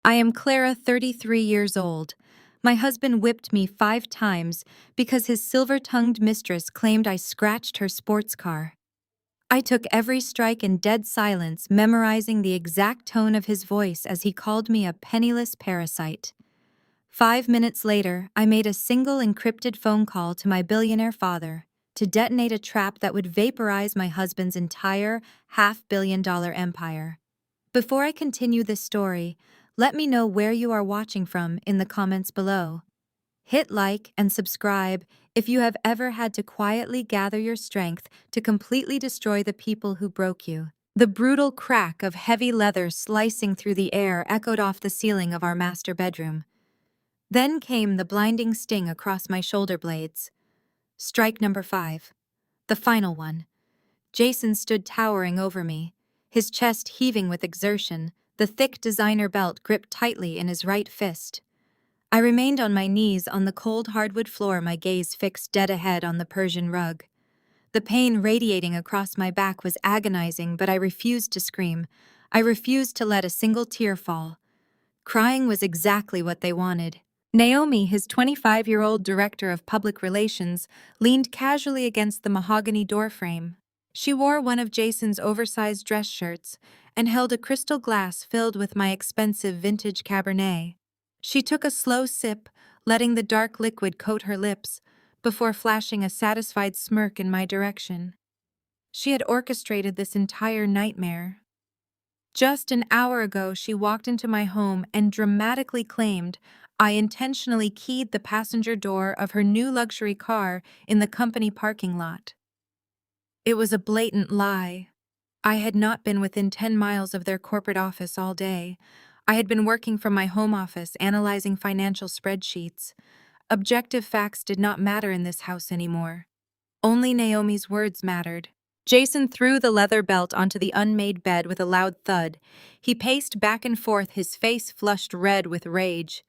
I am Clara, 33 years old. My husband whipped me 5 times because his silver-tongued mistress claimed I scratched her sports car. I took every strike in dead silence, memorizing the exact tone of his voice as he called me a penniless parasite. 5 minutes later, I made a single encrypted phone call to my billionaire father to detonate a trap that would vaporize my husband's entire $500 million empire. Before I continue this story, let me know where you are watching from in the comments below. Hit like and subscribe if you have ever had to quietly gather your strength to completely destroy the people who broke you. The brutal crack of heavy leather slicing through the air echoed off the ceiling of our master bedroom. Then came the blinding sting across my shoulder blades. Strike number 5. The final one. Jason stood towering over me, his chest heaving with exertion, the thick designer belt gripped tightly in his right fist. I remained on my knees on the cold hardwood floor, my gaze fixed dead ahead on the Persian rug. The pain radiating across my back was agonizing, but I refused to scream. I refused to let a single tear fall. Crying was exactly what they wanted. Naomi, his 25-year-old director of public relations, leaned casually against the mahogany doorframe. She wore one of Jason's oversized dress shirts and held a crystal glass filled with my expensive vintage Cabernet. She took a slow sip, letting the dark liquid coat her lips, before flashing a satisfied smirk in my direction. She had orchestrated this entire nightmare. Just an hour ago, she walked into my home and dramatically claimed I intentionally keyed the passenger door of her new luxury car in the company parking lot. It was a blatant lie. I had not been within 10 miles of their corporate office all day. I had been working from my home office, analyzing financial spreadsheets. Objective facts did not matter in this house anymore. Only Naomi's words mattered. Jason threw the leather belt onto the unmade bed with a loud thud. He paced back and forth, his face flushed red with rage.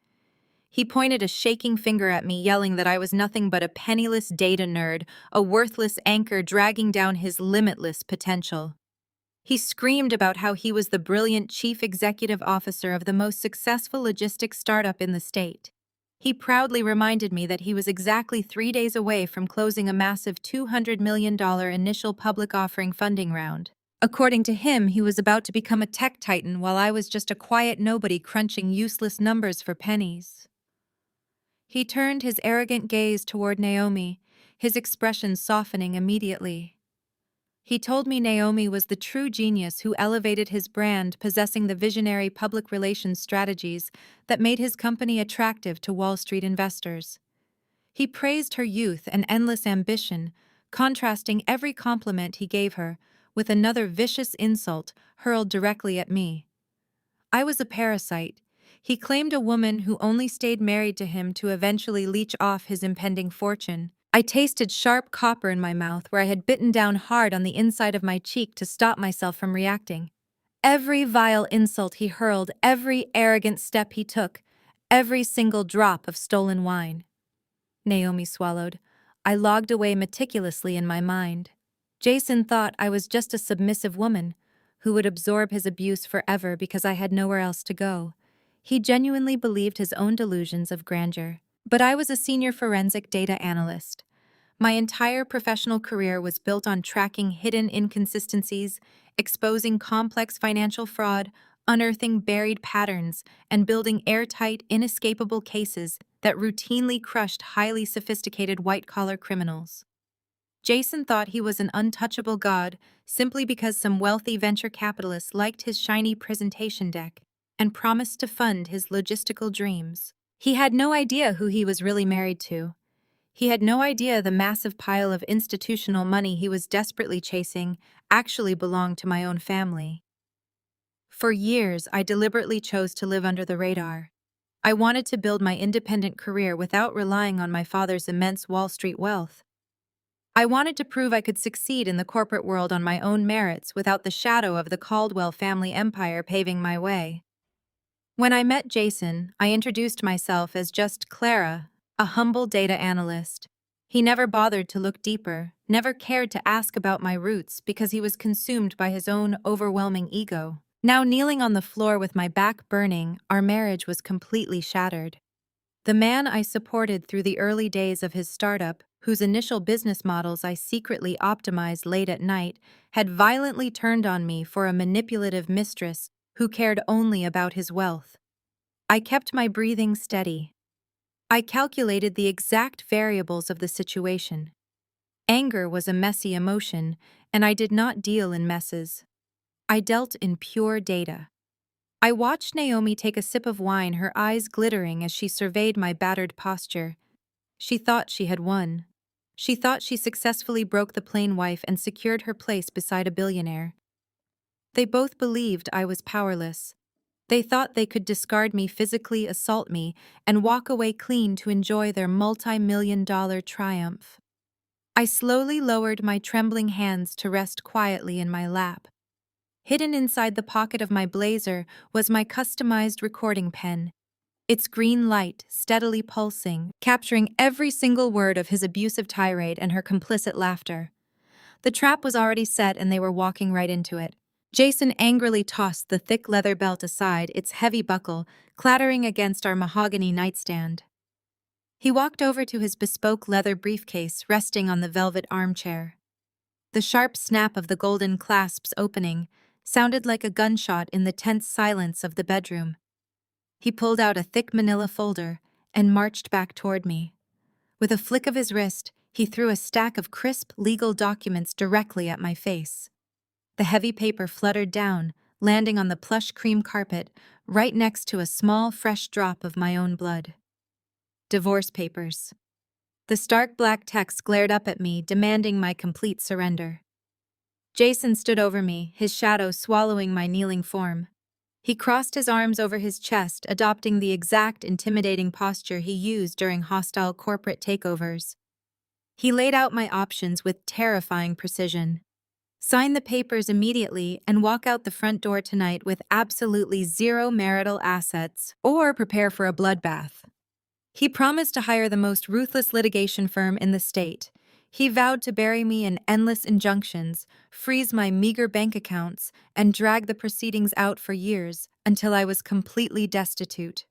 He pointed a shaking finger at me, yelling that I was nothing but a penniless data nerd, a worthless anchor dragging down his limitless potential. He screamed about how he was the brilliant chief executive officer of the most successful logistics startup in the state. He proudly reminded me that he was exactly 3 days away from closing a massive $200 million initial public offering funding round. According to him, he was about to become a tech titan while I was just a quiet nobody crunching useless numbers for pennies. He turned his arrogant gaze toward Naomi, his expression softening immediately. He told me Naomi was the true genius who elevated his brand, possessing the visionary public relations strategies that made his company attractive to Wall Street investors. He praised her youth and endless ambition, contrasting every compliment he gave her with another vicious insult hurled directly at me. I was a parasite. He claimed a woman who only stayed married to him to eventually leech off his impending fortune. I tasted sharp copper in my mouth where I had bitten down hard on the inside of my cheek to stop myself from reacting. Every vile insult he hurled, every arrogant step he took, every single drop of stolen wine. Naomi swallowed. I logged away meticulously in my mind. Jason thought I was just a submissive woman who would absorb his abuse forever because I had nowhere else to go. He genuinely believed his own delusions of grandeur. But I was a senior forensic data analyst. My entire professional career was built on tracking hidden inconsistencies, exposing complex financial fraud, unearthing buried patterns, and building airtight, inescapable cases that routinely crushed highly sophisticated white-collar criminals. Jason thought he was an untouchable god simply because some wealthy venture capitalists liked his shiny presentation deck and promised to fund his logistical dreams. He had no idea who he was really married to. He had no idea the massive pile of institutional money he was desperately chasing actually belonged to my own family. For years, I deliberately chose to live under the radar. I wanted to build my independent career without relying on my father's immense Wall Street wealth. I wanted to prove I could succeed in the corporate world on my own merits without the shadow of the Caldwell family empire paving my way. When I met Jason, I introduced myself as just Clara, a humble data analyst. He never bothered to look deeper, never cared to ask about my roots because he was consumed by his own overwhelming ego. Now kneeling on the floor with my back burning, our marriage was completely shattered. The man I supported through the early days of his startup, whose initial business models I secretly optimized late at night, had violently turned on me for a manipulative mistress who cared only about his wealth. I kept my breathing steady. I calculated the exact variables of the situation. Anger was a messy emotion, and I did not deal in messes. I dealt in pure data. I watched Naomi take a sip of wine, her eyes glittering as she surveyed my battered posture. She thought she had won. She thought she successfully broke the plain wife and secured her place beside a billionaire. They both believed I was powerless. They thought they could discard me, physically assault me, and walk away clean to enjoy their multi-million-dollar triumph. I slowly lowered my trembling hands to rest quietly in my lap. Hidden inside the pocket of my blazer was my customized recording pen, its green light steadily pulsing, capturing every single word of his abusive tirade and her complicit laughter. The trap was already set and they were walking right into it. Jason angrily tossed the thick leather belt aside, its heavy buckle clattering against our mahogany nightstand. He walked over to his bespoke leather briefcase resting on the velvet armchair. The sharp snap of the golden clasps opening sounded like a gunshot in the tense silence of the bedroom. He pulled out a thick manila folder and marched back toward me. With a flick of his wrist, he threw a stack of crisp legal documents directly at my face. The heavy paper fluttered down, landing on the plush cream carpet right next to a small, fresh drop of my own blood. Divorce papers. The stark black text glared up at me, demanding my complete surrender. Jason stood over me, his shadow swallowing my kneeling form. He crossed his arms over his chest, adopting the exact intimidating posture he used during hostile corporate takeovers. He laid out my options with terrifying precision. Sign the papers immediately and walk out the front door tonight with absolutely zero marital assets, or prepare for a bloodbath. He promised to hire the most ruthless litigation firm in the state. He vowed to bury me in endless injunctions, freeze my meager bank accounts, and drag the proceedings out for years until I was completely destitute.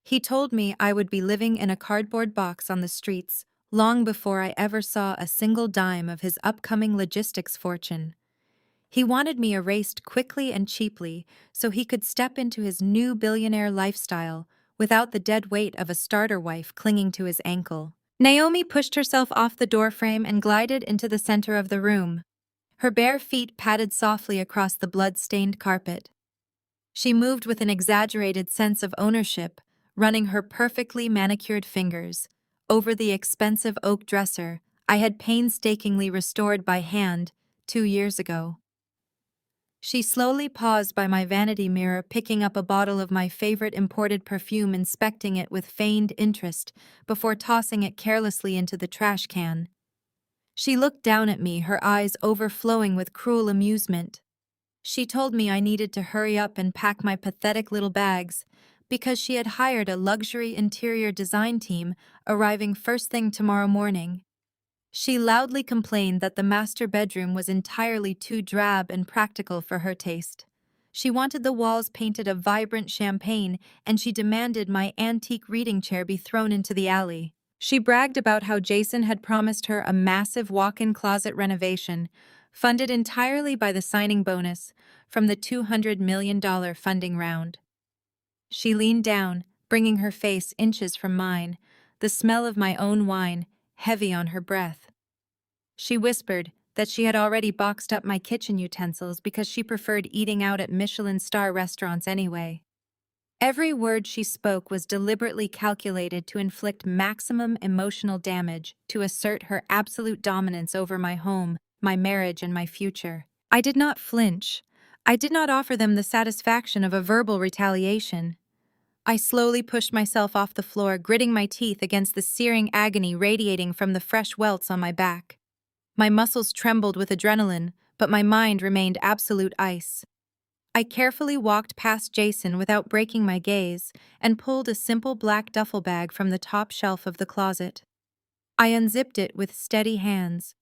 He told me I would be living in a cardboard box on the streets long before I ever saw a single dime of his upcoming logistics fortune. He wanted me erased quickly and cheaply so he could step into his new billionaire lifestyle without the dead weight of a starter wife clinging to his ankle. Naomi pushed herself off the doorframe and glided into the center of the room. Her bare feet padded softly across the blood-stained carpet. She moved with an exaggerated sense of ownership, running her perfectly manicured fingers over the expensive oak dresser I had painstakingly restored by hand 2 years ago. She slowly paused by my vanity mirror, picking up a bottle of my favorite imported perfume, inspecting it with feigned interest before tossing it carelessly into the trash can. She looked down at me, her eyes overflowing with cruel amusement. She told me I needed to hurry up and pack my pathetic little bags because she had hired a luxury interior design team arriving first thing tomorrow morning. She loudly complained that the master bedroom was entirely too drab and practical for her taste. She wanted the walls painted a vibrant champagne, and she demanded my antique reading chair be thrown into the alley. She bragged about how Jason had promised her a massive walk-in closet renovation, funded entirely by the signing bonus from the $200 million funding round. She leaned down, bringing her face inches from mine, the smell of my own wine heavy on her breath. She whispered that she had already boxed up my kitchen utensils because she preferred eating out at Michelin-star restaurants anyway. Every word she spoke was deliberately calculated to inflict maximum emotional damage, to assert her absolute dominance over my home, my marriage, and my future. I did not flinch. I did not offer them the satisfaction of a verbal retaliation. I slowly pushed myself off the floor, gritting my teeth against the searing agony radiating from the fresh welts on my back. My muscles trembled with adrenaline, but my mind remained absolute ice. I carefully walked past Jason without breaking my gaze and pulled a simple black duffel bag from the top shelf of the closet. I unzipped it with steady hands.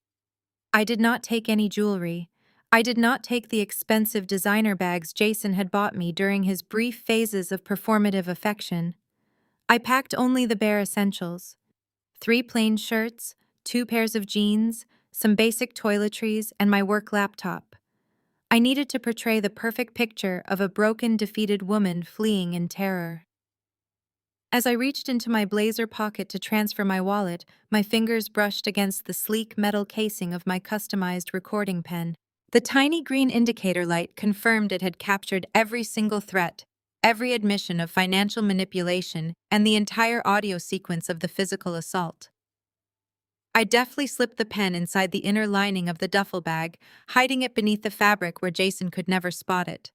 I did not take any jewelry. I did not take the expensive designer bags Jason had bought me during his brief phases of performative affection. I packed only the bare essentials: 3 plain shirts, 2 pairs of jeans, some basic toiletries, and my work laptop. I needed to portray the perfect picture of a broken, defeated woman fleeing in terror. As I reached into my blazer pocket to transfer my wallet, my fingers brushed against the sleek metal casing of my customized recording pen. The tiny green indicator light confirmed it had captured every single threat, every admission of financial manipulation, and the entire audio sequence of the physical assault. I deftly slipped the pen inside the inner lining of the duffel bag, hiding it beneath the fabric where Jason could never spot it.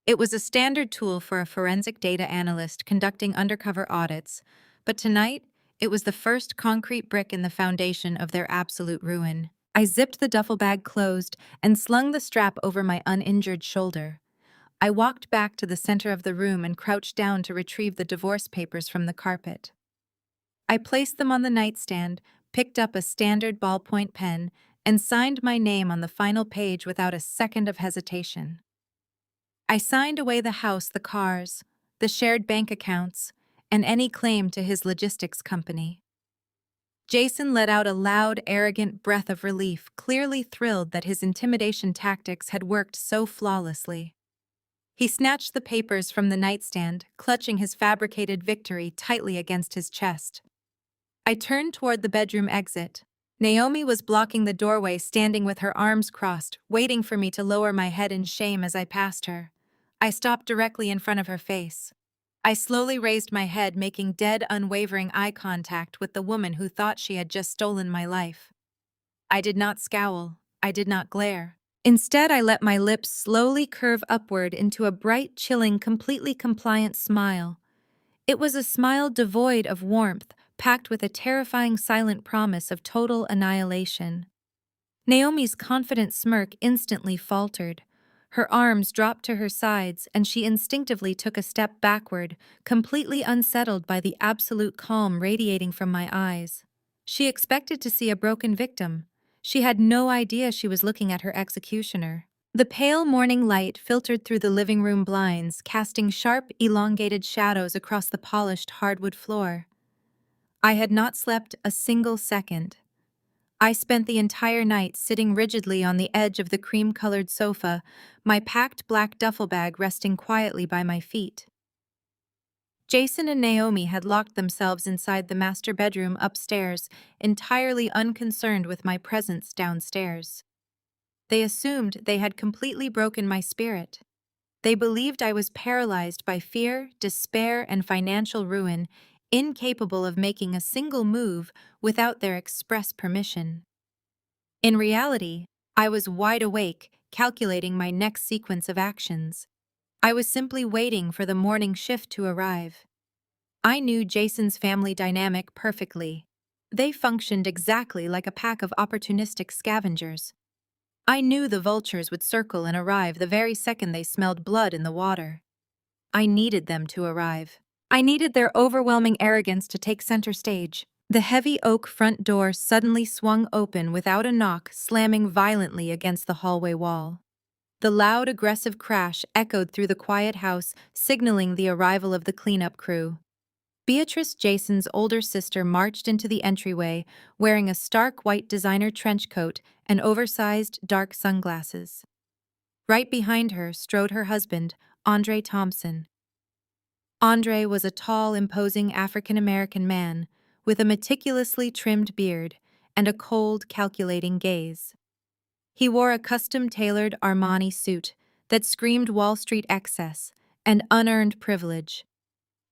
It was a standard tool for a forensic data analyst conducting undercover audits, but tonight, it was the first concrete brick in the foundation of their absolute ruin. I zipped the duffel bag closed and slung the strap over my uninjured shoulder. I walked back to the center of the room and crouched down to retrieve the divorce papers from the carpet. I placed them on the nightstand, picked up a standard ballpoint pen, and signed my name on the final page without a second of hesitation. I signed away the house, the cars, the shared bank accounts, and any claim to his logistics company. Jason let out a loud, arrogant breath of relief, clearly thrilled that his intimidation tactics had worked so flawlessly. He snatched the papers from the nightstand, clutching his fabricated victory tightly against his chest. I turned toward the bedroom exit. Naomi was blocking the doorway, standing with her arms crossed, waiting for me to lower my head in shame as I passed her. I stopped directly in front of her face. I slowly raised my head, making dead, unwavering eye contact with the woman who thought she had just stolen my life. I did not scowl. I did not glare. Instead, I let my lips slowly curve upward into a bright, chilling, completely compliant smile. It was a smile devoid of warmth, packed with a terrifying silent promise of total annihilation. Naomi's confident smirk instantly faltered. Her arms dropped to her sides, and she instinctively took a step backward, completely unsettled by the absolute calm radiating from my eyes. She expected to see a broken victim. She had no idea she was looking at her executioner. The pale morning light filtered through the living room blinds, casting sharp, elongated shadows across the polished hardwood floor. I had not slept a single second. I spent the entire night sitting rigidly on the edge of the cream-colored sofa, my packed black duffel bag resting quietly by my feet. Jason and Naomi had locked themselves inside the master bedroom upstairs, entirely unconcerned with my presence downstairs. They assumed they had completely broken my spirit. They believed I was paralyzed by fear, despair, and financial ruin, incapable of making a single move without their express permission. In reality, I was wide awake, calculating my next sequence of actions. I was simply waiting for the morning shift to arrive. I knew Jason's family dynamic perfectly. They functioned exactly like a pack of opportunistic scavengers. I knew the vultures would circle and arrive the very second they smelled blood in the water. I needed them to arrive. I needed their overwhelming arrogance to take center stage. The heavy oak front door suddenly swung open without a knock, slamming violently against the hallway wall. The loud, aggressive crash echoed through the quiet house, signaling the arrival of the cleanup crew. Beatrice, Jason's older sister, marched into the entryway, wearing a stark white designer trench coat and oversized dark sunglasses. Right behind her strode her husband, Andre Thompson. Andre was a tall, imposing African-American man with a meticulously trimmed beard and a cold, calculating gaze. He wore a custom-tailored Armani suit that screamed Wall Street excess and unearned privilege.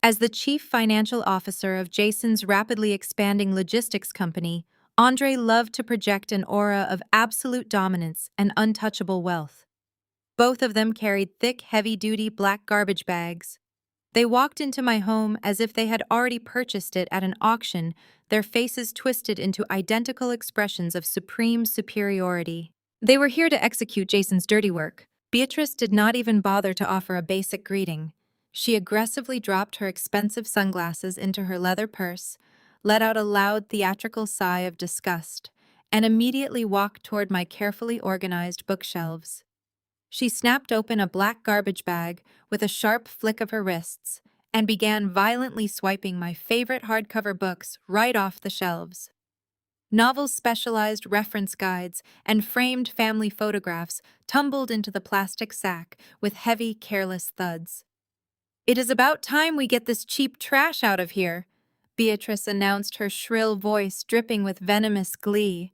As the chief financial officer of Jason's rapidly expanding logistics company, Andre loved to project an aura of absolute dominance and untouchable wealth. Both of them carried thick, heavy-duty black garbage bags. They walked into my home as if they had already purchased it at an auction, their faces twisted into identical expressions of supreme superiority. They were here to execute Jason's dirty work. Beatrice did not even bother to offer a basic greeting. She aggressively dropped her expensive sunglasses into her leather purse, let out a loud theatrical sigh of disgust, and immediately walked toward my carefully organized bookshelves. She snapped open a black garbage bag with a sharp flick of her wrists and began violently swiping my favorite hardcover books right off the shelves. Novels, specialized reference guides, and framed family photographs tumbled into the plastic sack with heavy, careless thuds. "It is about time we get this cheap trash out of here," Beatrice announced, her shrill voice dripping with venomous glee.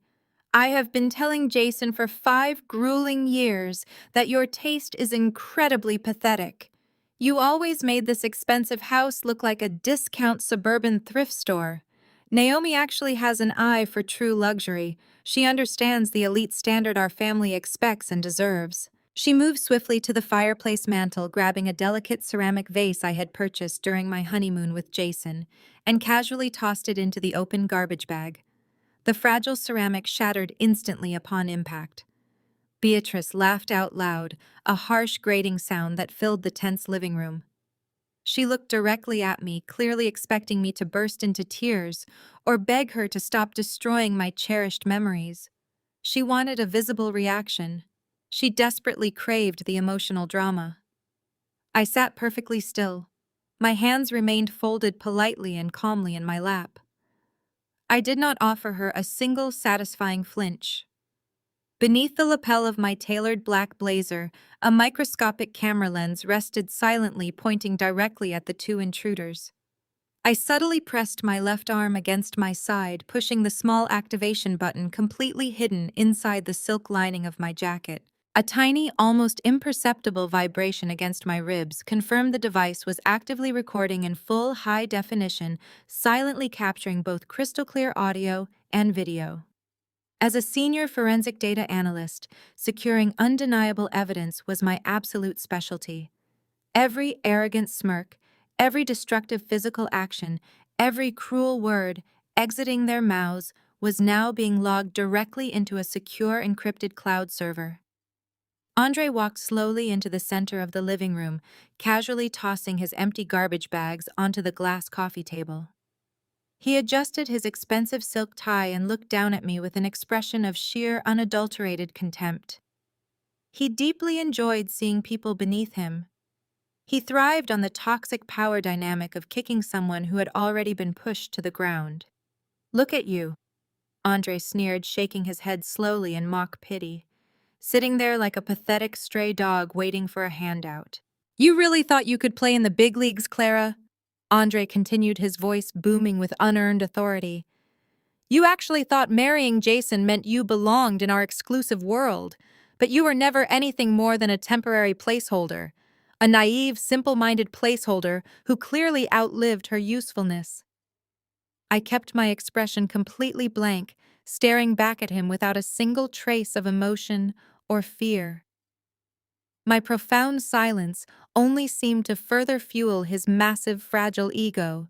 "I have been telling Jason for 5 grueling years that your taste is incredibly pathetic. You always made this expensive house look like a discount suburban thrift store. Naomi actually has an eye for true luxury. She understands the elite standard our family expects and deserves." She moved swiftly to the fireplace mantel, grabbing a delicate ceramic vase I had purchased during my honeymoon with Jason, and casually tossed it into the open garbage bag. The fragile ceramic shattered instantly upon impact. Beatrice laughed out loud, a harsh grating sound that filled the tense living room. She looked directly at me, clearly expecting me to burst into tears or beg her to stop destroying my cherished memories. She wanted a visible reaction. She desperately craved the emotional drama. I sat perfectly still. My hands remained folded politely and calmly in my lap. I did not offer her a single satisfying flinch. Beneath the lapel of my tailored black blazer, a microscopic camera lens rested silently, pointing directly at the two intruders. I subtly pressed my left arm against my side, pushing the small activation button completely hidden inside the silk lining of my jacket. A tiny, almost imperceptible vibration against my ribs confirmed the device was actively recording in full high definition, silently capturing both crystal-clear audio and video. As a senior forensic data analyst, securing undeniable evidence was my absolute specialty. Every arrogant smirk, every destructive physical action, every cruel word exiting their mouths was now being logged directly into a secure encrypted cloud server. Andre walked slowly into the center of the living room, casually tossing his empty garbage bags onto the glass coffee table. He adjusted his expensive silk tie and looked down at me with an expression of sheer, unadulterated contempt. He deeply enjoyed seeing people beneath him. He thrived on the toxic power dynamic of kicking someone who had already been pushed to the ground. "Look at you," Andre sneered, shaking his head slowly in mock pity, "sitting there like a pathetic stray dog waiting for a handout. You really thought you could play in the big leagues, Clara?" Andre continued, his voice booming with unearned authority. "You actually thought marrying Jason meant you belonged in our exclusive world, but you were never anything more than a temporary placeholder. A naive, simple-minded placeholder who clearly outlived her usefulness." I kept my expression completely blank, staring back at him without a single trace of emotion or fear. My profound silence only seemed to further fuel his massive, fragile ego.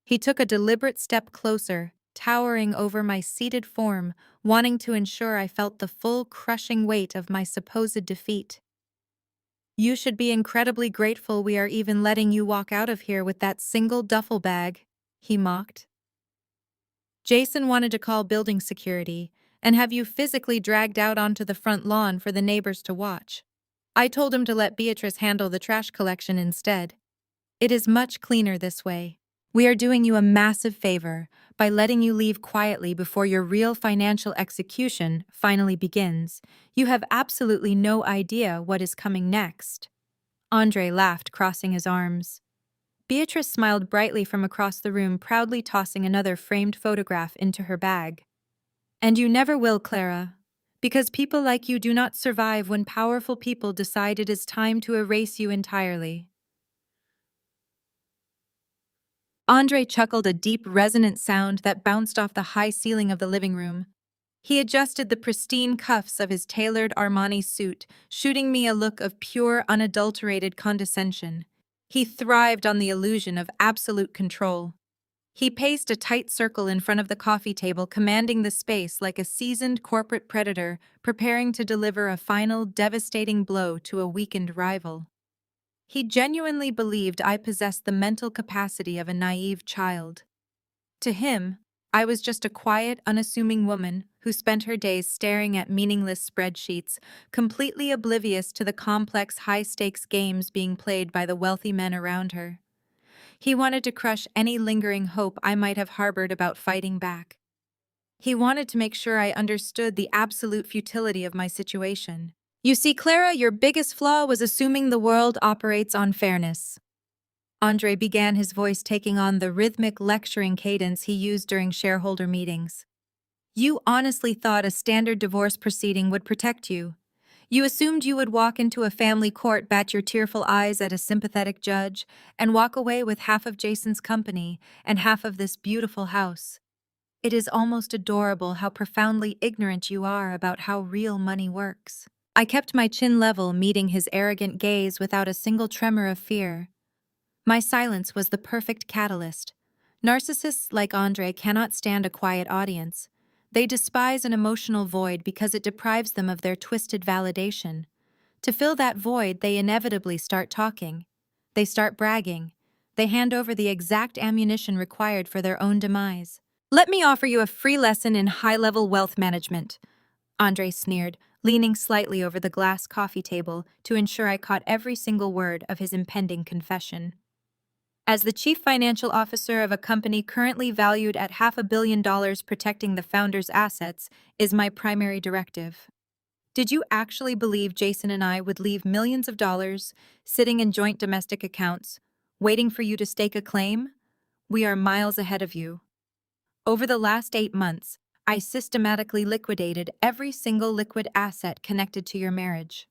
He took a deliberate step closer, towering over my seated form, wanting to ensure I felt the full, crushing weight of my supposed defeat. "You should be incredibly grateful we are even letting you walk out of here with that single duffel bag," he mocked. "Jason wanted to call building security and have you physically dragged out onto the front lawn for the neighbors to watch. I told him to let Beatrice handle the trash collection instead. It is much cleaner this way. We are doing you a massive favor by letting you leave quietly before your real financial execution finally begins. You have absolutely no idea what is coming next." Andre laughed, crossing his arms. Beatrice smiled brightly from across the room, proudly tossing another framed photograph into her bag. "And you never will, Clara, because people like you do not survive when powerful people decide it is time to erase you entirely." Andre chuckled, a deep, resonant sound that bounced off the high ceiling of the living room. He adjusted the pristine cuffs of his tailored Armani suit, shooting me a look of pure, unadulterated condescension. He thrived on the illusion of absolute control. He paced a tight circle in front of the coffee table, commanding the space like a seasoned corporate predator, preparing to deliver a final, devastating blow to a weakened rival. He genuinely believed I possessed the mental capacity of a naive child. To him, I was just a quiet, unassuming woman who spent her days staring at meaningless spreadsheets, completely oblivious to the complex, high-stakes games being played by the wealthy men around her. He wanted to crush any lingering hope I might have harbored about fighting back. He wanted to make sure I understood the absolute futility of my situation. You see, Clara, your biggest flaw was assuming the world operates on fairness. Andre began, his voice taking on the rhythmic lecturing cadence he used during shareholder meetings. You honestly thought a standard divorce proceeding would protect you. You assumed you would walk into a family court, bat your tearful eyes at a sympathetic judge, and walk away with half of Jason's company and half of this beautiful house. It is almost adorable how profoundly ignorant you are about how real money works. I kept my chin level, meeting his arrogant gaze without a single tremor of fear. My silence was the perfect catalyst. Narcissists like Andre cannot stand a quiet audience. They despise an emotional void because it deprives them of their twisted validation. To fill that void, they inevitably start talking. They start bragging. They hand over the exact ammunition required for their own demise. Let me offer you a free lesson in high-level wealth management, Andre sneered, leaning slightly over the glass coffee table to ensure I caught every single word of his impending confession. As the chief financial officer of a company currently valued at $500 million, protecting the founder's assets is my primary directive. Did you actually believe Jason and I would leave millions of dollars sitting in joint domestic accounts, waiting for you to stake a claim? We are miles ahead of you. Over the last 8 months, I systematically liquidated every single liquid asset connected to your marriage.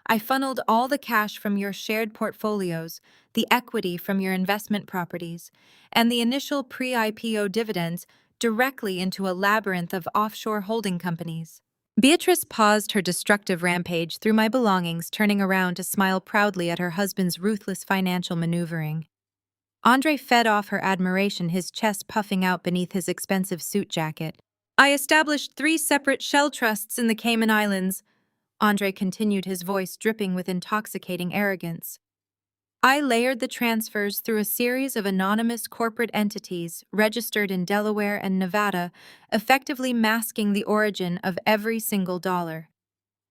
I funneled all the cash from your shared portfolios, the equity from your investment properties, and the initial pre-IPO dividends directly into a labyrinth of offshore holding companies. Beatrice paused her destructive rampage through my belongings, turning around to smile proudly at her husband's ruthless financial maneuvering. Andre fed off her admiration, his chest puffing out beneath his expensive suit jacket. I established 3 separate shell trusts in the Cayman Islands, Andre continued, his voice dripping with intoxicating arrogance. I layered the transfers through a series of anonymous corporate entities registered in Delaware and Nevada, effectively masking the origin of every single dollar.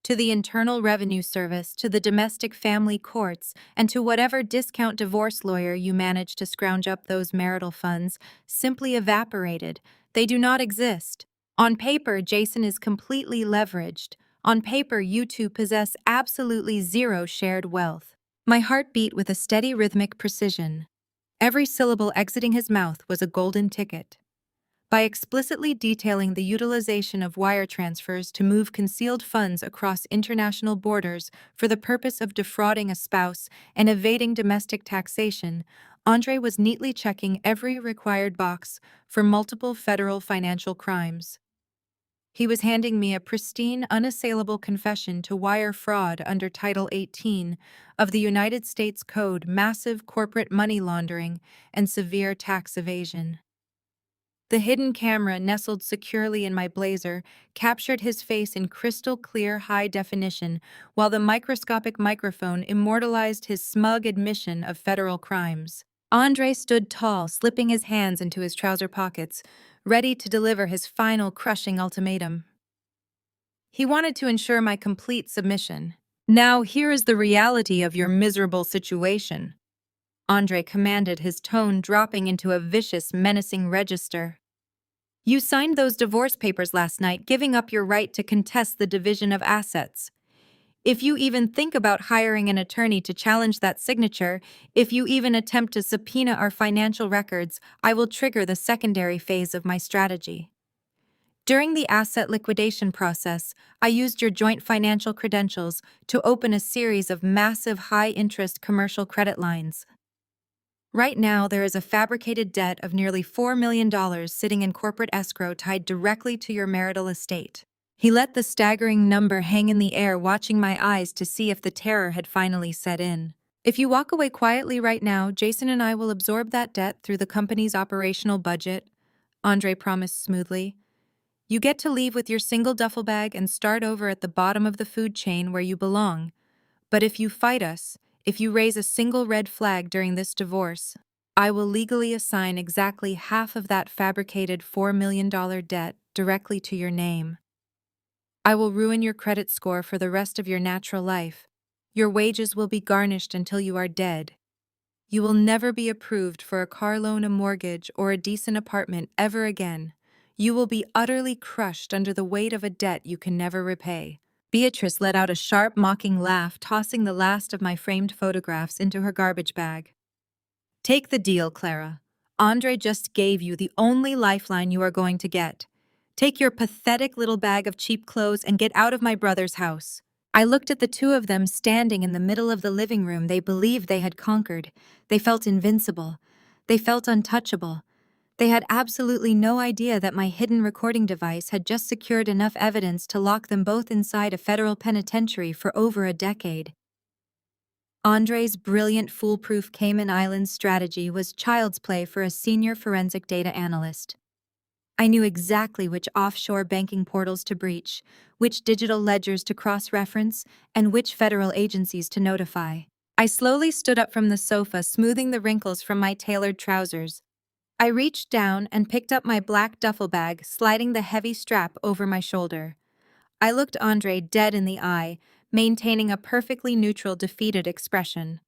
To the Internal Revenue Service, to the domestic family courts, and to whatever discount divorce lawyer you managed to scrounge up those marital funds, simply evaporated. They do not exist. On paper, Jason is completely leveraged. On paper, you two possess absolutely zero shared wealth. My heart beat with a steady rhythmic precision. Every syllable exiting his mouth was a golden ticket. By explicitly detailing the utilization of wire transfers to move concealed funds across international borders for the purpose of defrauding a spouse and evading domestic taxation, Andre was neatly checking every required box for multiple federal financial crimes. He was handing me a pristine, unassailable confession to wire fraud under Title 18 of the United States Code, massive corporate money laundering, and severe tax evasion. The hidden camera nestled securely in my blazer captured his face in crystal-clear high definition, while the microscopic microphone immortalized his smug admission of federal crimes. Andre stood tall, slipping his hands into his trouser pockets, ready to deliver his final crushing ultimatum. He wanted to ensure my complete submission. Now here is the reality of your miserable situation, Andre commanded, his tone dropping into a vicious, menacing register. You signed those divorce papers last night, giving up your right to contest the division of assets. If you even think about hiring an attorney to challenge that signature, if you even attempt to subpoena our financial records, I will trigger the secondary phase of my strategy. During the asset liquidation process, I used your joint financial credentials to open a series of massive high-interest commercial credit lines. Right now, there is a fabricated debt of nearly $4 million sitting in corporate escrow tied directly to your marital estate. He let the staggering number hang in the air, watching my eyes to see if the terror had finally set in. If you walk away quietly right now, Jason and I will absorb that debt through the company's operational budget, Andre promised smoothly. You get to leave with your single duffel bag and start over at the bottom of the food chain where you belong. But if you fight us, if you raise a single red flag during this divorce, I will legally assign exactly half of that fabricated $4 million debt directly to your name. I will ruin your credit score for the rest of your natural life. Your wages will be garnished until you are dead. You will never be approved for a car loan, a mortgage, or a decent apartment ever again. You will be utterly crushed under the weight of a debt you can never repay. Beatrice let out a sharp, mocking laugh, tossing the last of my framed photographs into her garbage bag. Take the deal, Clara. Andre just gave you the only lifeline you are going to get. Take your pathetic little bag of cheap clothes and get out of my brother's house. I looked at the two of them standing in the middle of the living room. They believed they had conquered. They felt invincible. They felt untouchable. They had absolutely no idea that my hidden recording device had just secured enough evidence to lock them both inside a federal penitentiary for over a decade. Andre's brilliant foolproof Cayman Islands strategy was child's play for a senior forensic data analyst. I knew exactly which offshore banking portals to breach, which digital ledgers to cross-reference, and which federal agencies to notify. I slowly stood up from the sofa, smoothing the wrinkles from my tailored trousers. I reached down and picked up my black duffel bag, sliding the heavy strap over my shoulder. I looked Andre dead in the eye, maintaining a perfectly neutral, defeated expression.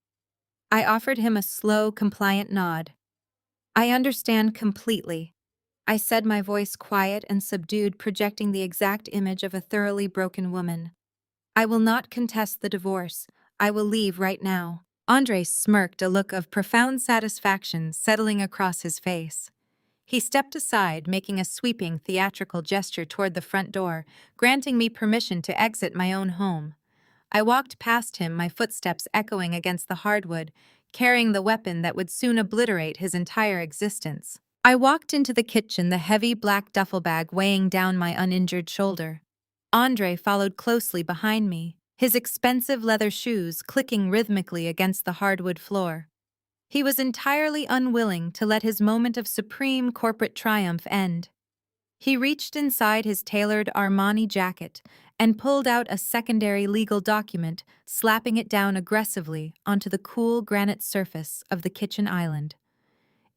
I offered him a slow, compliant nod. I understand completely. I said, my voice quiet and subdued, projecting the exact image of a thoroughly broken woman. I will not contest the divorce. I will leave right now. Andre smirked, a look of profound satisfaction settling across his face. He stepped aside, making a sweeping, theatrical gesture toward the front door, granting me permission to exit my own home. I walked past him, my footsteps echoing against the hardwood, carrying the weapon that would soon obliterate his entire existence. I walked into the kitchen, the heavy black duffel bag weighing down my uninjured shoulder. Andre followed closely behind me, his expensive leather shoes clicking rhythmically against the hardwood floor. He was entirely unwilling to let his moment of supreme corporate triumph end. He reached inside his tailored Armani jacket and pulled out a secondary legal document, slapping it down aggressively onto the cool granite surface of the kitchen island.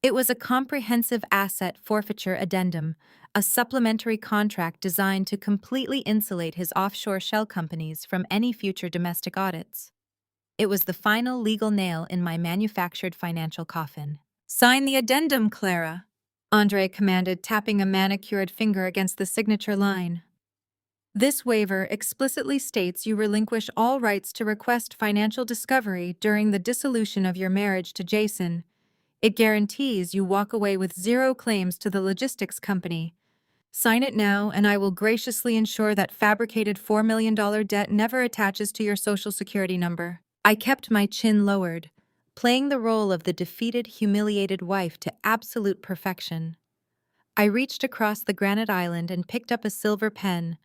It was a comprehensive asset forfeiture addendum, a supplementary contract designed to completely insulate his offshore shell companies from any future domestic audits. It was the final legal nail in my manufactured financial coffin. "Sign the addendum, Clara," Andre commanded, tapping a manicured finger against the signature line. "This waiver explicitly states you relinquish all rights to request financial discovery during the dissolution of your marriage to Jason. It guarantees you walk away with zero claims to the logistics company. Sign it now, and I will graciously ensure that fabricated $4 million debt never attaches to your Social Security number." I kept my chin lowered, playing the role of the defeated, humiliated wife to absolute perfection. I reached across the granite island and picked up a silver pen.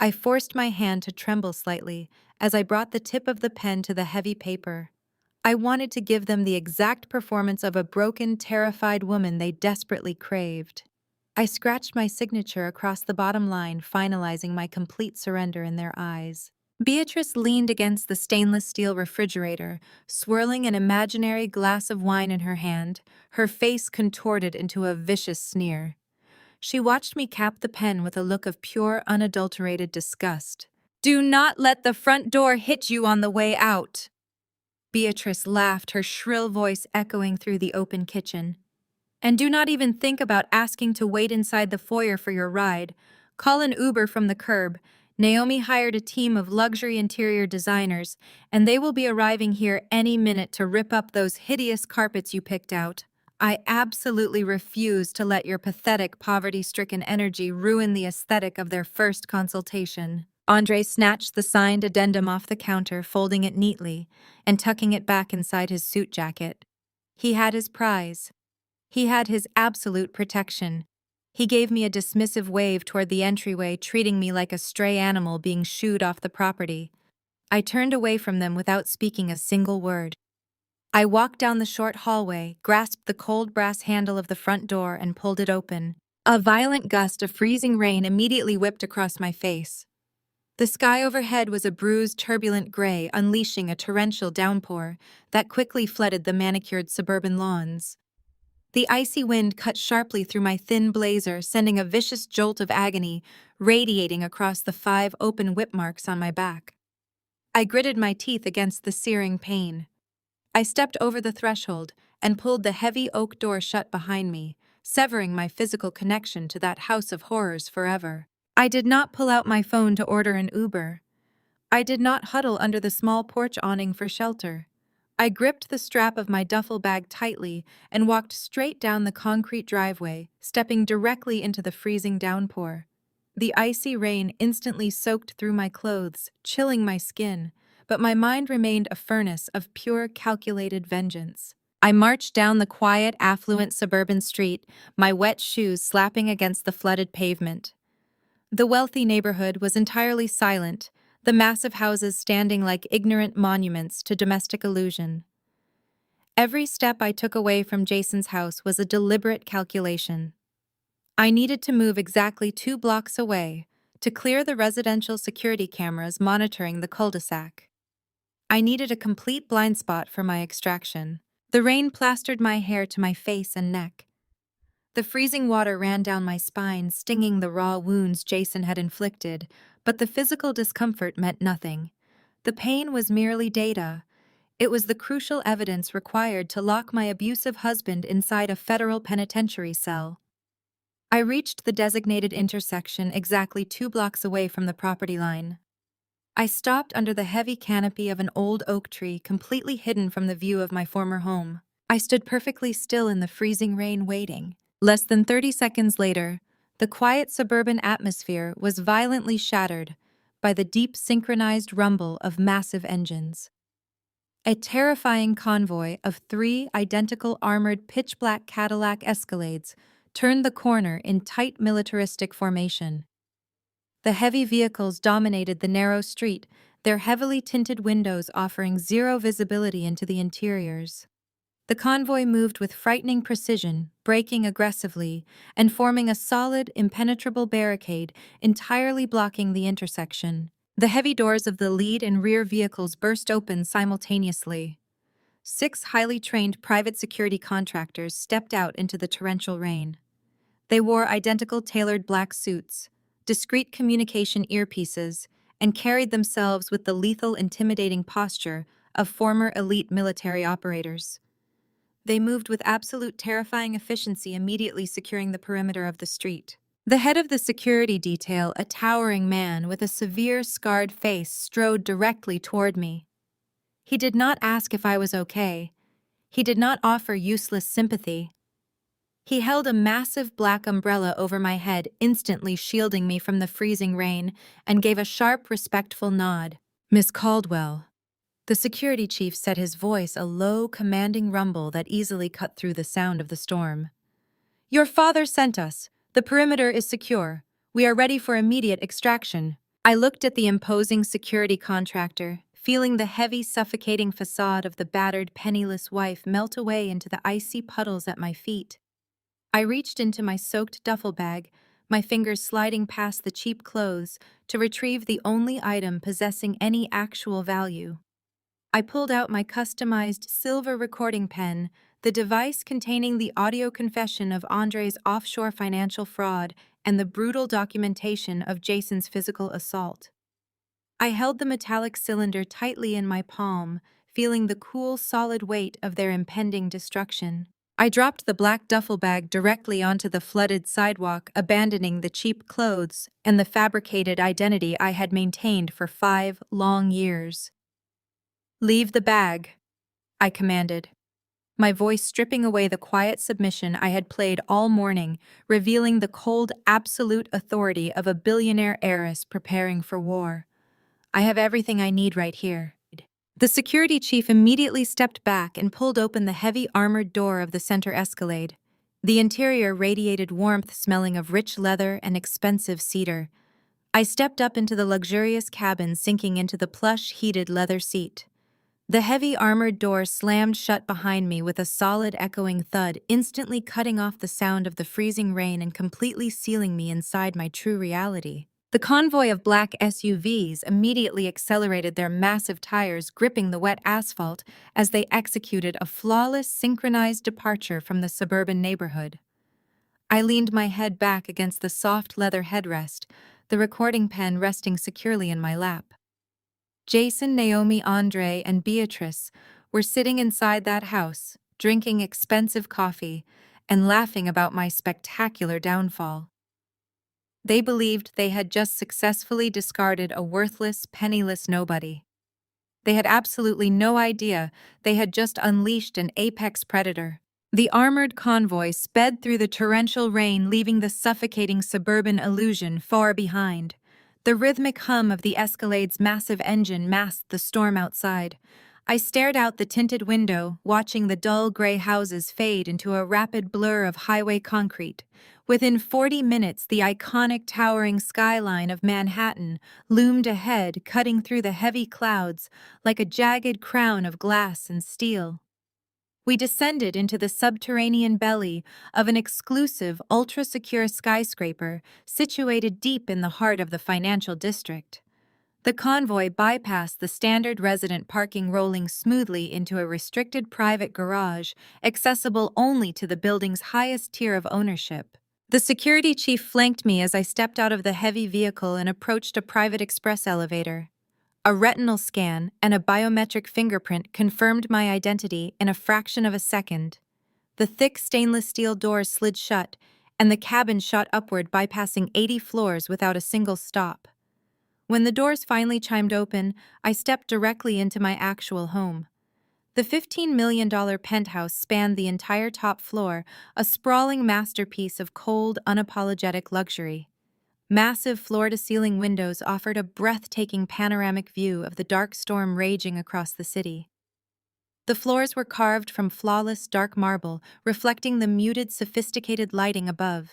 I forced my hand to tremble slightly as I brought the tip of the pen to the heavy paper. I wanted to give them the exact performance of a broken, terrified woman they desperately craved. I scratched my signature across the bottom line, finalizing my complete surrender in their eyes. Beatrice leaned against the stainless steel refrigerator, swirling an imaginary glass of wine in her hand, her face contorted into a vicious sneer. She watched me cap the pen with a look of pure, unadulterated disgust. "Do not let the front door hit you on the way out." Beatrice laughed, her shrill voice echoing through the open kitchen. "And do not even think about asking to wait inside the foyer for your ride. Call an Uber from the curb. Naomi hired a team of luxury interior designers, and they will be arriving here any minute to rip up those hideous carpets you picked out. I absolutely refuse to let your pathetic, poverty-stricken energy ruin the aesthetic of their first consultation." Andre snatched the signed addendum off the counter, folding it neatly and tucking it back inside his suit jacket. He had his prize. He had his absolute protection. He gave me a dismissive wave toward the entryway, treating me like a stray animal being shooed off the property. I turned away from them without speaking a single word. I walked down the short hallway, grasped the cold brass handle of the front door, and pulled it open. A violent gust of freezing rain immediately whipped across my face. The sky overhead was a bruised, turbulent gray, unleashing a torrential downpour that quickly flooded the manicured suburban lawns. The icy wind cut sharply through my thin blazer, sending a vicious jolt of agony radiating across the 5 open whip marks on my back. I gritted my teeth against the searing pain. I stepped over the threshold and pulled the heavy oak door shut behind me, severing my physical connection to that house of horrors forever. I did not pull out my phone to order an Uber. I did not huddle under the small porch awning for shelter. I gripped the strap of my duffel bag tightly and walked straight down the concrete driveway, stepping directly into the freezing downpour. The icy rain instantly soaked through my clothes, chilling my skin, but my mind remained a furnace of pure, calculated vengeance. I marched down the quiet, affluent suburban street, my wet shoes slapping against the flooded pavement. The wealthy neighborhood was entirely silent, the massive houses standing like ignorant monuments to domestic illusion. Every step I took away from Jason's house was a deliberate calculation. I needed to move exactly 2 blocks away to clear the residential security cameras monitoring the cul-de-sac. I needed a complete blind spot for my extraction. The rain plastered my hair to my face and neck. The freezing water ran down my spine, stinging the raw wounds Jason had inflicted, but the physical discomfort meant nothing. The pain was merely data. It was the crucial evidence required to lock my abusive husband inside a federal penitentiary cell. I reached the designated intersection exactly 2 blocks away from the property line. I stopped under the heavy canopy of an old oak tree completely hidden from the view of my former home. I stood perfectly still in the freezing rain waiting. Less than 30 seconds later, the quiet suburban atmosphere was violently shattered by the deep synchronized rumble of massive engines. A terrifying convoy of 3 identical armored pitch-black Cadillac Escalades turned the corner in tight militaristic formation. The heavy vehicles dominated the narrow street, their heavily tinted windows offering zero visibility into the interiors. The convoy moved with frightening precision, braking aggressively, and forming a solid, impenetrable barricade entirely blocking the intersection. The heavy doors of the lead and rear vehicles burst open simultaneously. 6 highly trained private security contractors stepped out into the torrential rain. They wore identical tailored black suits, discreet communication earpieces, and carried themselves with the lethal, intimidating posture of former elite military operators. They moved with absolute terrifying efficiency, immediately securing the perimeter of the street. The head of the security detail, a towering man with a severe, scarred face, strode directly toward me. He did not ask if I was okay. He did not offer useless sympathy. He held a massive black umbrella over my head, instantly shielding me from the freezing rain, and gave a sharp, respectful nod. "Miss Caldwell." The security chief set his voice a low, commanding rumble that easily cut through the sound of the storm. "Your father sent us. The perimeter is secure. We are ready for immediate extraction." I looked at the imposing security contractor, feeling the heavy, suffocating facade of the battered, penniless wife melt away into the icy puddles at my feet. I reached into my soaked duffel bag, my fingers sliding past the cheap clothes, to retrieve the only item possessing any actual value. I pulled out my customized silver recording pen, the device containing the audio confession of Andre's offshore financial fraud and the brutal documentation of Jason's physical assault. I held the metallic cylinder tightly in my palm, feeling the cool, solid weight of their impending destruction. I dropped the black duffel bag directly onto the flooded sidewalk, abandoning the cheap clothes and the fabricated identity I had maintained for 5 long years. "Leave the bag," I commanded, my voice stripping away the quiet submission I had played all morning, revealing the cold, absolute authority of a billionaire heiress preparing for war. "I have everything I need right here." The security chief immediately stepped back and pulled open the heavy armored door of the center Escalade. The interior radiated warmth, smelling of rich leather and expensive cedar. I stepped up into the luxurious cabin, sinking into the plush, heated leather seat. The heavy armored door slammed shut behind me with a solid, echoing thud, instantly cutting off the sound of the freezing rain and completely sealing me inside my true reality. The convoy of black SUVs immediately accelerated, their massive tires gripping the wet asphalt as they executed a flawless, synchronized departure from the suburban neighborhood. I leaned my head back against the soft leather headrest, the recording pen resting securely in my lap. Jason, Naomi, Andre, and Beatrice were sitting inside that house, drinking expensive coffee and laughing about my spectacular downfall. They believed they had just successfully discarded a worthless, penniless nobody. They had absolutely no idea they had just unleashed an apex predator. The armored convoy sped through the torrential rain, leaving the suffocating suburban illusion far behind. The rhythmic hum of the Escalade's massive engine masked the storm outside. I stared out the tinted window, watching the dull gray houses fade into a rapid blur of highway concrete. Within 40 minutes, the iconic towering skyline of Manhattan loomed ahead, cutting through the heavy clouds like a jagged crown of glass and steel. We descended into the subterranean belly of an exclusive, ultra-secure skyscraper situated deep in the heart of the financial district. The convoy bypassed the standard resident parking, rolling smoothly into a restricted private garage, accessible only to the building's highest tier of ownership. The security chief flanked me as I stepped out of the heavy vehicle and approached a private express elevator. A retinal scan and a biometric fingerprint confirmed my identity in a fraction of a second. The thick stainless steel doors slid shut, and the cabin shot upward, bypassing 80 floors without a single stop. When the doors finally chimed open, I stepped directly into my actual home. The $15 million penthouse spanned the entire top floor, a sprawling masterpiece of cold, unapologetic luxury. Massive floor-to-ceiling windows offered a breathtaking panoramic view of the dark storm raging across the city. The floors were carved from flawless dark marble, reflecting the muted, sophisticated lighting above.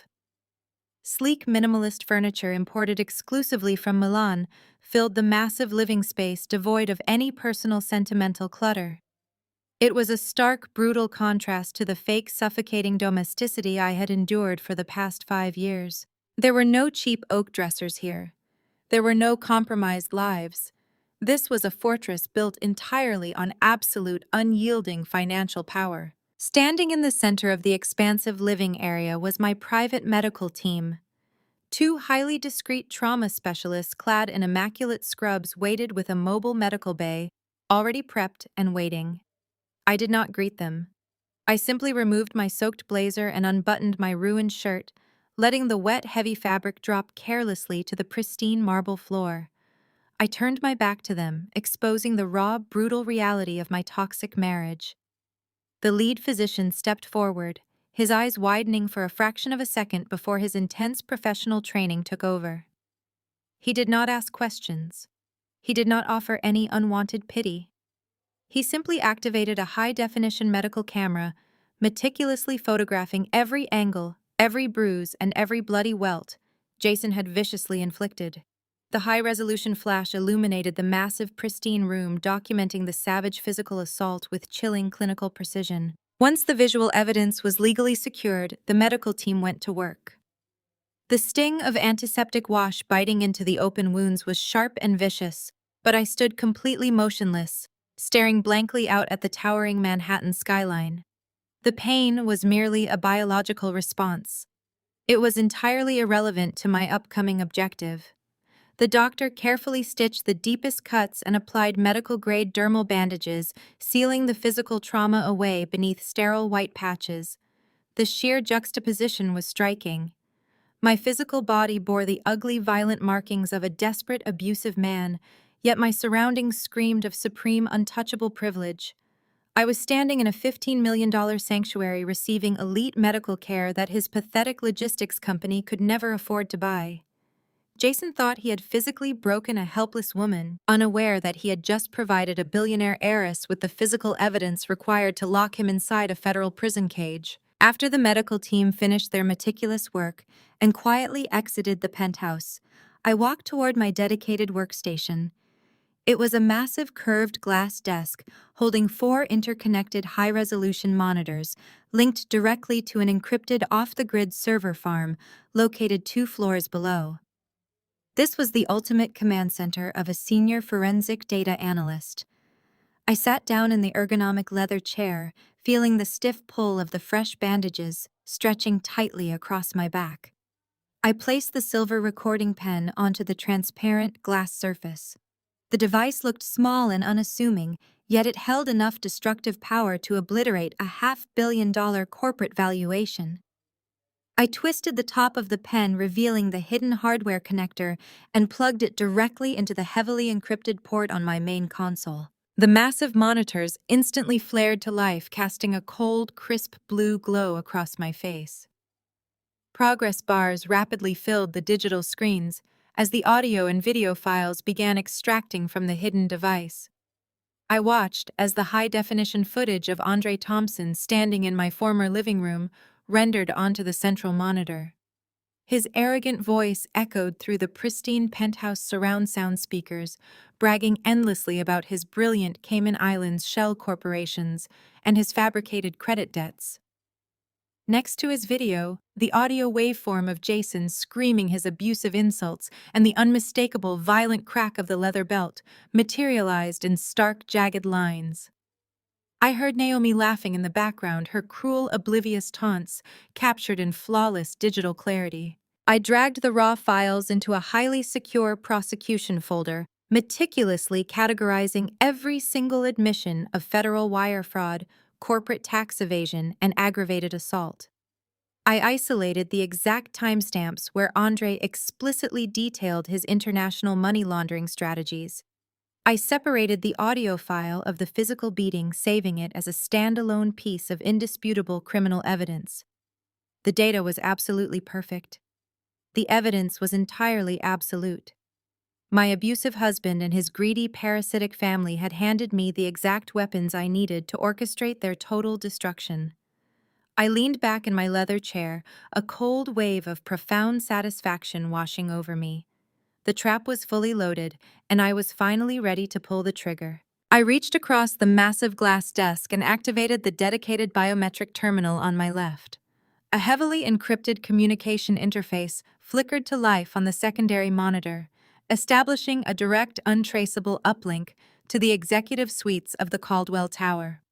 Sleek, minimalist furniture imported exclusively from Milan filled the massive living space, devoid of any personal sentimental clutter. It was a stark, brutal contrast to the fake, suffocating domesticity I had endured for the past 5 years. There were no cheap oak dressers here. There were no compromised lives. This was a fortress built entirely on absolute, unyielding financial power. Standing in the center of the expansive living area was my private medical team. 2 highly discreet trauma specialists clad in immaculate scrubs waited with a mobile medical bay, already prepped and waiting. I did not greet them. I simply removed my soaked blazer and unbuttoned my ruined shirt, letting the wet, heavy fabric drop carelessly to the pristine marble floor. I turned my back to them, exposing the raw, brutal reality of my toxic marriage. The lead physician stepped forward, his eyes widening for a fraction of a second before his intense professional training took over. He did not ask questions. He did not offer any unwanted pity. He simply activated a high-definition medical camera, meticulously photographing every angle, every bruise, and every bloody welt Jason had viciously inflicted. The high-resolution flash illuminated the massive, pristine room, documenting the savage physical assault with chilling clinical precision. Once the visual evidence was legally secured, the medical team went to work. The sting of antiseptic wash biting into the open wounds was sharp and vicious, but I stood completely motionless, staring blankly out at the towering Manhattan skyline. The pain was merely a biological response. It was entirely irrelevant to my upcoming objective. The doctor carefully stitched the deepest cuts and applied medical-grade dermal bandages, sealing the physical trauma away beneath sterile white patches. The sheer juxtaposition was striking. My physical body bore the ugly, violent markings of a desperate, abusive man, yet my surroundings screamed of supreme, untouchable privilege. I was standing in a $15 million sanctuary receiving elite medical care that his pathetic logistics company could never afford to buy. Jason thought he had physically broken a helpless woman, unaware that he had just provided a billionaire heiress with the physical evidence required to lock him inside a federal prison cage. After the medical team finished their meticulous work and quietly exited the penthouse, I walked toward my dedicated workstation. It was a massive curved glass desk holding 4 interconnected high-resolution monitors linked directly to an encrypted off-the-grid server farm located 2 floors below. This was the ultimate command center of a senior forensic data analyst. I sat down in the ergonomic leather chair, feeling the stiff pull of the fresh bandages stretching tightly across my back. I placed the silver recording pen onto the transparent glass surface. The device looked small and unassuming, yet it held enough destructive power to obliterate a $500 million corporate valuation. I twisted the top of the pen, revealing the hidden hardware connector, and plugged it directly into the heavily encrypted port on my main console. The massive monitors instantly flared to life, casting a cold, crisp blue glow across my face. Progress bars rapidly filled the digital screens as the audio and video files began extracting from the hidden device. I watched as the high-definition footage of Andre Thompson standing in my former living room rendered onto the central monitor. His arrogant voice echoed through the pristine penthouse surround sound speakers, bragging endlessly about his brilliant Cayman Islands shell corporations and his fabricated credit debts. Next to his video, the audio waveform of Jason screaming his abusive insults and the unmistakable violent crack of the leather belt materialized in stark, jagged lines. I heard Naomi laughing in the background, her cruel, oblivious taunts captured in flawless digital clarity. I dragged the raw files into a highly secure prosecution folder, meticulously categorizing every single admission of federal wire fraud, corporate tax evasion, and aggravated assault. I isolated the exact timestamps where Andre explicitly detailed his international money laundering strategies. I separated the audio file of the physical beating, saving it as a standalone piece of indisputable criminal evidence. The data was absolutely perfect. The evidence was entirely absolute. My abusive husband and his greedy, parasitic family had handed me the exact weapons I needed to orchestrate their total destruction. I leaned back in my leather chair, a cold wave of profound satisfaction washing over me. The trap was fully loaded, and I was finally ready to pull the trigger. I reached across the massive glass desk and activated the dedicated biometric terminal on my left. A heavily encrypted communication interface flickered to life on the secondary monitor, establishing a direct, untraceable uplink to the executive suites of the Caldwell Tower.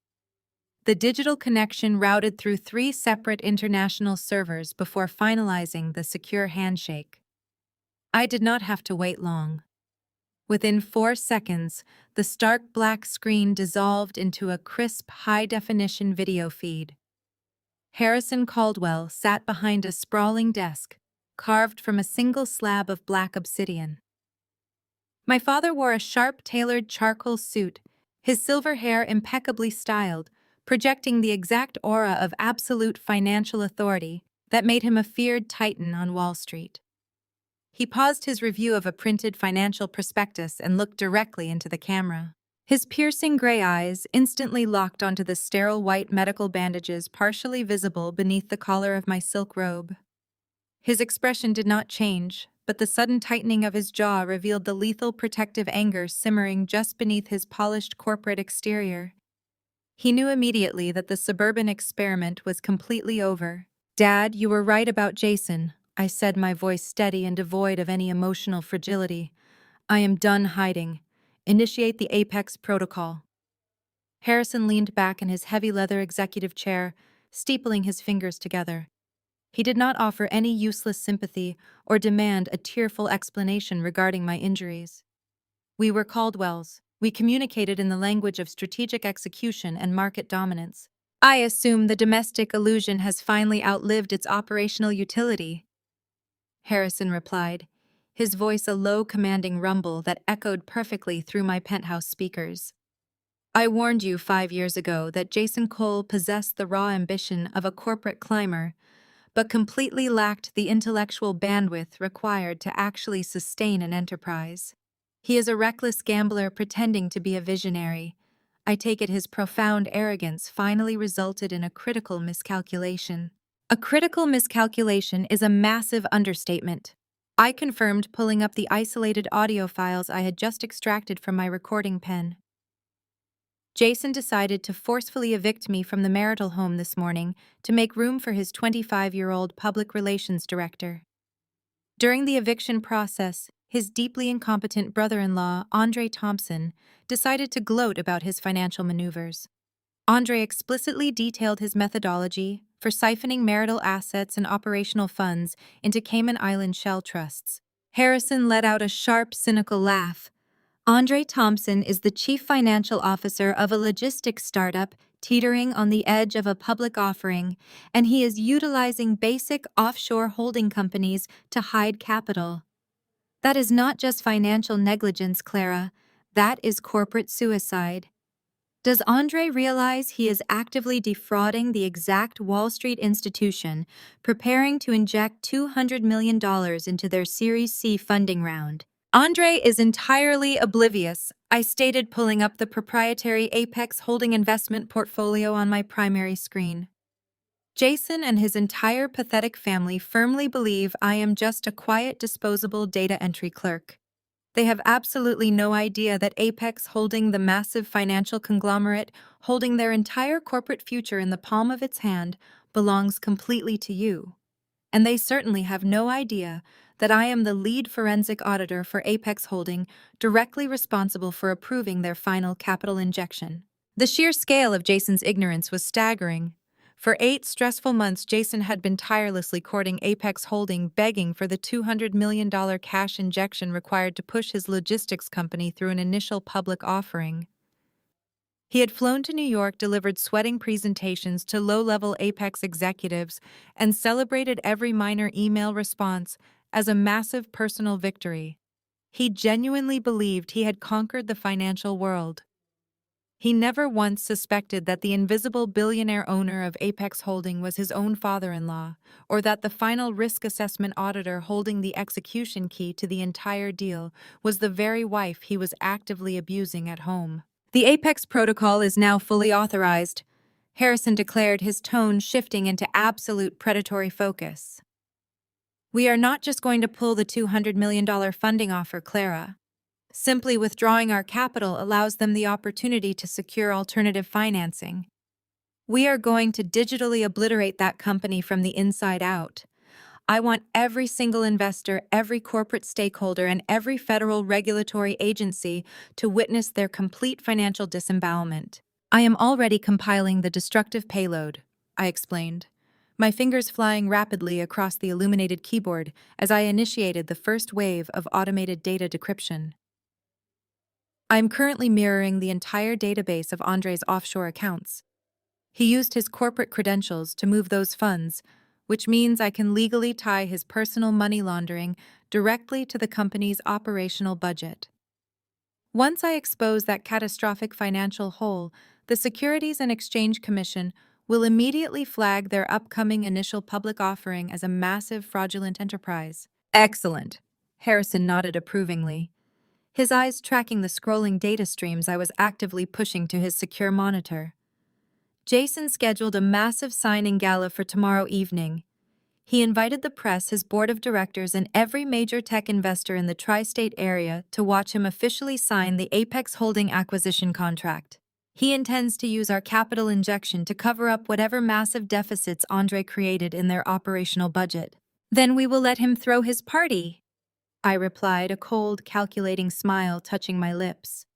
The digital connection routed through 3 separate international servers before finalizing the secure handshake. I did not have to wait long. Within 4 seconds, the stark black screen dissolved into a crisp, high-definition video feed. Harrison Caldwell sat behind a sprawling desk, carved from a single slab of black obsidian. My father wore a sharp, tailored charcoal suit, his silver hair impeccably styled, projecting the exact aura of absolute financial authority that made him a feared titan on Wall Street. He paused his review of a printed financial prospectus and looked directly into the camera. His piercing gray eyes instantly locked onto the sterile white medical bandages partially visible beneath the collar of my silk robe. His expression did not change, but the sudden tightening of his jaw revealed the lethal protective anger simmering just beneath his polished corporate exterior. He knew immediately that the suburban experiment was completely over. "Dad, you were right about Jason," I said, my voice steady and devoid of any emotional fragility. "I am done hiding. Initiate the Apex Protocol." Harrison leaned back in his heavy leather executive chair, steepling his fingers together. He did not offer any useless sympathy or demand a tearful explanation regarding my injuries. We were Caldwells. We communicated in the language of strategic execution and market dominance. "I assume the domestic illusion has finally outlived its operational utility," Harrison replied, his voice a low, commanding rumble that echoed perfectly through my penthouse speakers. "I warned you 5 years ago that Jason Cole possessed the raw ambition of a corporate climber, but completely lacked the intellectual bandwidth required to actually sustain an enterprise. He is a reckless gambler pretending to be a visionary. I take it his profound arrogance finally resulted in a critical miscalculation." A critical miscalculation is a massive understatement. I confirmed, pulling up the isolated audio files I had just extracted from my recording pen. Jason decided to forcefully evict me from the marital home this morning to make room for his 25-year-old public relations director. During the eviction process, his deeply incompetent brother-in-law, Andre Thompson, decided to gloat about his financial maneuvers. Andre explicitly detailed his methodology for siphoning marital assets and operational funds into Cayman Island shell trusts. Harrison let out a sharp, cynical laugh. Andre Thompson is the chief financial officer of a logistics startup teetering on the edge of a public offering, and he is utilizing basic offshore holding companies to hide capital. That is not just financial negligence, Clara. That is corporate suicide. Does Andre realize he is actively defrauding the exact Wall Street institution preparing to inject $200 million into their Series C funding round? Andre is entirely oblivious, I stated, pulling up the proprietary Apex Holding investment portfolio on my primary screen. Jason and his entire pathetic family firmly believe I am just a quiet, disposable data entry clerk. They have absolutely no idea that Apex Holding, the massive financial conglomerate holding their entire corporate future in the palm of its hand, belongs completely to you. And they certainly have no idea that I am the lead forensic auditor for Apex Holding, directly responsible for approving their final capital injection. The sheer scale of Jason's ignorance was staggering. For 8 stressful months, Jason had been tirelessly courting Apex Holding, begging for the $200 million cash injection required to push his logistics company through an initial public offering. He had flown to New York, delivered sweating presentations to low-level Apex executives, and celebrated every minor email response as a massive personal victory. He genuinely believed he had conquered the financial world. He never once suspected that the invisible billionaire owner of Apex Holding was his own father-in-law, or that the final risk assessment auditor holding the execution key to the entire deal was the very wife he was actively abusing at home. The Apex protocol is now fully authorized, Harrison declared, his tone shifting into absolute predatory focus. We are not just going to pull the $200 million funding offer, Clara. Simply withdrawing our capital allows them the opportunity to secure alternative financing. We are going to digitally obliterate that company from the inside out. I want every single investor, every corporate stakeholder, and every federal regulatory agency to witness their complete financial disembowelment. I am already compiling the destructive payload, I explained, my fingers flying rapidly across the illuminated keyboard as I initiated the first wave of automated data decryption. I am currently mirroring the entire database of Andre's offshore accounts. He used his corporate credentials to move those funds, which means I can legally tie his personal money laundering directly to the company's operational budget. Once I expose that catastrophic financial hole, the Securities and Exchange Commission will immediately flag their upcoming initial public offering as a massive fraudulent enterprise. Excellent, Harrison nodded approvingly, his eyes tracking the scrolling data streams I was actively pushing to his secure monitor. Jason scheduled a massive signing gala for tomorrow evening. He invited the press, his board of directors, and every major tech investor in the tri-state area to watch him officially sign the Apex Holding acquisition contract. He intends to use our capital injection to cover up whatever massive deficits Andre created in their operational budget. Then we will let him throw his party, I replied, a cold, calculating smile touching my lips.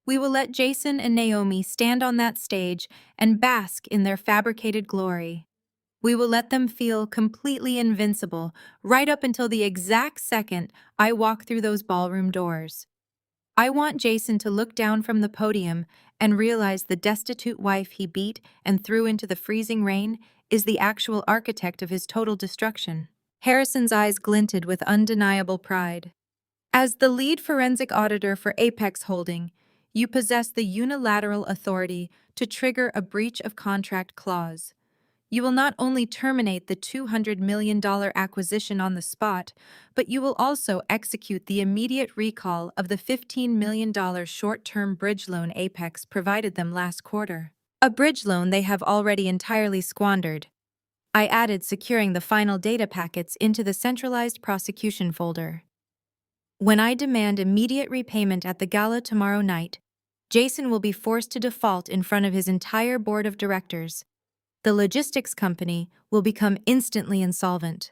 We will let Jason and Naomi stand on that stage and bask in their fabricated glory. We will let them feel completely invincible right up until the exact second I walk through those ballroom doors. I want Jason to look down from the podium and realize the destitute wife he beat and threw into the freezing rain is the actual architect of his total destruction. Harrison's eyes glinted with undeniable pride. As the lead forensic auditor for Apex Holding, you possess the unilateral authority to trigger a breach of contract clause. You will not only terminate the $200 million acquisition on the spot, but you will also execute the immediate recall of the $15 million short-term bridge loan Apex provided them last quarter. A bridge loan they have already entirely squandered. I added, securing the final data packets into the centralized prosecution folder. When I demand immediate repayment at the gala tomorrow night, Jason will be forced to default in front of his entire board of directors. The logistics company will become instantly insolvent.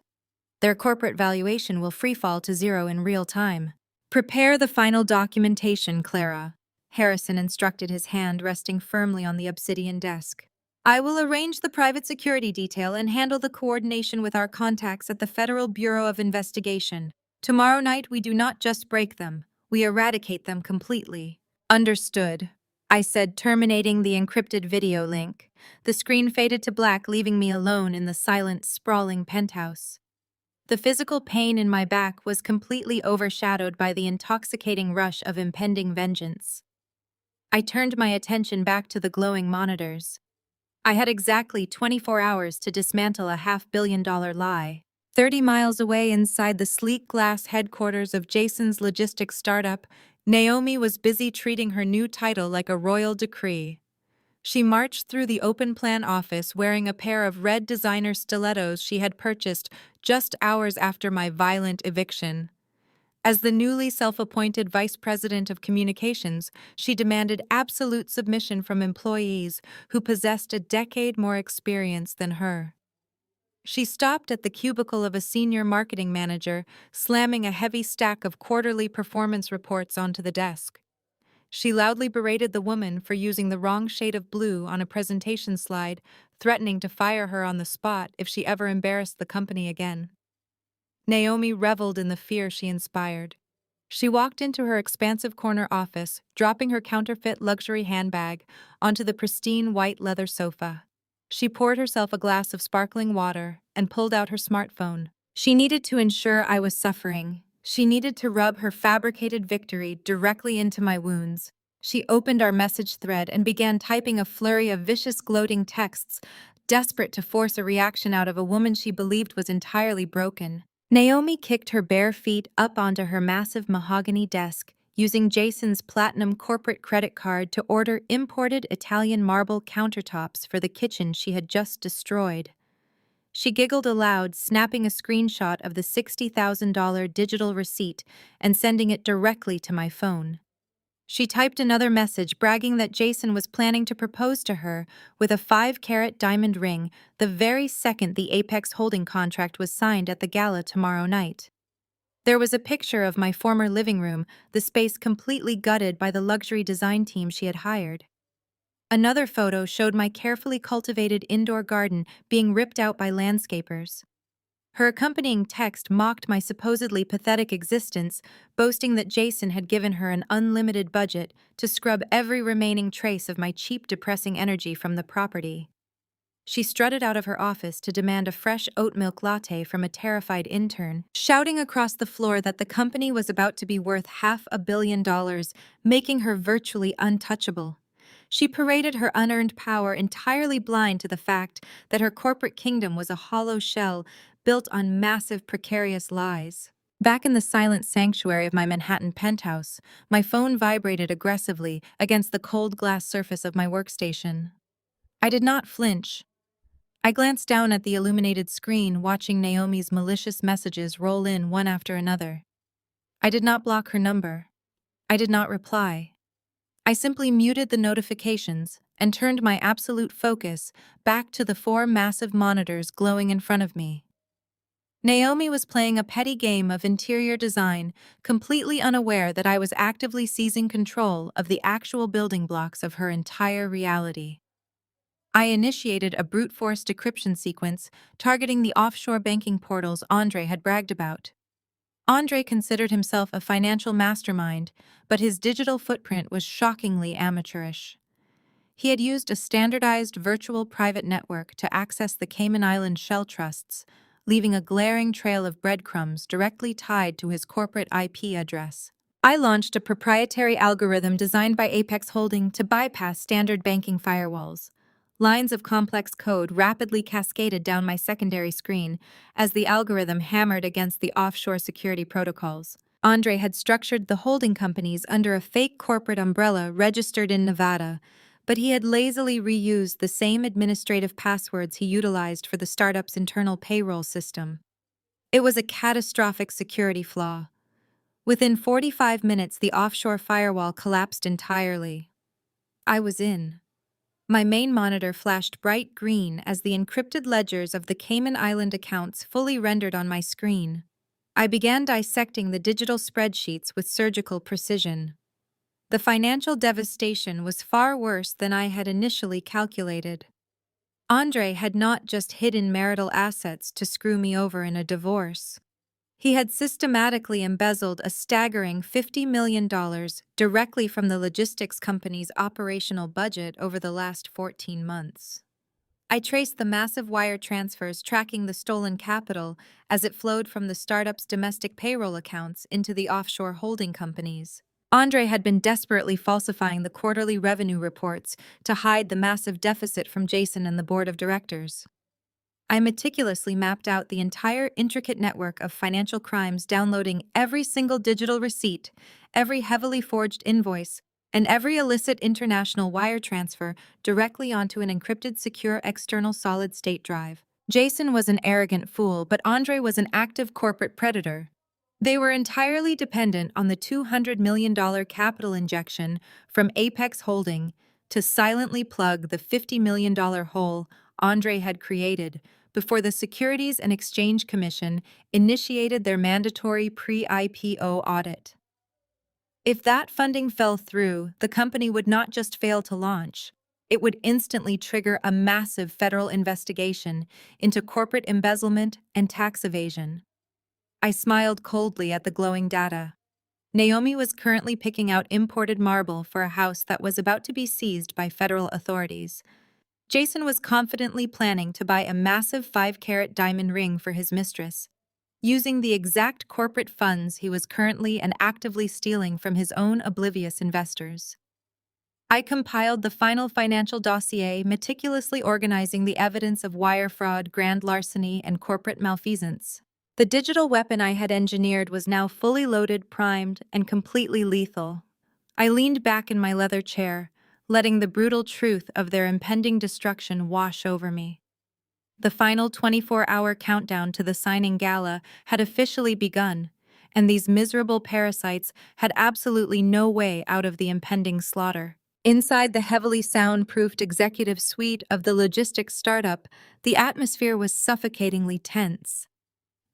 Their corporate valuation will freefall to zero in real time. Prepare the final documentation, Clara. Harrison instructed, his hand resting firmly on the obsidian desk. I will arrange the private security detail and handle the coordination with our contacts at the Federal Bureau of Investigation. Tomorrow night, we do not just break them, we eradicate them completely. Understood, I said, terminating the encrypted video link. The screen faded to black, leaving me alone in the silent, sprawling penthouse. The physical pain in my back was completely overshadowed by the intoxicating rush of impending vengeance. I turned my attention back to the glowing monitors. I had exactly 24 hours to dismantle a $500 million lie. 30 miles away, inside the sleek glass headquarters of Jason's logistics startup, Naomi was busy treating her new title like a royal decree. She marched through the open-plan office wearing a pair of red designer stilettos she had purchased just hours after my violent eviction. As the newly self-appointed vice president of communications, she demanded absolute submission from employees who possessed a decade more experience than her. She stopped at the cubicle of a senior marketing manager, slamming a heavy stack of quarterly performance reports onto the desk. She loudly berated the woman for using the wrong shade of blue on a presentation slide, threatening to fire her on the spot if she ever embarrassed the company again. Naomi reveled in the fear she inspired. She walked into her expansive corner office, dropping her counterfeit luxury handbag onto the pristine white leather sofa. She poured herself a glass of sparkling water and pulled out her smartphone. She needed to ensure I was suffering. She needed to rub her fabricated victory directly into my wounds. She opened our message thread and began typing a flurry of vicious, gloating texts, desperate to force a reaction out of a woman she believed was entirely broken. Naomi kicked her bare feet up onto her massive mahogany desk, using Jason's platinum corporate credit card to order imported Italian marble countertops for the kitchen she had just destroyed. She giggled aloud, snapping a screenshot of the $60,000 digital receipt and sending it directly to my phone. She typed another message bragging that Jason was planning to propose to her with a 5-carat diamond ring the very second the Apex Holding contract was signed at the gala tomorrow night. There was a picture of my former living room, the space completely gutted by the luxury design team she had hired. Another photo showed my carefully cultivated indoor garden being ripped out by landscapers. Her accompanying text mocked my supposedly pathetic existence, boasting that Jason had given her an unlimited budget to scrub every remaining trace of my cheap, depressing energy from the property. She strutted out of her office to demand a fresh oat milk latte from a terrified intern, shouting across the floor that the company was about to be worth $500 million, making her virtually untouchable. She paraded her unearned power, entirely blind to the fact that her corporate kingdom was a hollow shell built on massive, precarious lies. Back in the silent sanctuary of my Manhattan penthouse, my phone vibrated aggressively against the cold glass surface of my workstation. I did not flinch. I glanced down at the illuminated screen, watching Naomi's malicious messages roll in one after another. I did not block her number. I did not reply. I simply muted the notifications and turned my absolute focus back to the 4 massive monitors glowing in front of me. Naomi was playing a petty game of interior design, completely unaware that I was actively seizing control of the actual building blocks of her entire reality. I initiated a brute force decryption sequence targeting the offshore banking portals Andre had bragged about. Andre considered himself a financial mastermind, but his digital footprint was shockingly amateurish. He had used a standardized virtual private network to access the Cayman Island shell trusts, leaving a glaring trail of breadcrumbs directly tied to his corporate IP address. I launched a proprietary algorithm designed by Apex Holding to bypass standard banking firewalls. Lines of complex code rapidly cascaded down my secondary screen as the algorithm hammered against the offshore security protocols. Andre had structured the holding companies under a fake corporate umbrella registered in Nevada, but he had lazily reused the same administrative passwords he utilized for the startup's internal payroll system. It was a catastrophic security flaw. Within 45 minutes, the offshore firewall collapsed entirely. I was in. My main monitor flashed bright green as the encrypted ledgers of the Cayman Island accounts fully rendered on my screen. I began dissecting the digital spreadsheets with surgical precision. The financial devastation was far worse than I had initially calculated. Andre had not just hidden marital assets to screw me over in a divorce. He had systematically embezzled a staggering $50 million directly from the logistics company's operational budget over the last 14 months. I traced the massive wire transfers tracking the stolen capital as it flowed from the startup's domestic payroll accounts into the offshore holding companies. Andre had been desperately falsifying the quarterly revenue reports to hide the massive deficit from Jason and the board of directors. I meticulously mapped out the entire intricate network of financial crimes, downloading every single digital receipt, every heavily forged invoice, and every illicit international wire transfer directly onto an encrypted secure external solid-state drive. Jason was an arrogant fool, but Andre was an active corporate predator. They were entirely dependent on the $200 million capital injection from Apex Holding to silently plug the $50 million hole Andre had created before the Securities and Exchange Commission initiated their mandatory pre-IPO audit. If that funding fell through, the company would not just fail to launch, it would instantly trigger a massive federal investigation into corporate embezzlement and tax evasion. I smiled coldly at the glowing data. Naomi was currently picking out imported marble for a house that was about to be seized by federal authorities. Jason was confidently planning to buy a massive 5-carat diamond ring for his mistress, using the exact corporate funds he was currently and actively stealing from his own oblivious investors. I compiled the final financial dossier, meticulously organizing the evidence of wire fraud, grand larceny, and corporate malfeasance. The digital weapon I had engineered was now fully loaded, primed, and completely lethal. I leaned back in my leather chair, letting the brutal truth of their impending destruction wash over me. The final 24-hour countdown to the signing gala had officially begun, and these miserable parasites had absolutely no way out of the impending slaughter. Inside the heavily soundproofed executive suite of the logistics startup, the atmosphere was suffocatingly tense.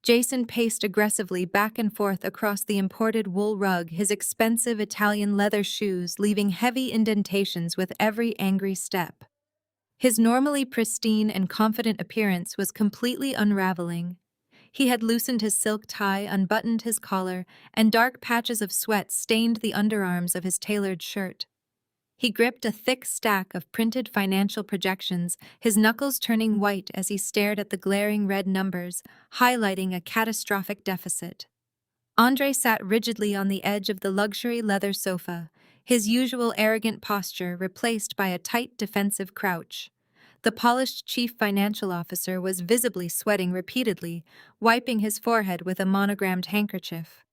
Jason paced aggressively back and forth across the imported wool rug, his expensive Italian leather shoes leaving heavy indentations with every angry step. His normally pristine and confident appearance was completely unraveling. He had loosened his silk tie, unbuttoned his collar, and dark patches of sweat stained the underarms of his tailored shirt. He gripped a thick stack of printed financial projections, his knuckles turning white as he stared at the glaring red numbers, highlighting a catastrophic deficit. Andre sat rigidly on the edge of the luxury leather sofa, his usual arrogant posture replaced by a tight defensive crouch. The polished chief financial officer was visibly sweating repeatedly, wiping his forehead with a monogrammed handkerchief.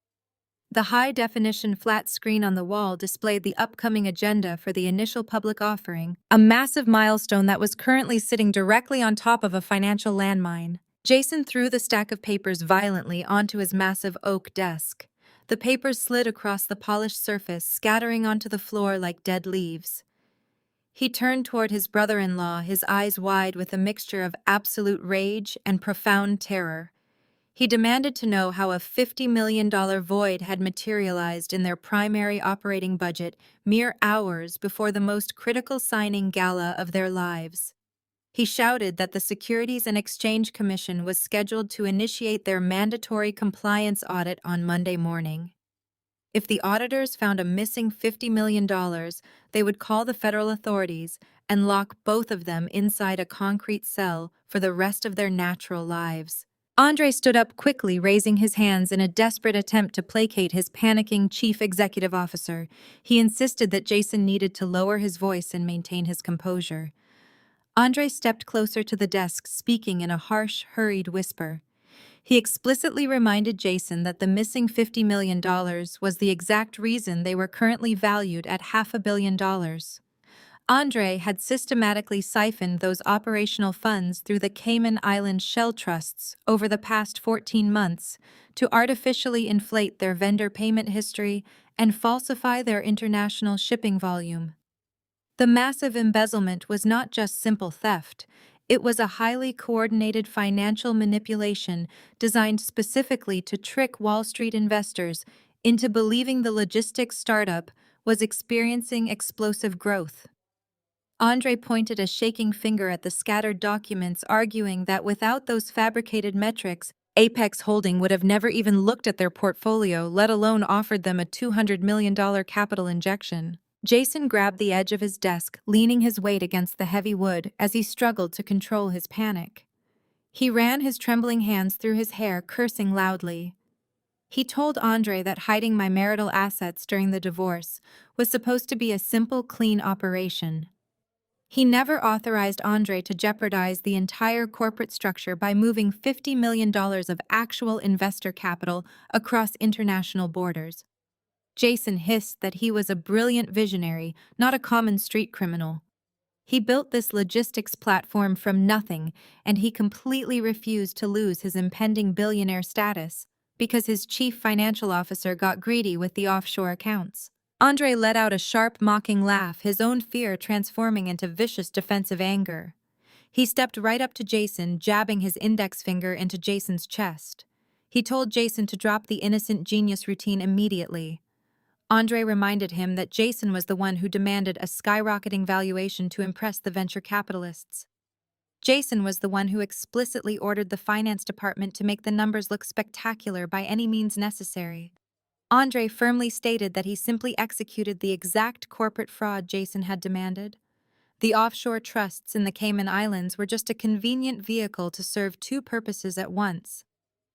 The high-definition flat screen on the wall displayed the upcoming agenda for the initial public offering, a massive milestone that was currently sitting directly on top of a financial landmine. Jason threw the stack of papers violently onto his massive oak desk. The papers slid across the polished surface, scattering onto the floor like dead leaves. He turned toward his brother-in-law, his eyes wide with a mixture of absolute rage and profound terror. He demanded to know how a $50 million void had materialized in their primary operating budget mere hours before the most critical signing gala of their lives. He shouted that the Securities and Exchange Commission was scheduled to initiate their mandatory compliance audit on Monday morning. If the auditors found a missing $50 million, they would call the federal authorities and lock both of them inside a concrete cell for the rest of their natural lives. Andre stood up quickly, raising his hands in a desperate attempt to placate his panicking chief executive officer. He insisted that Jason needed to lower his voice and maintain his composure. Andre stepped closer to the desk, speaking in a harsh, hurried whisper. He explicitly reminded Jason that the missing $50 million was the exact reason they were currently valued at $500 million. Andre had systematically siphoned those operational funds through the Cayman Island shell trusts over the past 14 months to artificially inflate their vendor payment history and falsify their international shipping volume. The massive embezzlement was not just simple theft, it was a highly coordinated financial manipulation designed specifically to trick Wall Street investors into believing the logistics startup was experiencing explosive growth. Andre pointed a shaking finger at the scattered documents, arguing that without those fabricated metrics, Apex Holding would have never even looked at their portfolio, let alone offered them a $200 million capital injection. Jason grabbed the edge of his desk, leaning his weight against the heavy wood as he struggled to control his panic. He ran his trembling hands through his hair, cursing loudly. He told Andre that hiding my marital assets during the divorce was supposed to be a simple, clean operation. He never authorized Andre to jeopardize the entire corporate structure by moving $50 million of actual investor capital across international borders. Jason hissed that he was a brilliant visionary, not a common street criminal. He built this logistics platform from nothing, and he completely refused to lose his impending billionaire status because his chief financial officer got greedy with the offshore accounts. Andre let out a sharp, mocking laugh, his own fear transforming into vicious defensive anger. He stepped right up to Jason, jabbing his index finger into Jason's chest. He told Jason to drop the innocent genius routine immediately. Andre reminded him that Jason was the one who demanded a skyrocketing valuation to impress the venture capitalists. Jason was the one who explicitly ordered the finance department to make the numbers look spectacular by any means necessary. Andre firmly stated that he simply executed the exact corporate fraud Jason had demanded. The offshore trusts in the Cayman Islands were just a convenient vehicle to serve two purposes at once.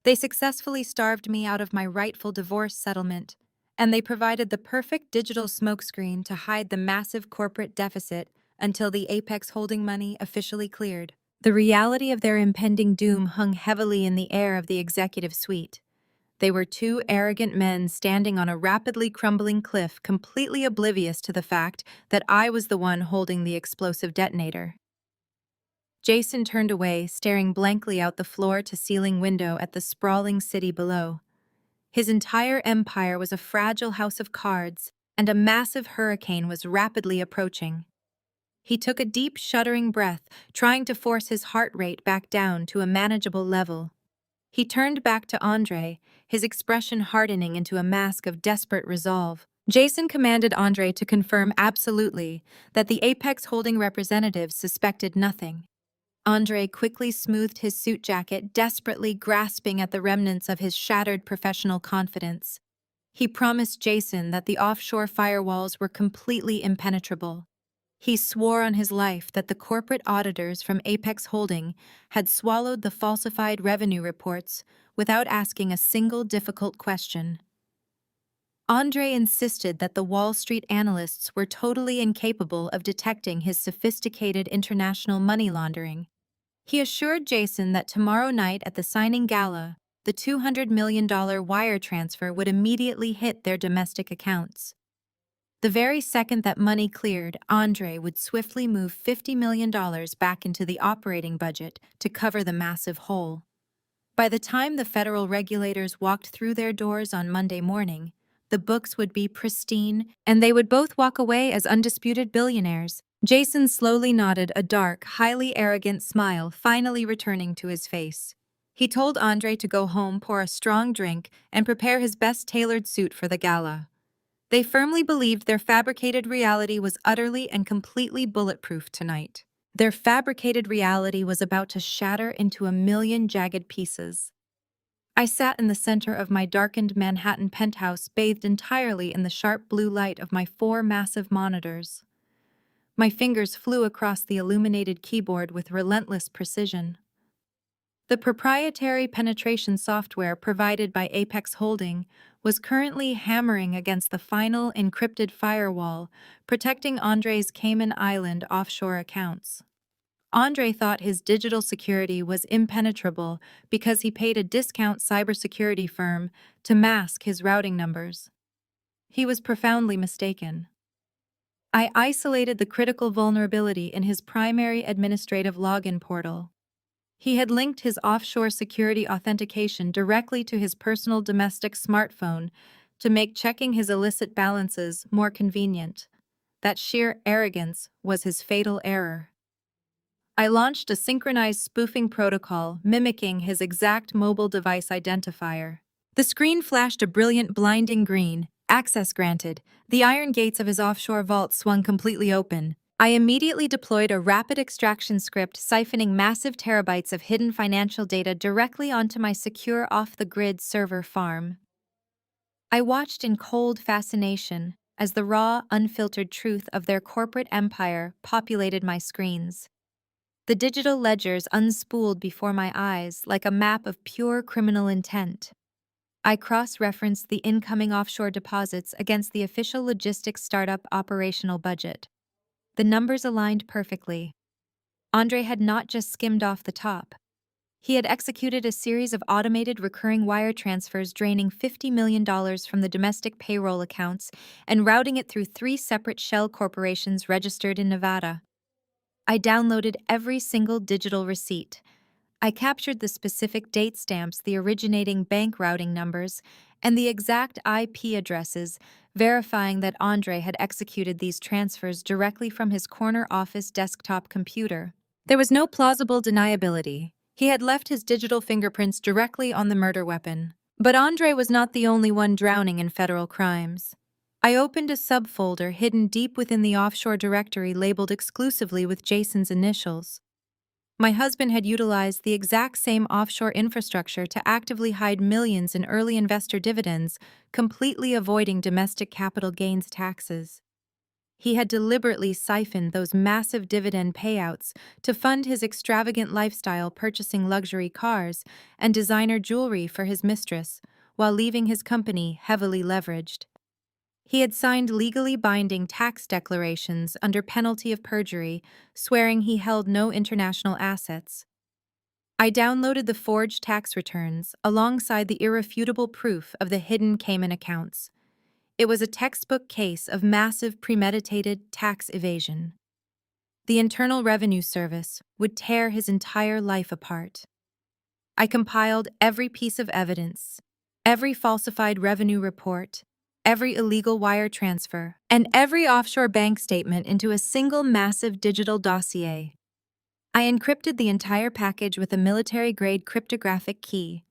They successfully starved me out of my rightful divorce settlement, and they provided the perfect digital smokescreen to hide the massive corporate deficit until the Apex Holding money officially cleared. The reality of their impending doom hung heavily in the air of the executive suite. They were two arrogant men standing on a rapidly crumbling cliff, completely oblivious to the fact that I was the one holding the explosive detonator. Jason turned away, staring blankly out the floor-to-ceiling window at the sprawling city below. His entire empire was a fragile house of cards, and a massive hurricane was rapidly approaching. He took a deep, shuddering breath, trying to force his heart rate back down to a manageable level. He turned back to Andre, his expression hardening into a mask of desperate resolve. Jason commanded Andre to confirm absolutely that the Apex Holding representatives suspected nothing. Andre quickly smoothed his suit jacket, desperately grasping at the remnants of his shattered professional confidence. He promised Jason that the offshore firewalls were completely impenetrable. He swore on his life that the corporate auditors from Apex Holding had swallowed the falsified revenue reports without asking a single difficult question. Andre insisted that the Wall Street analysts were totally incapable of detecting his sophisticated international money laundering. He assured Jason that tomorrow night at the signing gala, the $200 million wire transfer would immediately hit their domestic accounts. The very second that money cleared, Andre would swiftly move $50 million back into the operating budget to cover the massive hole. By the time the federal regulators walked through their doors on Monday morning, the books would be pristine, and they would both walk away as undisputed billionaires. Jason slowly nodded, a dark, highly arrogant smile finally returning to his face. He told Andre to go home, pour a strong drink, and prepare his best tailored suit for the gala. They firmly believed their fabricated reality was utterly and completely bulletproof tonight. Their fabricated reality was about to shatter into a million jagged pieces. I sat in the center of my darkened Manhattan penthouse, bathed entirely in the sharp blue light of my 4 massive monitors. My fingers flew across the illuminated keyboard with relentless precision. The proprietary penetration software provided by Apex Holding was currently hammering against the final encrypted firewall, protecting Andre's Cayman Island offshore accounts. Andre thought his digital security was impenetrable because he paid a discount cybersecurity firm to mask his routing numbers. He was profoundly mistaken. I isolated the critical vulnerability in his primary administrative login portal. He had linked his offshore security authentication directly to his personal domestic smartphone to make checking his illicit balances more convenient. that sheer arrogance was his fatal error. I launched a synchronized spoofing protocol mimicking his exact mobile device identifier. The screen flashed a brilliant blinding green. Access granted. The iron gates of his offshore vault swung completely open. I immediately deployed a rapid extraction script siphoning massive terabytes of hidden financial data directly onto my secure off-the-grid server farm. I watched in cold fascination as the raw, unfiltered truth of their corporate empire populated my screens. The digital ledgers unspooled before my eyes like a map of pure criminal intent. I cross-referenced the incoming offshore deposits against the official logistics startup operational budget. The numbers aligned perfectly. Andre had not just skimmed off the top. He had executed a series of automated recurring wire transfers draining $50 million from the domestic payroll accounts and routing it through 3 separate shell corporations registered in Nevada. I downloaded every single digital receipt. I captured the specific date stamps, the originating bank routing numbers, and the exact IP addresses, verifying that Andre had executed these transfers directly from his corner office desktop computer. There was no plausible deniability. He had left his digital fingerprints directly on the murder weapon. But Andre was not the only one drowning in federal crimes. I opened a subfolder hidden deep within the offshore directory labeled exclusively with Jason's initials. My husband had utilized the exact same offshore infrastructure to actively hide millions in early investor dividends, completely avoiding domestic capital gains taxes. He had deliberately siphoned those massive dividend payouts to fund his extravagant lifestyle, purchasing luxury cars and designer jewelry for his mistress, while leaving his company heavily leveraged. He had signed legally binding tax declarations under penalty of perjury, swearing he held no international assets. I downloaded the forged tax returns alongside the irrefutable proof of the hidden Cayman accounts. It was a textbook case of massive premeditated tax evasion. The Internal Revenue Service would tear his entire life apart. I compiled every piece of evidence, every falsified revenue report, every illegal wire transfer, and every offshore bank statement into a single massive digital dossier. I encrypted the entire package with a military-grade cryptographic key.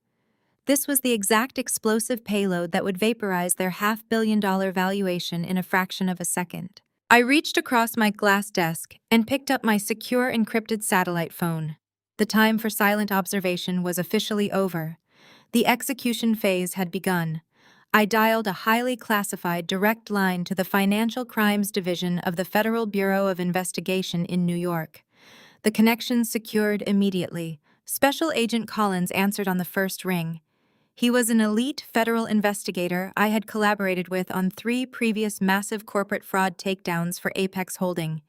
This was the exact explosive payload that would vaporize their $500 million valuation in a fraction of a second. I reached across my glass desk and picked up my secure encrypted satellite phone. The time for silent observation was officially over. The execution phase had begun. I dialed a highly classified direct line to the Financial Crimes Division of the Federal Bureau of Investigation in New York. The connection secured immediately. Special Agent Collins answered on the first ring. He was an elite federal investigator I had collaborated with on 3 previous massive corporate fraud takedowns for Apex Holding.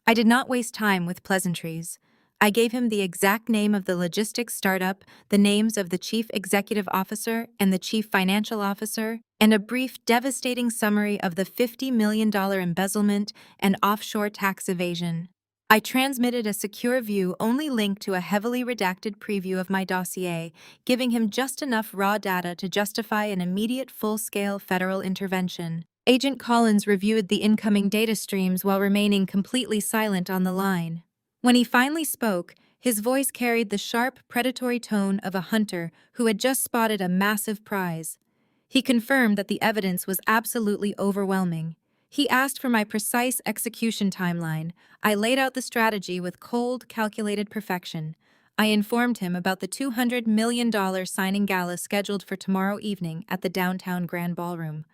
I did not waste time with pleasantries. I gave him the exact name of the logistics startup, the names of the chief executive officer and the chief financial officer, and a brief, devastating summary of the $50 million embezzlement and offshore tax evasion. I transmitted a secure view only linked to a heavily redacted preview of my dossier, giving him just enough raw data to justify an immediate full-scale federal intervention. Agent Collins reviewed the incoming data streams while remaining completely silent on the line. When he finally spoke, his voice carried the sharp, predatory tone of a hunter who had just spotted a massive prize. He confirmed that the evidence was absolutely overwhelming. He asked for my precise execution timeline. I laid out the strategy with cold, calculated perfection. I informed him about the $200 million signing gala scheduled for tomorrow evening at the downtown Grand Ballroom.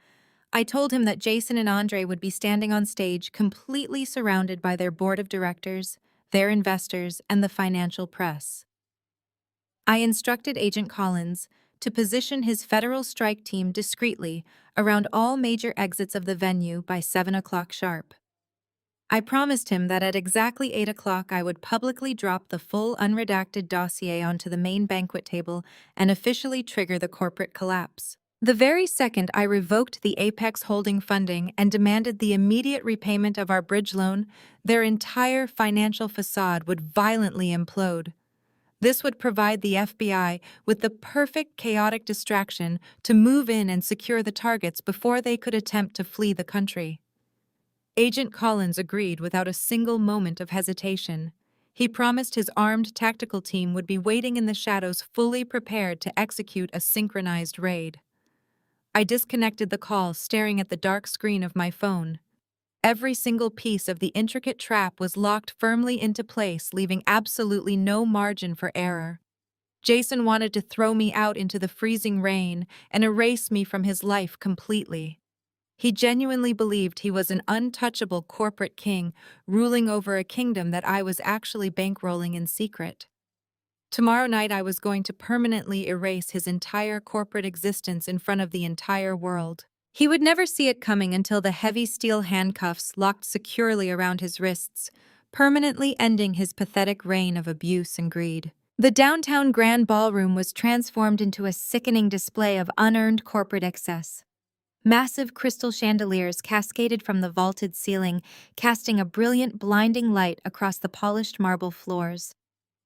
I told him that Jason and Andre would be standing on stage completely surrounded by their board of directors, their investors, and the financial press. I instructed Agent Collins to position his federal strike team discreetly around all major exits of the venue by 7 o'clock sharp. I promised him that at exactly 8 o'clock I would publicly drop the full unredacted dossier onto the main banquet table and officially trigger the corporate collapse. The very second I revoked the Apex Holding funding and demanded the immediate repayment of our bridge loan, their entire financial facade would violently implode. This would provide the FBI with the perfect chaotic distraction to move in and secure the targets before they could attempt to flee the country. Agent Collins agreed without a single moment of hesitation. He promised his armed tactical team would be waiting in the shadows, fully prepared to execute a synchronized raid. I disconnected the call, staring at the dark screen of my phone. Every single piece of the intricate trap was locked firmly into place, leaving absolutely no margin for error. Jason wanted to throw me out into the freezing rain and erase me from his life completely. He genuinely believed he was an untouchable corporate king, ruling over a kingdom that I was actually bankrolling in secret. Tomorrow night I was going to permanently erase his entire corporate existence in front of the entire world. He would never see it coming until the heavy steel handcuffs locked securely around his wrists, permanently ending his pathetic reign of abuse and greed. The downtown Grand Ballroom was transformed into a sickening display of unearned corporate excess. Massive crystal chandeliers cascaded from the vaulted ceiling, casting a brilliant, blinding light across the polished marble floors.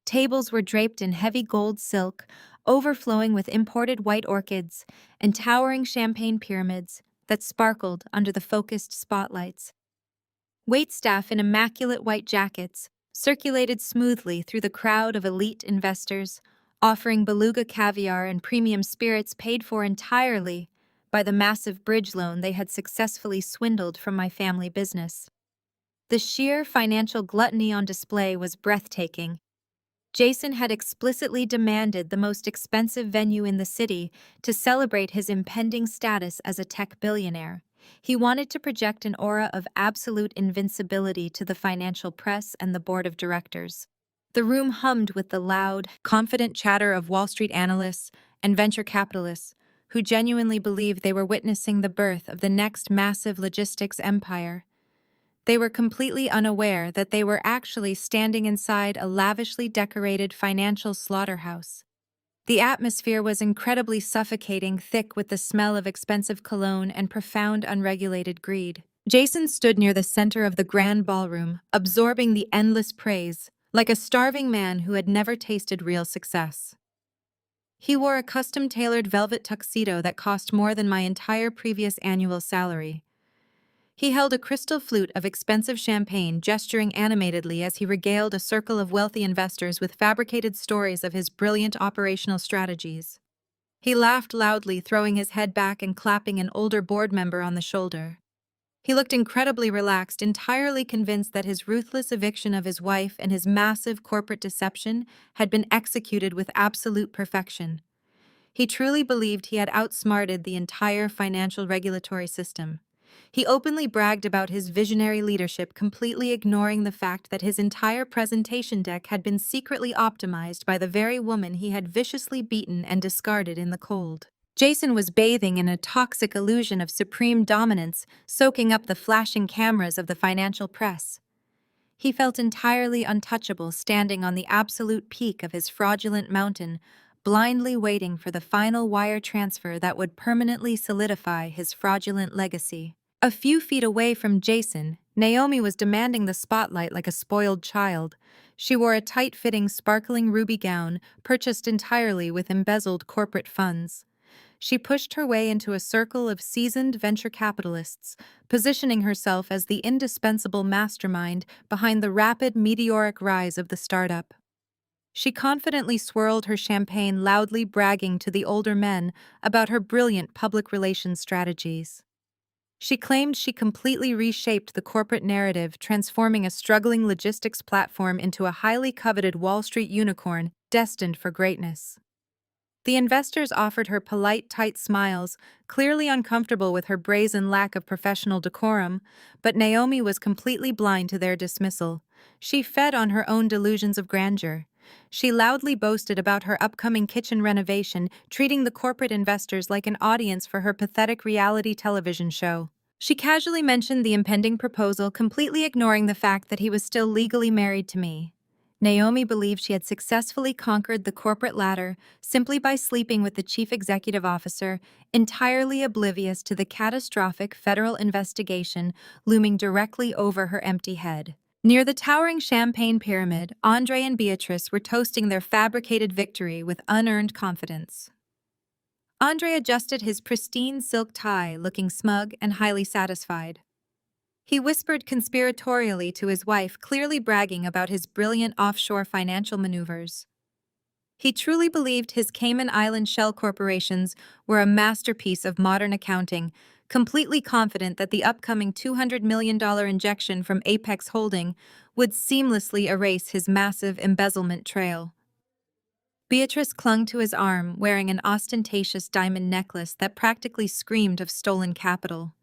Tables were draped in heavy gold silk, overflowing with imported white orchids, and towering champagne pyramids that sparkled under the focused spotlights. Waitstaff in immaculate white jackets circulated smoothly through the crowd of elite investors, offering beluga caviar and premium spirits paid for entirely by the massive bridge loan they had successfully swindled from my family business. The sheer financial gluttony on display was breathtaking. Jason had explicitly demanded the most expensive venue in the city to celebrate his impending status as a tech billionaire. He wanted to project an aura of absolute invincibility to the financial press and the board of directors. The room hummed with the loud, confident chatter of Wall Street analysts and venture capitalists who genuinely believed they were witnessing the birth of the next massive logistics empire. They were completely unaware that they were actually standing inside a lavishly decorated financial slaughterhouse. The atmosphere was incredibly suffocating, thick with the smell of expensive cologne and profound unregulated greed. Jason stood near the center of the grand ballroom, absorbing the endless praise, like a starving man who had never tasted real success. He wore a custom-tailored velvet tuxedo that cost more than my entire previous annual salary. He held a crystal flute of expensive champagne, gesturing animatedly as he regaled a circle of wealthy investors with fabricated stories of his brilliant operational strategies. He laughed loudly, throwing his head back and clapping an older board member on the shoulder. He looked incredibly relaxed, entirely convinced that his ruthless eviction of his wife and his massive corporate deception had been executed with absolute perfection. He truly believed he had outsmarted the entire financial regulatory system. He openly bragged about his visionary leadership, completely ignoring the fact that his entire presentation deck had been secretly optimized by the very woman he had viciously beaten and discarded in the cold. Jason was bathing in a toxic illusion of supreme dominance, soaking up the flashing cameras of the financial press. He felt entirely untouchable, standing on the absolute peak of his fraudulent mountain, blindly waiting for the final wire transfer that would permanently solidify his fraudulent legacy. A few feet away from Jason, Naomi was demanding the spotlight like a spoiled child. She wore a tight-fitting, sparkling ruby gown, purchased entirely with embezzled corporate funds. She pushed her way into a circle of seasoned venture capitalists, positioning herself as the indispensable mastermind behind the rapid, meteoric rise of the startup. She confidently swirled her champagne, loudly bragging to the older men about her brilliant public relations strategies. She claimed she completely reshaped the corporate narrative, transforming a struggling logistics platform into a highly coveted Wall Street unicorn destined for greatness. The investors offered her polite, tight smiles, clearly uncomfortable with her brazen lack of professional decorum, but Naomi was completely blind to their dismissal. She fed on her own delusions of grandeur. She loudly boasted about her upcoming kitchen renovation, treating the corporate investors like an audience for her pathetic reality television show. She casually mentioned the impending proposal, completely ignoring the fact that he was still legally married to me. Naomi believed she had successfully conquered the corporate ladder simply by sleeping with the chief executive officer, entirely oblivious to the catastrophic federal investigation looming directly over her empty head. Near the towering champagne pyramid, Andre and Beatrice were toasting their fabricated victory with unearned confidence. Andre adjusted his pristine silk tie, looking smug and highly satisfied. He whispered conspiratorially to his wife, clearly bragging about his brilliant offshore financial maneuvers. He truly believed his Cayman Island shell corporations were a masterpiece of modern accounting, completely confident that the upcoming $200 million injection from Apex Holding would seamlessly erase his massive embezzlement trail. Beatrice clung to his arm, wearing an ostentatious diamond necklace that practically screamed of stolen capital.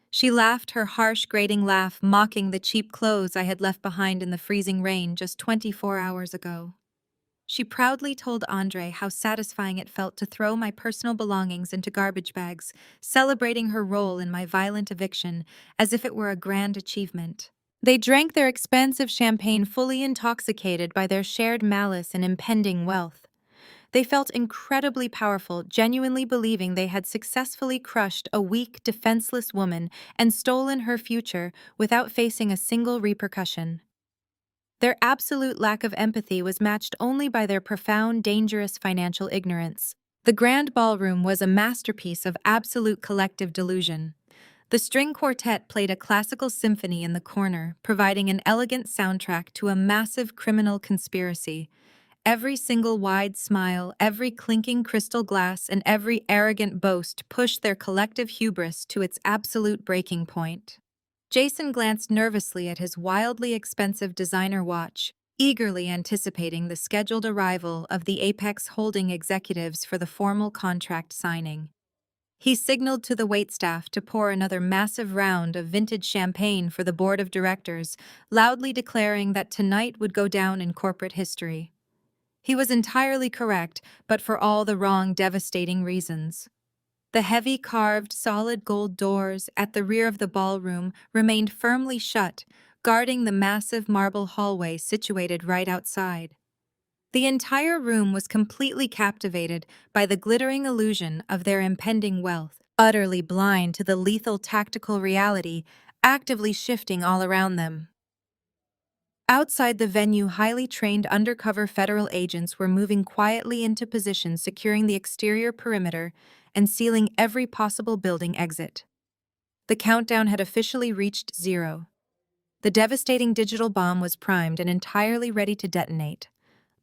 She laughed her harsh, grating laugh, mocking the cheap clothes I had left behind in the freezing rain just 24 hours ago. She proudly told Andre how satisfying it felt to throw my personal belongings into garbage bags, celebrating her role in my violent eviction as if it were a grand achievement. They drank their expensive champagne fully intoxicated by their shared malice and impending wealth. They felt incredibly powerful, genuinely believing they had successfully crushed a weak, defenseless woman and stolen her future without facing a single repercussion. Their absolute lack of empathy was matched only by their profound, dangerous financial ignorance. The grand ballroom was a masterpiece of absolute collective delusion. The string quartet played a classical symphony in the corner, providing an elegant soundtrack to a massive criminal conspiracy. Every single wide smile, every clinking crystal glass, and every arrogant boast pushed their collective hubris to its absolute breaking point. Jason glanced nervously at his wildly expensive designer watch, eagerly anticipating the scheduled arrival of the Apex Holding executives for the formal contract signing. He signaled to the waitstaff to pour another massive round of vintage champagne for the board of directors, loudly declaring that tonight would go down in corporate history. He was entirely correct, but for all the wrong, devastating reasons. The heavy carved solid gold doors at the rear of the ballroom remained firmly shut, guarding the massive marble hallway situated right outside. The entire room was completely captivated by the glittering illusion of their impending wealth, utterly blind to the lethal tactical reality actively shifting all around them. Outside the venue, highly trained undercover federal agents were moving quietly into position, securing the exterior perimeter and sealing every possible building exit. The countdown had officially reached 0. The devastating digital bomb was primed and entirely ready to detonate.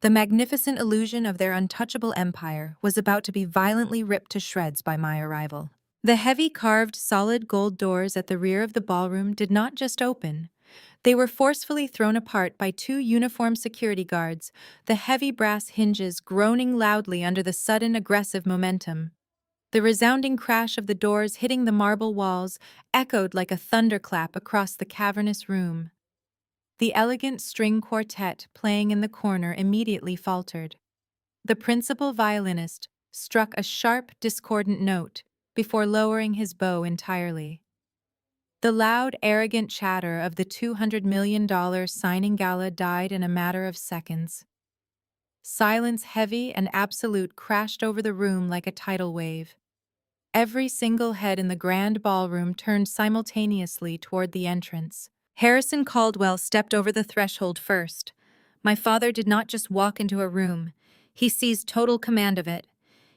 The magnificent illusion of their untouchable empire was about to be violently ripped to shreds by my arrival. The heavy carved solid gold doors at the rear of the ballroom did not just open. They were forcefully thrown apart by two uniformed security guards, the heavy brass hinges groaning loudly under the sudden aggressive momentum. The resounding crash of the doors hitting the marble walls echoed like a thunderclap across the cavernous room. The elegant string quartet playing in the corner immediately faltered. The principal violinist struck a sharp, discordant note before lowering his bow entirely. The loud, arrogant chatter of the $200 million signing gala died in a matter of seconds. Silence, heavy and absolute, crashed over the room like a tidal wave. Every single head in the grand ballroom turned simultaneously toward the entrance. Harrison Caldwell stepped over the threshold first. My father did not just walk into a room. He seized total command of it.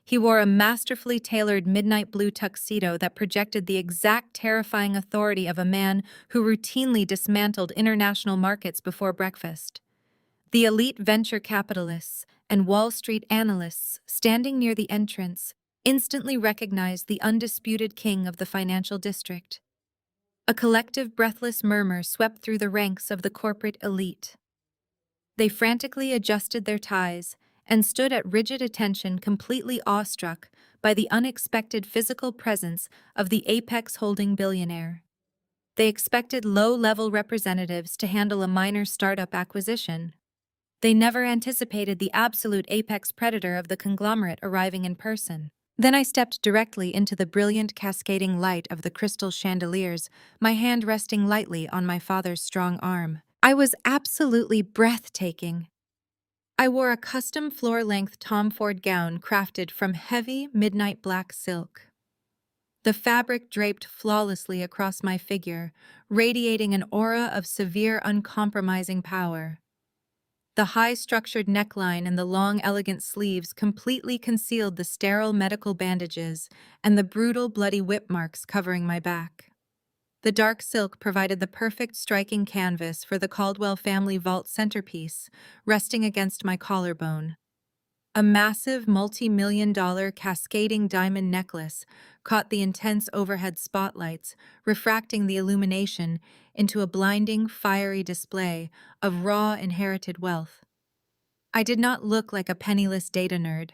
He wore a masterfully tailored midnight blue tuxedo that projected the exact terrifying authority of a man who routinely dismantled international markets before breakfast. The elite venture capitalists and Wall Street analysts standing near the entrance instantly recognized the undisputed king of the financial district. A collective breathless murmur swept through the ranks of the corporate elite. They frantically adjusted their ties and stood at rigid attention, completely awestruck by the unexpected physical presence of the Apex Holding billionaire. They expected low-level representatives to handle a minor startup acquisition. They never anticipated the absolute apex predator of the conglomerate arriving in person. Then I stepped directly into the brilliant cascading light of the crystal chandeliers, my hand resting lightly on my father's strong arm. I was absolutely breathtaking. I wore a custom floor-length Tom Ford gown crafted from heavy, midnight black silk. The fabric draped flawlessly across my figure, radiating an aura of severe, uncompromising power. The high-structured neckline and the long, elegant sleeves completely concealed the sterile medical bandages and the brutal, bloody whip marks covering my back. The dark silk provided the perfect striking canvas for the Caldwell family vault centerpiece, resting against my collarbone. A massive multi-million-dollar cascading diamond necklace caught the intense overhead spotlights, refracting the illumination into a blinding, fiery display of raw inherited wealth. I did not look like a penniless data nerd.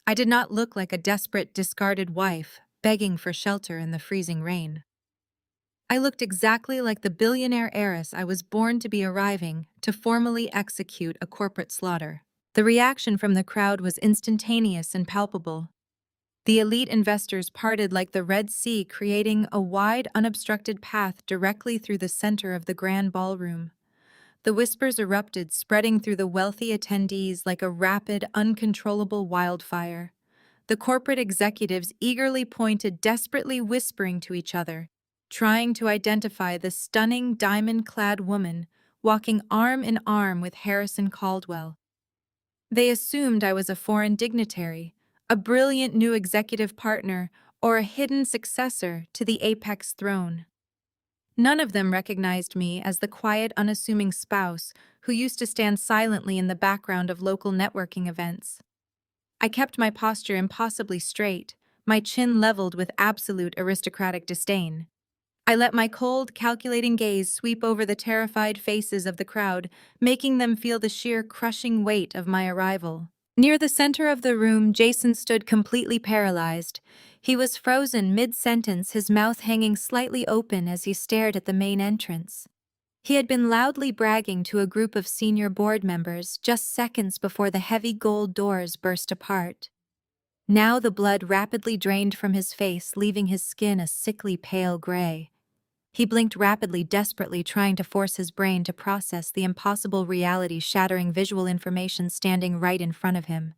I did not look like a desperate, discarded wife begging for shelter in the freezing rain. I looked exactly like the billionaire heiress I was born to be, arriving to formally execute a corporate slaughter. The reaction from the crowd was instantaneous and palpable. The elite investors parted like the Red Sea, creating a wide, unobstructed path directly through the center of the grand ballroom. The whispers erupted, spreading through the wealthy attendees like a rapid, uncontrollable wildfire. The corporate executives eagerly pointed, desperately whispering to each other, trying to identify the stunning diamond-clad woman walking arm in arm with Harrison Caldwell. They assumed I was a foreign dignitary, a brilliant new executive partner, or a hidden successor to the apex throne. None of them recognized me as the quiet, unassuming spouse who used to stand silently in the background of local networking events. I kept my posture impossibly straight, my chin leveled with absolute aristocratic disdain. I let my cold, calculating gaze sweep over the terrified faces of the crowd, making them feel the sheer crushing weight of my arrival. Near the center of the room, Jason stood completely paralyzed. He was frozen mid-sentence, his mouth hanging slightly open as he stared at the main entrance. He had been loudly bragging to a group of senior board members just seconds before the heavy gold doors burst apart. Now the blood rapidly drained from his face, leaving his skin a sickly pale gray. He blinked rapidly, desperately trying to force his brain to process the impossible reality-shattering visual information standing right in front of him.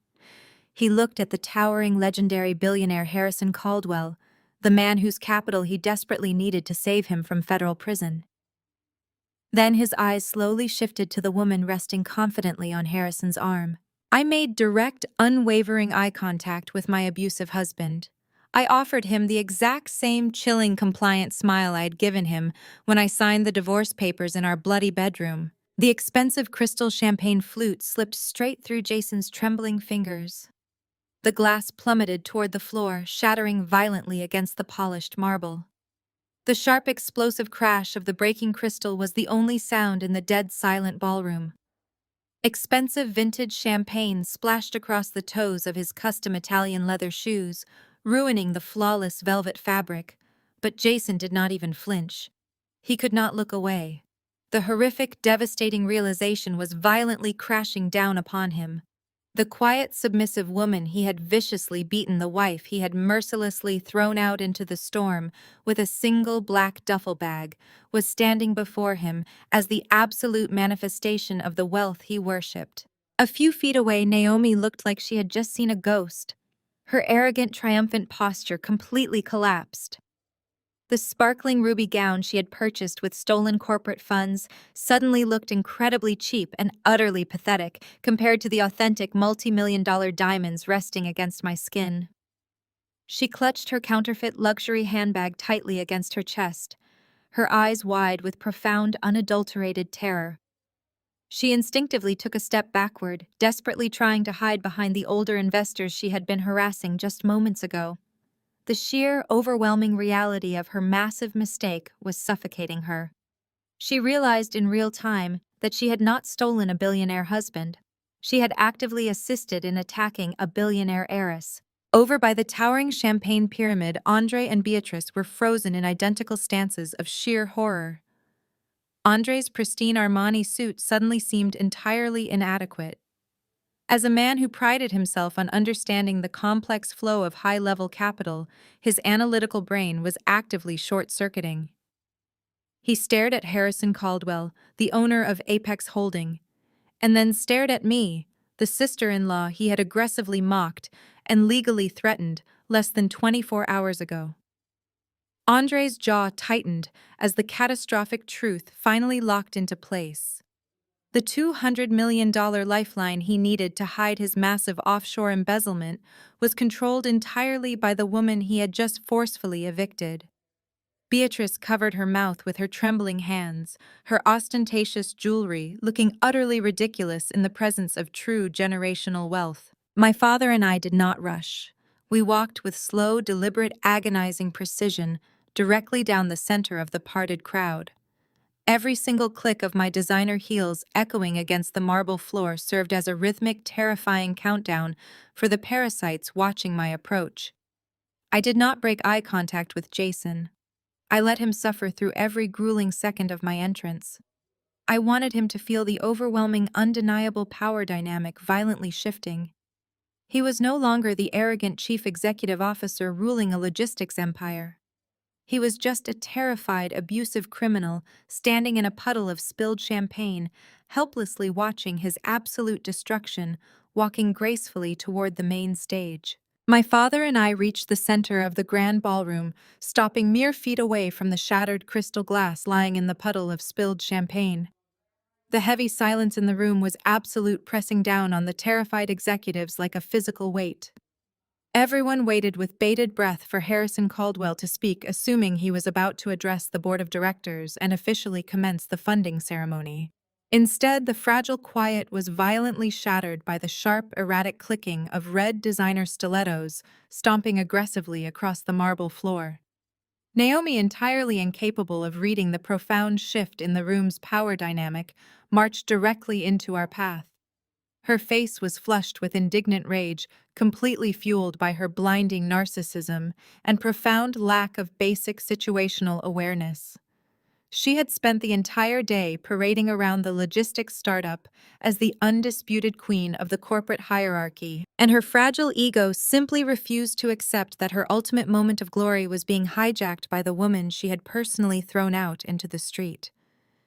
He looked at the towering, legendary billionaire Harrison Caldwell, the man whose capital he desperately needed to save him from federal prison. Then his eyes slowly shifted to the woman resting confidently on Harrison's arm. I made direct, unwavering eye contact with my abusive husband. I offered him the exact same chilling, compliant smile I'd given him when I signed the divorce papers in our bloody bedroom. The expensive crystal champagne flute slipped straight through Jason's trembling fingers. The glass plummeted toward the floor, shattering violently against the polished marble. The sharp, explosive crash of the breaking crystal was the only sound in the dead silent ballroom. Expensive vintage champagne splashed across the toes of his custom Italian leather shoes, ruining the flawless velvet fabric, but Jason did not even flinch. He could not look away. The horrific, devastating realization was violently crashing down upon him. The quiet, submissive woman he had viciously beaten, the wife he had mercilessly thrown out into the storm with a single black duffel bag, was standing before him as the absolute manifestation of the wealth he worshipped. A few feet away, Naomi looked like she had just seen a ghost. Her arrogant, triumphant posture completely collapsed. The sparkling ruby gown she had purchased with stolen corporate funds suddenly looked incredibly cheap and utterly pathetic compared to the authentic multi-million-dollar diamonds resting against my skin. She clutched her counterfeit luxury handbag tightly against her chest, her eyes wide with profound, unadulterated terror. She instinctively took a step backward, desperately trying to hide behind the older investors she had been harassing just moments ago. The sheer, overwhelming reality of her massive mistake was suffocating her. She realized in real time that she had not stolen a billionaire husband. She had actively assisted in attacking a billionaire heiress. Over by the towering champagne pyramid, Andre and Beatrice were frozen in identical stances of sheer horror. Andre's pristine Armani suit suddenly seemed entirely inadequate. As a man who prided himself on understanding the complex flow of high-level capital, his analytical brain was actively short-circuiting. He stared at Harrison Caldwell, the owner of Apex Holding, and then stared at me, the sister-in-law he had aggressively mocked and legally threatened less than 24 hours ago. Andre's jaw tightened as the catastrophic truth finally locked into place. The $200 million lifeline he needed to hide his massive offshore embezzlement was controlled entirely by the woman he had just forcefully evicted. Beatrice covered her mouth with her trembling hands, her ostentatious jewelry looking utterly ridiculous in the presence of true generational wealth. My father and I did not rush. We walked with slow, deliberate, agonizing precision directly down the center of the parted crowd. Every single click of my designer heels echoing against the marble floor served as a rhythmic, terrifying countdown for the parasites watching my approach. I did not break eye contact with Jason. I let him suffer through every grueling second of my entrance. I wanted him to feel the overwhelming, undeniable power dynamic violently shifting. He was no longer the arrogant chief executive officer ruling a logistics empire. He was just a terrified, abusive criminal standing in a puddle of spilled champagne, helplessly watching his absolute destruction, walking gracefully toward the main stage. My father and I reached the center of the grand ballroom, stopping mere feet away from the shattered crystal glass lying in the puddle of spilled champagne. The heavy silence in the room was absolute, pressing down on the terrified executives like a physical weight. Everyone waited with bated breath for Harrison Caldwell to speak, assuming he was about to address the board of directors and officially commence the funding ceremony. Instead, the fragile quiet was violently shattered by the sharp, erratic clicking of red designer stilettos stomping aggressively across the marble floor. Naomi, entirely incapable of reading the profound shift in the room's power dynamic, marched directly into our path. Her face was flushed with indignant rage, completely fueled by her blinding narcissism and profound lack of basic situational awareness. She had spent the entire day parading around the logistics startup as the undisputed queen of the corporate hierarchy, and her fragile ego simply refused to accept that her ultimate moment of glory was being hijacked by the woman she had personally thrown out into the street.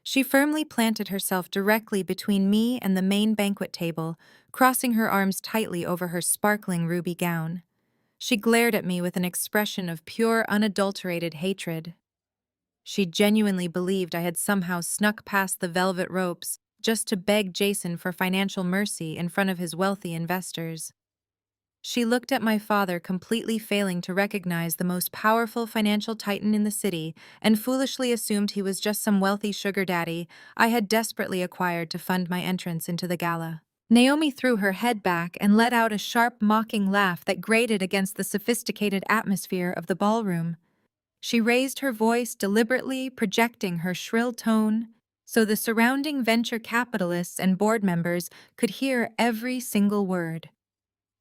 She firmly planted herself directly between me and the main banquet table, crossing her arms tightly over her sparkling ruby gown. She glared at me with an expression of pure, unadulterated hatred. She genuinely believed I had somehow snuck past the velvet ropes just to beg Jason for financial mercy in front of his wealthy investors. She looked at my father, completely failing to recognize the most powerful financial titan in the city, and foolishly assumed he was just some wealthy sugar daddy I had desperately acquired to fund my entrance into the gala. Naomi threw her head back and let out a sharp, mocking laugh that grated against the sophisticated atmosphere of the ballroom. She raised her voice deliberately, projecting her shrill tone, so the surrounding venture capitalists and board members could hear every single word.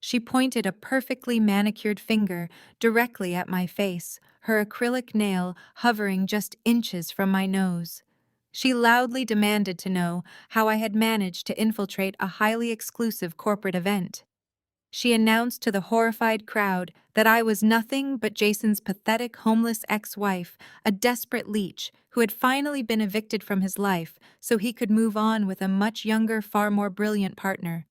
She pointed a perfectly manicured finger directly at my face, her acrylic nail hovering just inches from my nose. She loudly demanded to know how I had managed to infiltrate a highly exclusive corporate event. She announced to the horrified crowd that I was nothing but Jason's pathetic homeless ex-wife, a desperate leech who had finally been evicted from his life so he could move on with a much younger, far more brilliant partner.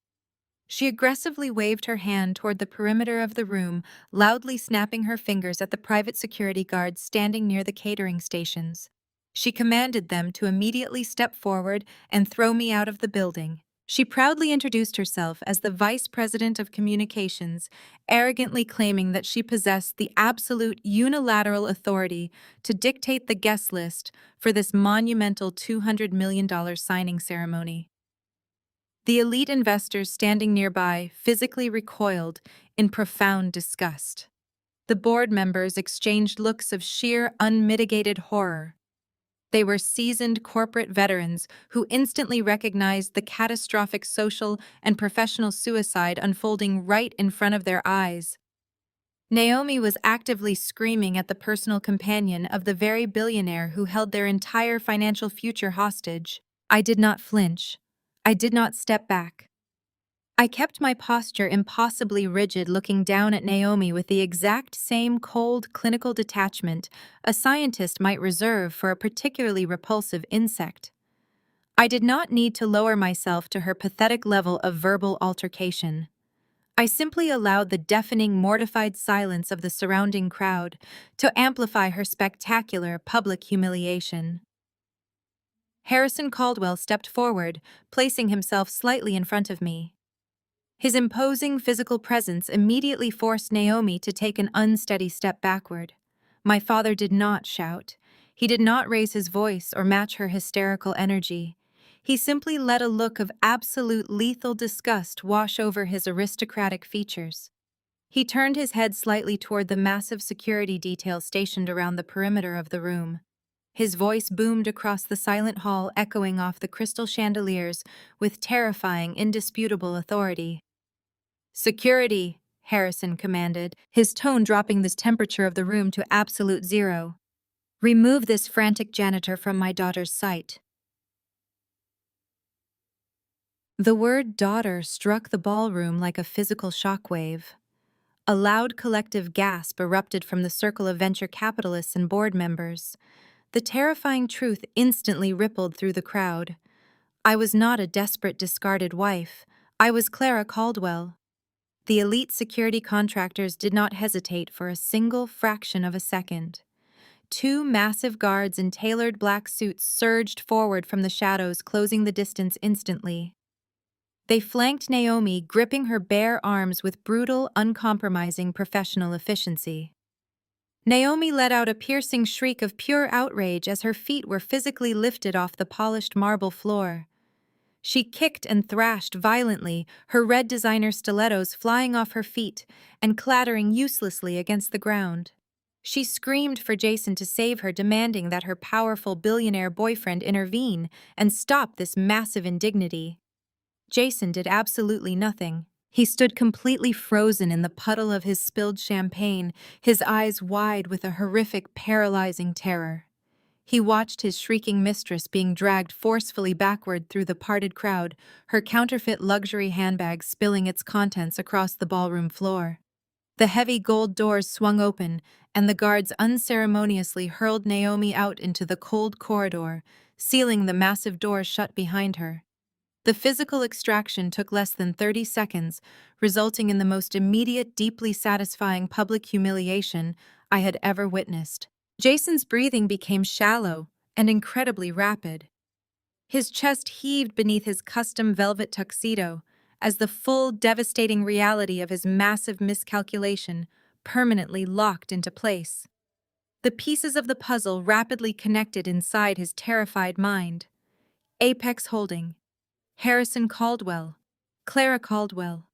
She aggressively waved her hand toward the perimeter of the room, loudly snapping her fingers at the private security guards standing near the catering stations. She commanded them to immediately step forward and throw me out of the building. She proudly introduced herself as the Vice President of Communications, arrogantly claiming that she possessed the absolute unilateral authority to dictate the guest list for this monumental $200 million signing ceremony. The elite investors standing nearby physically recoiled in profound disgust. The board members exchanged looks of sheer, unmitigated horror. They were seasoned corporate veterans who instantly recognized the catastrophic social and professional suicide unfolding right in front of their eyes. Naomi was actively screaming at the personal companion of the very billionaire who held their entire financial future hostage. I did not flinch. I did not step back. I kept my posture impossibly rigid, looking down at Naomi with the exact same cold, clinical detachment a scientist might reserve for a particularly repulsive insect. I did not need to lower myself to her pathetic level of verbal altercation. I simply allowed the deafening, mortified silence of the surrounding crowd to amplify her spectacular public humiliation. Harrison Caldwell stepped forward, placing himself slightly in front of me. His imposing physical presence immediately forced Naomi to take an unsteady step backward. My father did not shout. He did not raise his voice or match her hysterical energy. He simply let a look of absolute lethal disgust wash over his aristocratic features. He turned his head slightly toward the massive security detail stationed around the perimeter of the room. His voice boomed across the silent hall, echoing off the crystal chandeliers with terrifying, indisputable authority. "Security," Harrison commanded, his tone dropping the temperature of the room to absolute zero. "Remove this frantic janitor from my daughter's sight." The word daughter struck the ballroom like a physical shockwave. A loud collective gasp erupted from the circle of venture capitalists and board members. The terrifying truth instantly rippled through the crowd. I was not a desperate, discarded wife. I was Clara Caldwell. The elite security contractors did not hesitate for a single fraction of a second. Two massive guards in tailored black suits surged forward from the shadows, closing the distance instantly. They flanked Naomi, gripping her bare arms with brutal, uncompromising professional efficiency. Naomi let out a piercing shriek of pure outrage as her feet were physically lifted off the polished marble floor. She kicked and thrashed violently, her red designer stilettos flying off her feet and clattering uselessly against the ground. She screamed for Jason to save her, demanding that her powerful billionaire boyfriend intervene and stop this massive indignity. Jason did absolutely nothing. He stood completely frozen in the puddle of his spilled champagne, his eyes wide with a horrific, paralyzing terror. He watched his shrieking mistress being dragged forcefully backward through the parted crowd, her counterfeit luxury handbag spilling its contents across the ballroom floor. The heavy gold doors swung open, and the guards unceremoniously hurled Naomi out into the cold corridor, sealing the massive door shut behind her. The physical extraction took less than 30 seconds, resulting in the most immediate, deeply satisfying public humiliation I had ever witnessed. Jason's breathing became shallow and incredibly rapid. His chest heaved beneath his custom velvet tuxedo as the full, devastating reality of his massive miscalculation permanently locked into place. The pieces of the puzzle rapidly connected inside his terrified mind. Apex Holding, Harrison Caldwell, Clara Caldwell.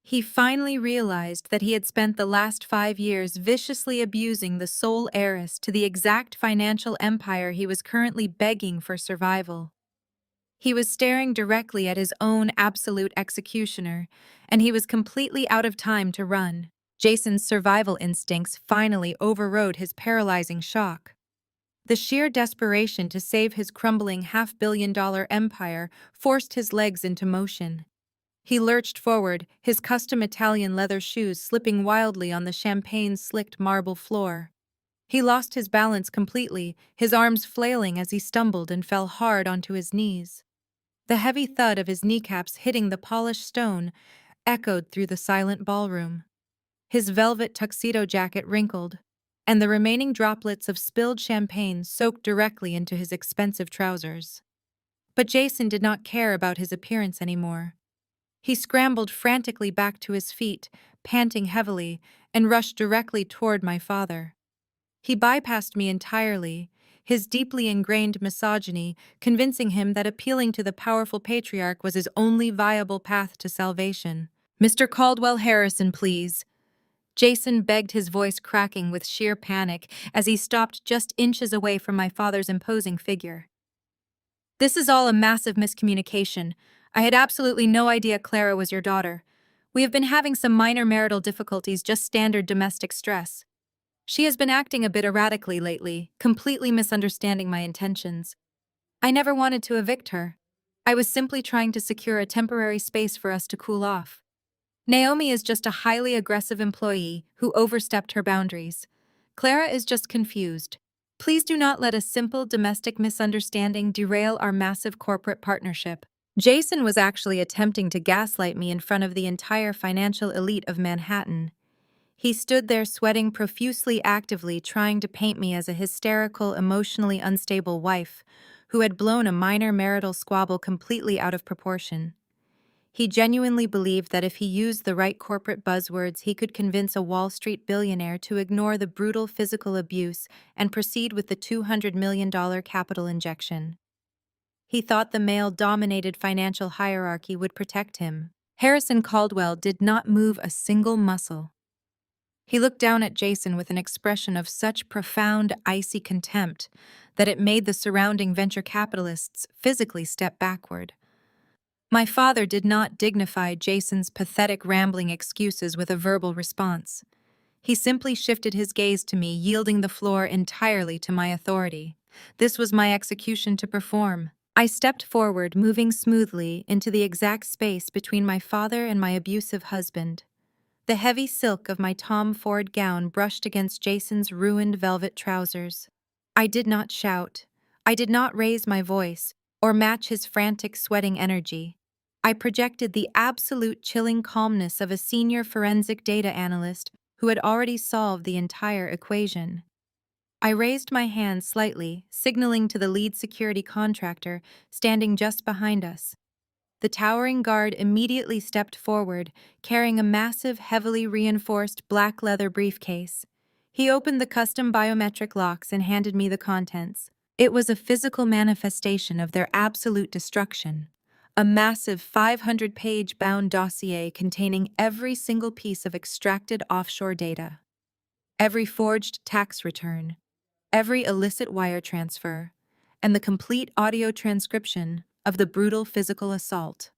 He finally realized that he had spent the last 5 years viciously abusing the sole heiress to the exact financial empire he was currently begging for survival. He was staring directly at his own absolute executioner, and he was completely out of time to run. Jason's survival instincts finally overrode his paralyzing shock. The sheer desperation to save his crumbling $500 million empire forced his legs into motion. He lurched forward, his custom Italian leather shoes slipping wildly on the champagne-slicked marble floor. He lost his balance completely, his arms flailing as he stumbled and fell hard onto his knees. The heavy thud of his kneecaps hitting the polished stone echoed through the silent ballroom. His velvet tuxedo jacket wrinkled, and the remaining droplets of spilled champagne soaked directly into his expensive trousers. But Jason did not care about his appearance anymore. He scrambled frantically back to his feet, panting heavily, and rushed directly toward my father. He bypassed me entirely, his deeply ingrained misogyny convincing him that appealing to the powerful patriarch was his only viable path to salvation. "Mr. Caldwell Harrison, please." Jason begged, his voice cracking with sheer panic as he stopped just inches away from my father's imposing figure. "This is all a massive miscommunication. I had absolutely no idea Clara was your daughter. We have been having some minor marital difficulties, just standard domestic stress. She has been acting a bit erratically lately, completely misunderstanding my intentions. I never wanted to evict her. I was simply trying to secure a temporary space for us to cool off. Naomi is just a highly aggressive employee who overstepped her boundaries. Clara is just confused. Please do not let a simple domestic misunderstanding derail our massive corporate partnership." Jason was actually attempting to gaslight me in front of the entire financial elite of Manhattan. He stood there sweating profusely, actively trying to paint me as a hysterical, emotionally unstable wife who had blown a minor marital squabble completely out of proportion. He genuinely believed that if he used the right corporate buzzwords, he could convince a Wall Street billionaire to ignore the brutal physical abuse and proceed with the $200 million capital injection. He thought the male-dominated financial hierarchy would protect him. Harrison Caldwell did not move a single muscle. He looked down at Jason with an expression of such profound, icy contempt that it made the surrounding venture capitalists physically step backward. My father did not dignify Jason's pathetic rambling excuses with a verbal response. He simply shifted his gaze to me, yielding the floor entirely to my authority. This was my execution to perform. I stepped forward, moving smoothly into the exact space between my father and my abusive husband. The heavy silk of my Tom Ford gown brushed against Jason's ruined velvet trousers. I did not shout. I did not raise my voice or match his frantic, sweating energy. I projected the absolute chilling calmness of a senior forensic data analyst who had already solved the entire equation. I raised my hand slightly, signaling to the lead security contractor standing just behind us. The towering guard immediately stepped forward, carrying a massive, heavily reinforced black leather briefcase. He opened the custom biometric locks and handed me the contents. It was a physical manifestation of their absolute destruction. A massive 500-page bound dossier containing every single piece of extracted offshore data. Every forged tax return, every illicit wire transfer, and the complete audio transcription of the brutal physical assault.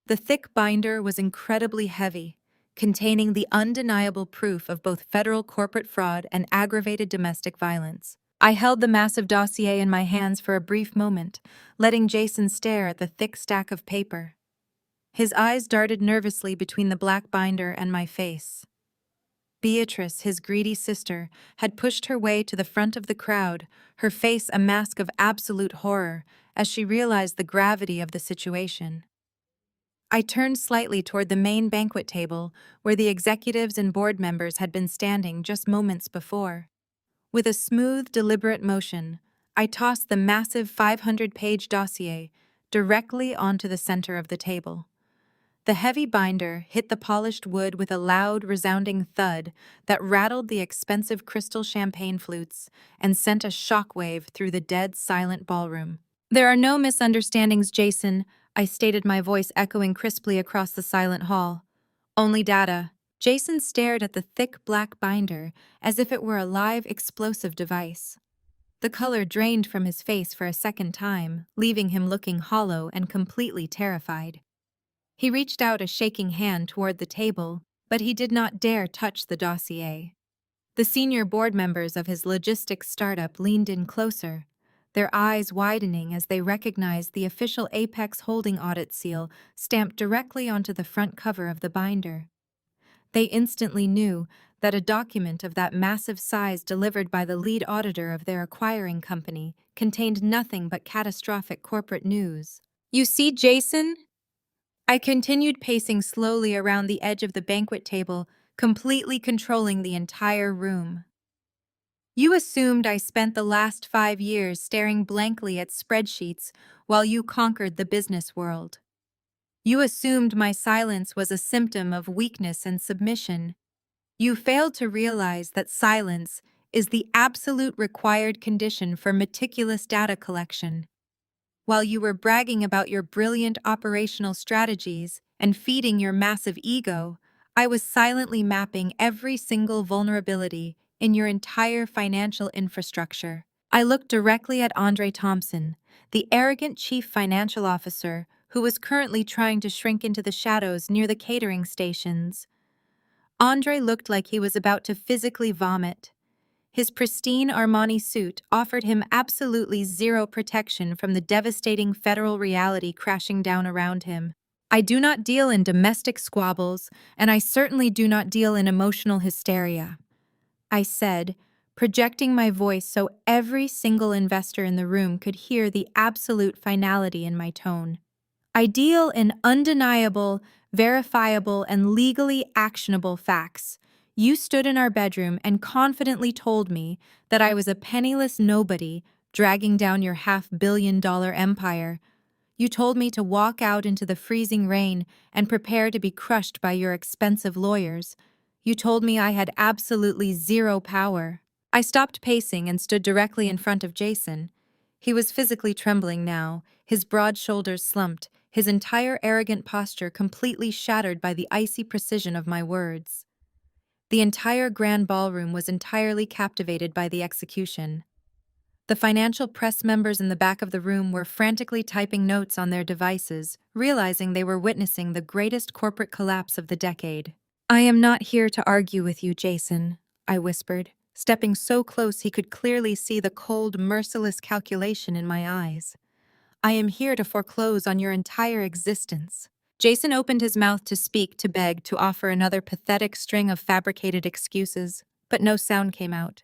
The thick binder was incredibly heavy, containing the undeniable proof of both federal corporate fraud and aggravated domestic violence. I held the massive dossier in my hands for a brief moment, letting Jason stare at the thick stack of paper. His eyes darted nervously between the black binder and my face. Beatrice, his greedy sister, had pushed her way to the front of the crowd, her face a mask of absolute horror, as she realized the gravity of the situation. I turned slightly toward the main banquet table, where the executives and board members had been standing just moments before. With a smooth, deliberate motion, I tossed the massive 500-page dossier directly onto the center of the table. The heavy binder hit the polished wood with a loud, resounding thud that rattled the expensive crystal champagne flutes and sent a shockwave through the dead, silent ballroom. "There are no misunderstandings, Jason," I stated, my voice echoing crisply across the silent hall. "Only data." Jason stared at the thick black binder as if it were a live explosive device. The color drained from his face for a second time, leaving him looking hollow and completely terrified. He reached out a shaking hand toward the table, but he did not dare touch the dossier. The senior board members of his logistics startup leaned in closer, their eyes widening as they recognized the official Apex Holding audit seal stamped directly onto the front cover of the binder. They instantly knew that a document of that massive size delivered by the lead auditor of their acquiring company contained nothing but catastrophic corporate news. "You see, Jason?" I continued pacing slowly around the edge of the banquet table, completely controlling the entire room. "You assumed I spent the last 5 years staring blankly at spreadsheets while you conquered the business world. You assumed my silence was a symptom of weakness and submission. You failed to realize that silence is the absolute required condition for meticulous data collection. While you were bragging about your brilliant operational strategies and feeding your massive ego, I was silently mapping every single vulnerability in your entire financial infrastructure." I looked directly at Andre Thompson, the arrogant chief financial officer who was currently trying to shrink into the shadows near the catering stations. Andre looked like he was about to physically vomit. His pristine Armani suit offered him absolutely zero protection from the devastating federal reality crashing down around him. "I do not deal in domestic squabbles, and I certainly do not deal in emotional hysteria," I said, projecting my voice so every single investor in the room could hear the absolute finality in my tone. "I deal in undeniable, verifiable, and legally actionable facts. You stood in our bedroom and confidently told me that I was a penniless nobody dragging down your $500 million empire. You told me to walk out into the freezing rain and prepare to be crushed by your expensive lawyers. You told me I had absolutely zero power. I stopped pacing and stood directly in front of Jason. He was physically trembling now, his broad shoulders slumped, his entire arrogant posture completely shattered by the icy precision of my words. The entire grand ballroom was entirely captivated by the execution. The financial press members in the back of the room were frantically typing notes on their devices, realizing they were witnessing the greatest corporate collapse of the decade. "I am not here to argue with you, Jason," I whispered, stepping so close he could clearly see the cold, merciless calculation in my eyes. "I am here to foreclose on your entire existence." Jason opened his mouth to speak, to beg, to offer another pathetic string of fabricated excuses, but no sound came out.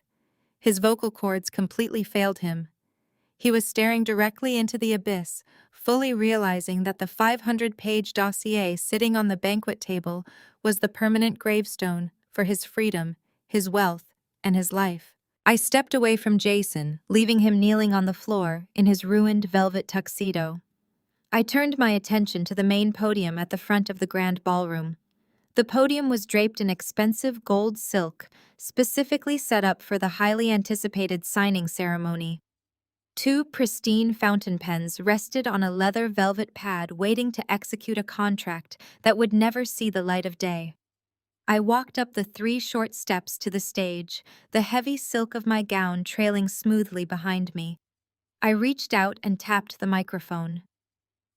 His vocal cords completely failed him. He was staring directly into the abyss, fully realizing that the 500-page dossier sitting on the banquet table was the permanent gravestone for his freedom, his wealth, and his life. I stepped away from Jason, leaving him kneeling on the floor in his ruined velvet tuxedo. I turned my attention to the main podium at the front of the grand ballroom. The podium was draped in expensive gold silk, specifically set up for the highly anticipated signing ceremony. Two pristine fountain pens rested on a leather velvet pad waiting to execute a contract that would never see the light of day. I walked up the 3 short steps to the stage, the heavy silk of my gown trailing smoothly behind me. I reached out and tapped the microphone.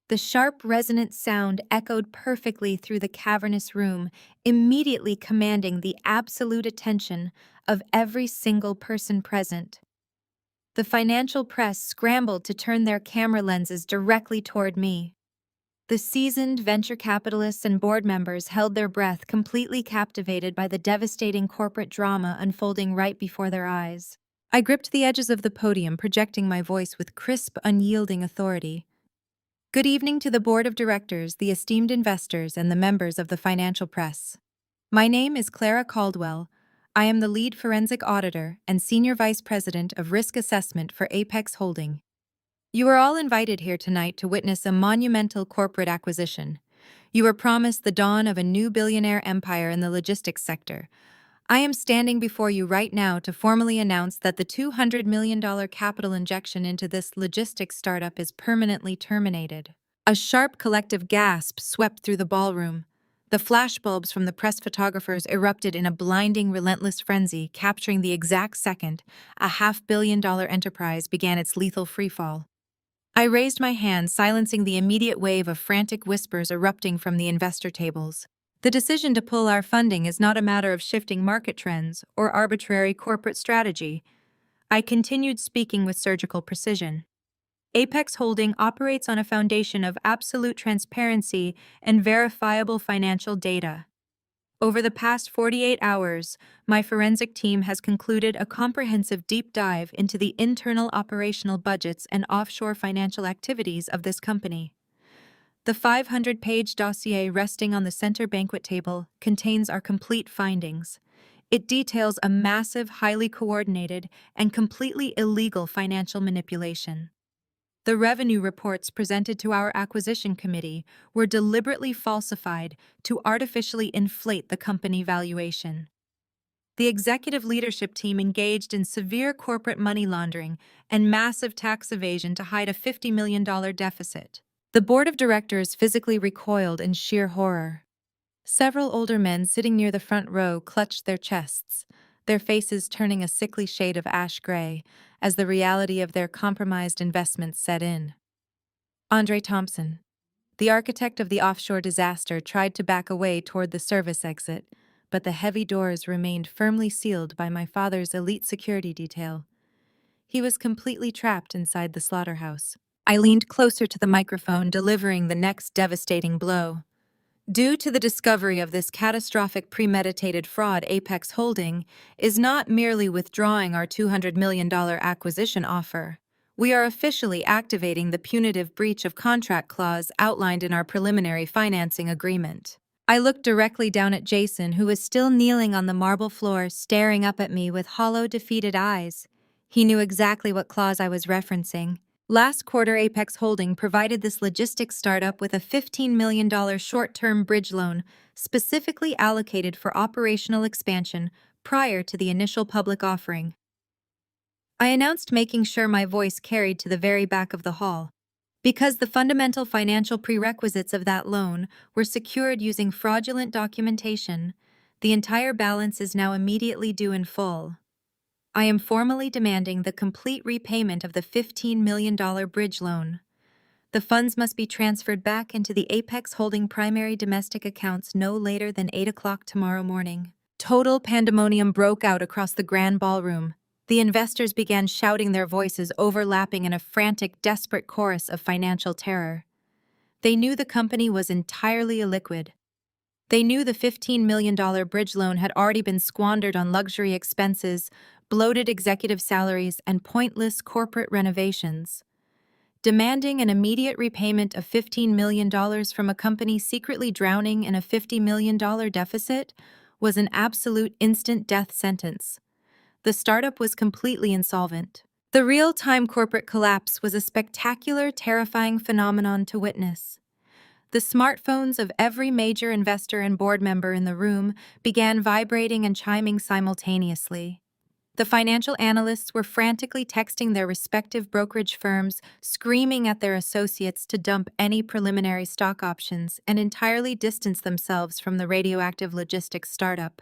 The sharp, resonant sound echoed perfectly through the cavernous room, immediately commanding the absolute attention of every single person present. The financial press scrambled to turn their camera lenses directly toward me. The seasoned venture capitalists and board members held their breath, completely captivated by the devastating corporate drama unfolding right before their eyes. I gripped the edges of the podium, projecting my voice with crisp, unyielding authority. "Good evening to the board of directors, the esteemed investors, and the members of the financial press. My name is Clara Caldwell. I am the lead forensic auditor and senior vice president of risk assessment for Apex Holding. You are all invited here tonight to witness a monumental corporate acquisition. You are promised the dawn of a new billionaire empire in the logistics sector. I am standing before you right now to formally announce that the $200 million capital injection into this logistics startup is permanently terminated." A sharp collective gasp swept through the ballroom. The flashbulbs from the press photographers erupted in a blinding, relentless frenzy, capturing the exact second a $500 million enterprise began its lethal freefall. I raised my hand, silencing the immediate wave of frantic whispers erupting from the investor tables. "The decision to pull our funding is not a matter of shifting market trends or arbitrary corporate strategy." I continued, speaking with surgical precision. "Apex Holding operates on a foundation of absolute transparency and verifiable financial data. Over the past 48 hours, my forensic team has concluded a comprehensive deep dive into the internal operational budgets and offshore financial activities of this company. The 500-page dossier resting on the center banquet table contains our complete findings. It details a massive, highly coordinated, and completely illegal financial manipulation. The revenue reports presented to our acquisition committee were deliberately falsified to artificially inflate the company valuation. The executive leadership team engaged in severe corporate money laundering and massive tax evasion to hide a $50 million deficit. The board of directors physically recoiled in sheer horror. Several older men sitting near the front row clutched their chests, their faces turning a sickly shade of ash gray as the reality of their compromised investments set in. Andre Thompson, the architect of the offshore disaster, tried to back away toward the service exit, but the heavy doors remained firmly sealed by my father's elite security detail. He was completely trapped inside the slaughterhouse. I leaned closer to the microphone, delivering the next devastating blow. "Due to the discovery of this catastrophic premeditated fraud, Apex Holding is not merely withdrawing our $200 million acquisition offer. We are officially activating the punitive breach of contract clause outlined in our preliminary financing agreement." I looked directly down at Jason, who was still kneeling on the marble floor, staring up at me with hollow, defeated eyes. He knew exactly what clause I was referencing. Last quarter, Apex Holding provided this logistics startup with a $15 million short-term bridge loan specifically allocated for operational expansion prior to the initial public offering. I announced, making sure my voice carried to the very back of the hall, because the fundamental financial prerequisites of that loan were secured using fraudulent documentation. The entire balance is now immediately due in full. I am formally demanding the complete repayment of the $15 million bridge loan. The funds must be transferred back into the Apex Holding primary domestic accounts no later than 8 o'clock tomorrow morning. Total pandemonium broke out across the grand ballroom. The investors began shouting, their voices overlapping in a frantic, desperate chorus of financial terror. They knew the company was entirely illiquid. They knew the $15 million bridge loan had already been squandered on luxury expenses, bloated executive salaries, and pointless corporate renovations. Demanding an immediate repayment of $15 million from a company secretly drowning in a $50 million deficit was an absolute instant death sentence. The startup was completely insolvent. The real-time corporate collapse was a spectacular, terrifying phenomenon to witness. The smartphones of every major investor and board member in the room began vibrating and chiming simultaneously. The financial analysts were frantically texting their respective brokerage firms, screaming at their associates to dump any preliminary stock options and entirely distance themselves from the radioactive logistics startup.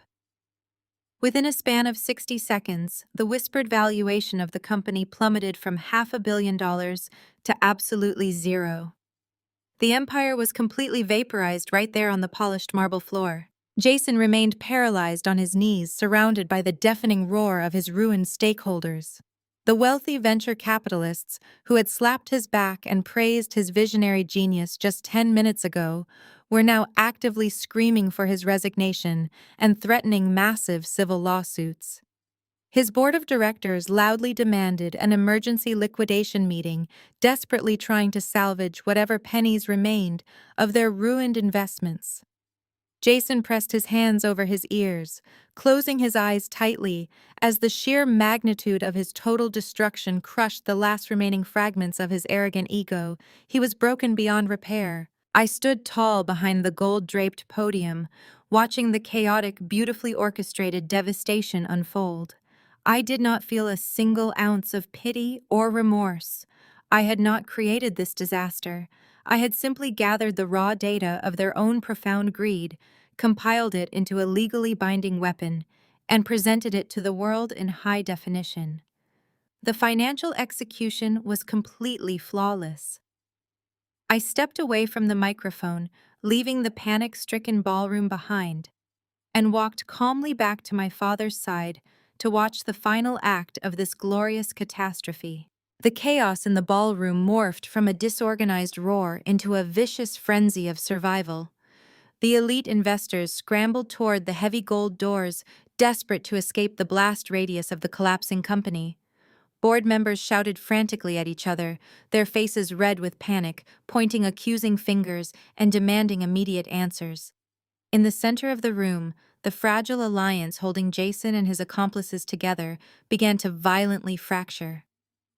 Within a span of 60 seconds, the whispered valuation of the company plummeted from $500 million to absolutely zero. The empire was completely vaporized right there on the polished marble floor. Jason remained paralyzed on his knees, surrounded by the deafening roar of his ruined stakeholders. The wealthy venture capitalists, who had slapped his back and praised his visionary genius just 10 minutes ago, were now actively screaming for his resignation and threatening massive civil lawsuits. His board of directors loudly demanded an emergency liquidation meeting, desperately trying to salvage whatever pennies remained of their ruined investments. Jason pressed his hands over his ears, closing his eyes tightly as the sheer magnitude of his total destruction crushed the last remaining fragments of his arrogant ego. He was broken beyond repair. I stood tall behind the gold-draped podium, watching the chaotic, beautifully orchestrated devastation unfold. I did not feel a single ounce of pity or remorse. I had not created this disaster. I had simply gathered the raw data of their own profound greed, compiled it into a legally binding weapon, and presented it to the world in high definition. The financial execution was completely flawless. I stepped away from the microphone, leaving the panic-stricken ballroom behind, and walked calmly back to my father's side to watch the final act of this glorious catastrophe. The chaos in the ballroom morphed from a disorganized roar into a vicious frenzy of survival. The elite investors scrambled toward the heavy gold doors, desperate to escape the blast radius of the collapsing company. Board members shouted frantically at each other, their faces red with panic, pointing accusing fingers and demanding immediate answers. In the center of the room, the fragile alliance holding Jason and his accomplices together began to violently fracture.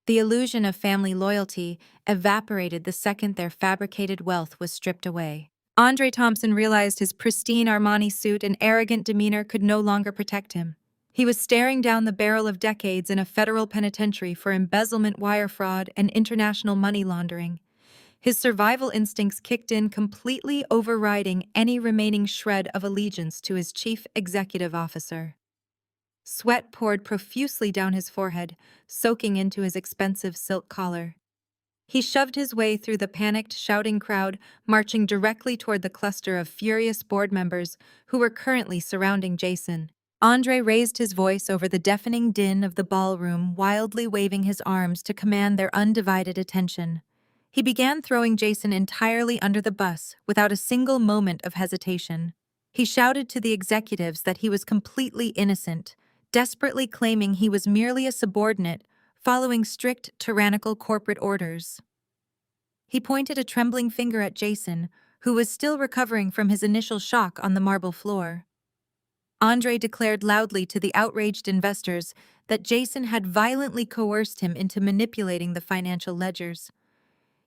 The illusion of family loyalty evaporated the second their fabricated wealth was stripped away. Andre Thompson realized his pristine Armani suit and arrogant demeanor could no longer protect him. He was staring down the barrel of decades in a federal penitentiary for embezzlement, wire fraud, and international money laundering. His survival instincts kicked in, completely overriding any remaining shred of allegiance to his chief executive officer. Sweat poured profusely down his forehead, soaking into his expensive silk collar. He shoved his way through the panicked, shouting crowd, marching directly toward the cluster of furious board members who were currently surrounding Jason. Andre raised his voice over the deafening din of the ballroom, wildly waving his arms to command their undivided attention. He began throwing Jason entirely under the bus without a single moment of hesitation. He shouted to the executives that he was completely innocent, desperately claiming he was merely a subordinate, following strict, tyrannical corporate orders. He pointed a trembling finger at Jason, who was still recovering from his initial shock on the marble floor. Andre declared loudly to the outraged investors that Jason had violently coerced him into manipulating the financial ledgers.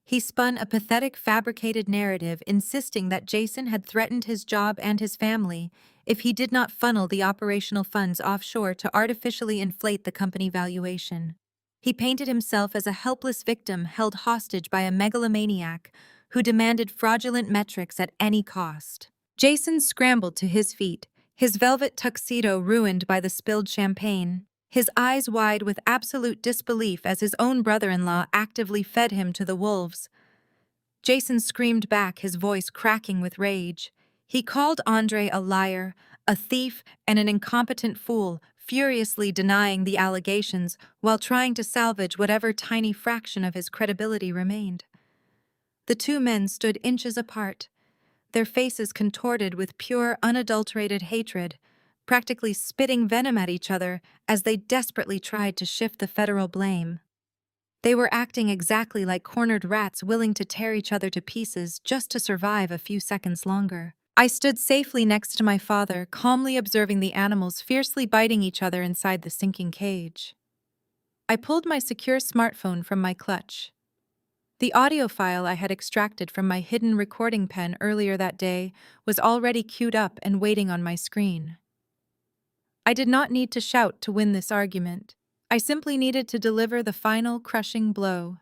He spun a pathetic fabricated narrative insisting that Jason had threatened his job and his family if he did not funnel the operational funds offshore to artificially inflate the company valuation. He painted himself as a helpless victim held hostage by a megalomaniac who demanded fraudulent metrics at any cost. Jason scrambled to his feet, his velvet tuxedo ruined by the spilled champagne, his eyes wide with absolute disbelief as his own brother-in-law actively fed him to the wolves. Jason screamed back, his voice cracking with rage. He called Andre a liar, a thief, and an incompetent fool, furiously denying the allegations while trying to salvage whatever tiny fraction of his credibility remained. The two men stood inches apart, their faces contorted with pure, unadulterated hatred, practically spitting venom at each other as they desperately tried to shift the federal blame. They were acting exactly like cornered rats willing to tear each other to pieces just to survive a few seconds longer. I stood safely next to my father, calmly observing the animals fiercely biting each other inside the sinking cage. I pulled my secure smartphone from my clutch. The audio file I had extracted from my hidden recording pen earlier that day was already queued up and waiting on my screen. I did not need to shout to win this argument. I simply needed to deliver the final crushing blow.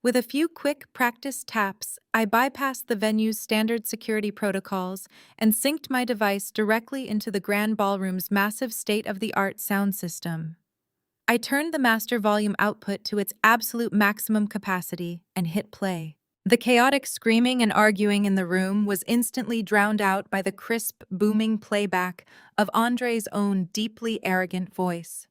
With a few quick practice taps, I bypassed the venue's standard security protocols and synced my device directly into the Grand Ballroom's massive state-of-the-art sound system. I turned the master volume output to its absolute maximum capacity and hit play. The chaotic screaming and arguing in the room was instantly drowned out by the crisp, booming playback of Andre's own deeply arrogant voice.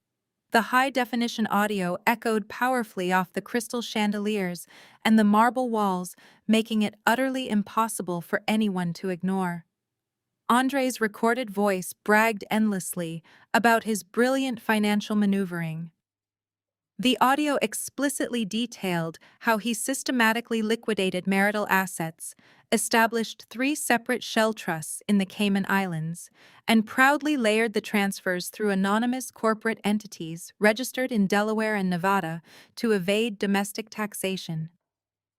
The high-definition audio echoed powerfully off the crystal chandeliers and the marble walls, making it utterly impossible for anyone to ignore. Andre's recorded voice bragged endlessly about his brilliant financial maneuvering. The audio explicitly detailed how he systematically liquidated marital assets, established 3 separate shell trusts in the Cayman Islands, and proudly layered the transfers through anonymous corporate entities registered in Delaware and Nevada to evade domestic taxation.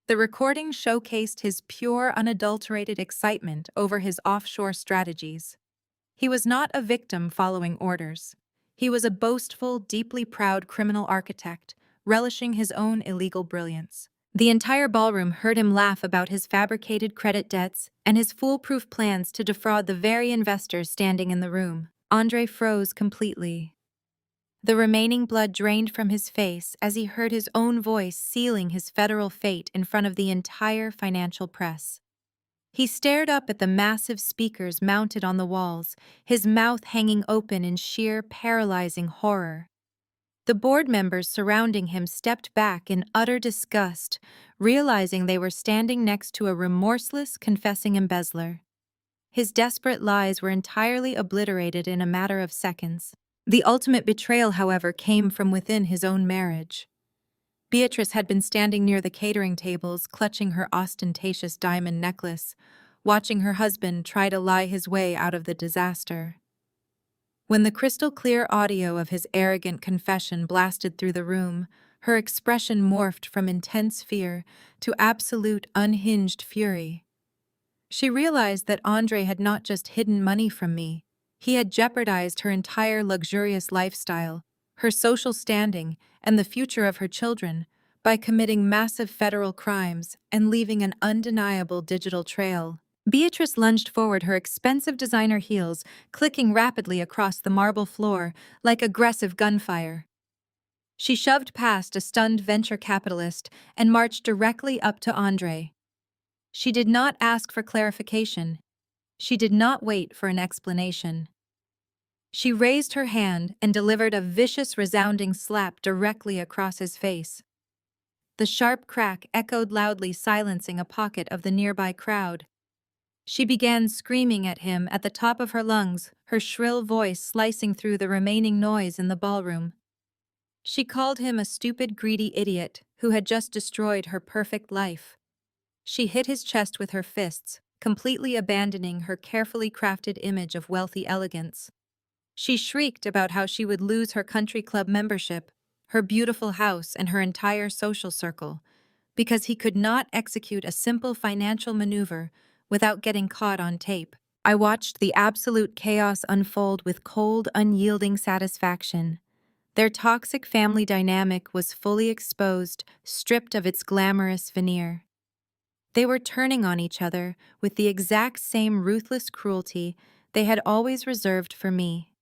The recording showcased his pure, unadulterated excitement over his offshore strategies. He was not a victim following orders. He was a boastful, deeply proud criminal architect, relishing his own illegal brilliance. The entire ballroom heard him laugh about his fabricated credit debts and his foolproof plans to defraud the very investors standing in the room. Andre froze completely. The remaining blood drained from his face as he heard his own voice sealing his federal fate in front of the entire financial press. He stared up at the massive speakers mounted on the walls, his mouth hanging open in sheer, paralyzing horror. The board members surrounding him stepped back in utter disgust, realizing they were standing next to a remorseless, confessing embezzler. His desperate lies were entirely obliterated in a matter of seconds. The ultimate betrayal, however, came from within his own marriage. Beatrice had been standing near the catering tables, clutching her ostentatious diamond necklace, watching her husband try to lie his way out of the disaster. When the crystal-clear audio of his arrogant confession blasted through the room, her expression morphed from intense fear to absolute unhinged fury. She realized that Andre had not just hidden money from me, he had jeopardized her entire luxurious lifestyle, her social standing, and the future of her children by committing massive federal crimes and leaving an undeniable digital trail. Beatrice lunged forward, her expensive designer heels clicking rapidly across the marble floor like aggressive gunfire. She shoved past a stunned venture capitalist and marched directly up to Andre. She did not ask for clarification. She did not wait for an explanation. She raised her hand and delivered a vicious, resounding slap directly across his face. The sharp crack echoed loudly, silencing a pocket of the nearby crowd. She began screaming at him at the top of her lungs, her shrill voice slicing through the remaining noise in the ballroom. She called him a stupid, greedy idiot who had just destroyed her perfect life. She hit his chest with her fists, completely abandoning her carefully crafted image of wealthy elegance. She shrieked about how she would lose her country club membership, her beautiful house, and her entire social circle, because he could not execute a simple financial maneuver without getting caught on tape. I watched the absolute chaos unfold with cold, unyielding satisfaction. Their toxic family dynamic was fully exposed, stripped of its glamorous veneer. They were turning on each other with the exact same ruthless cruelty they had always reserved for me.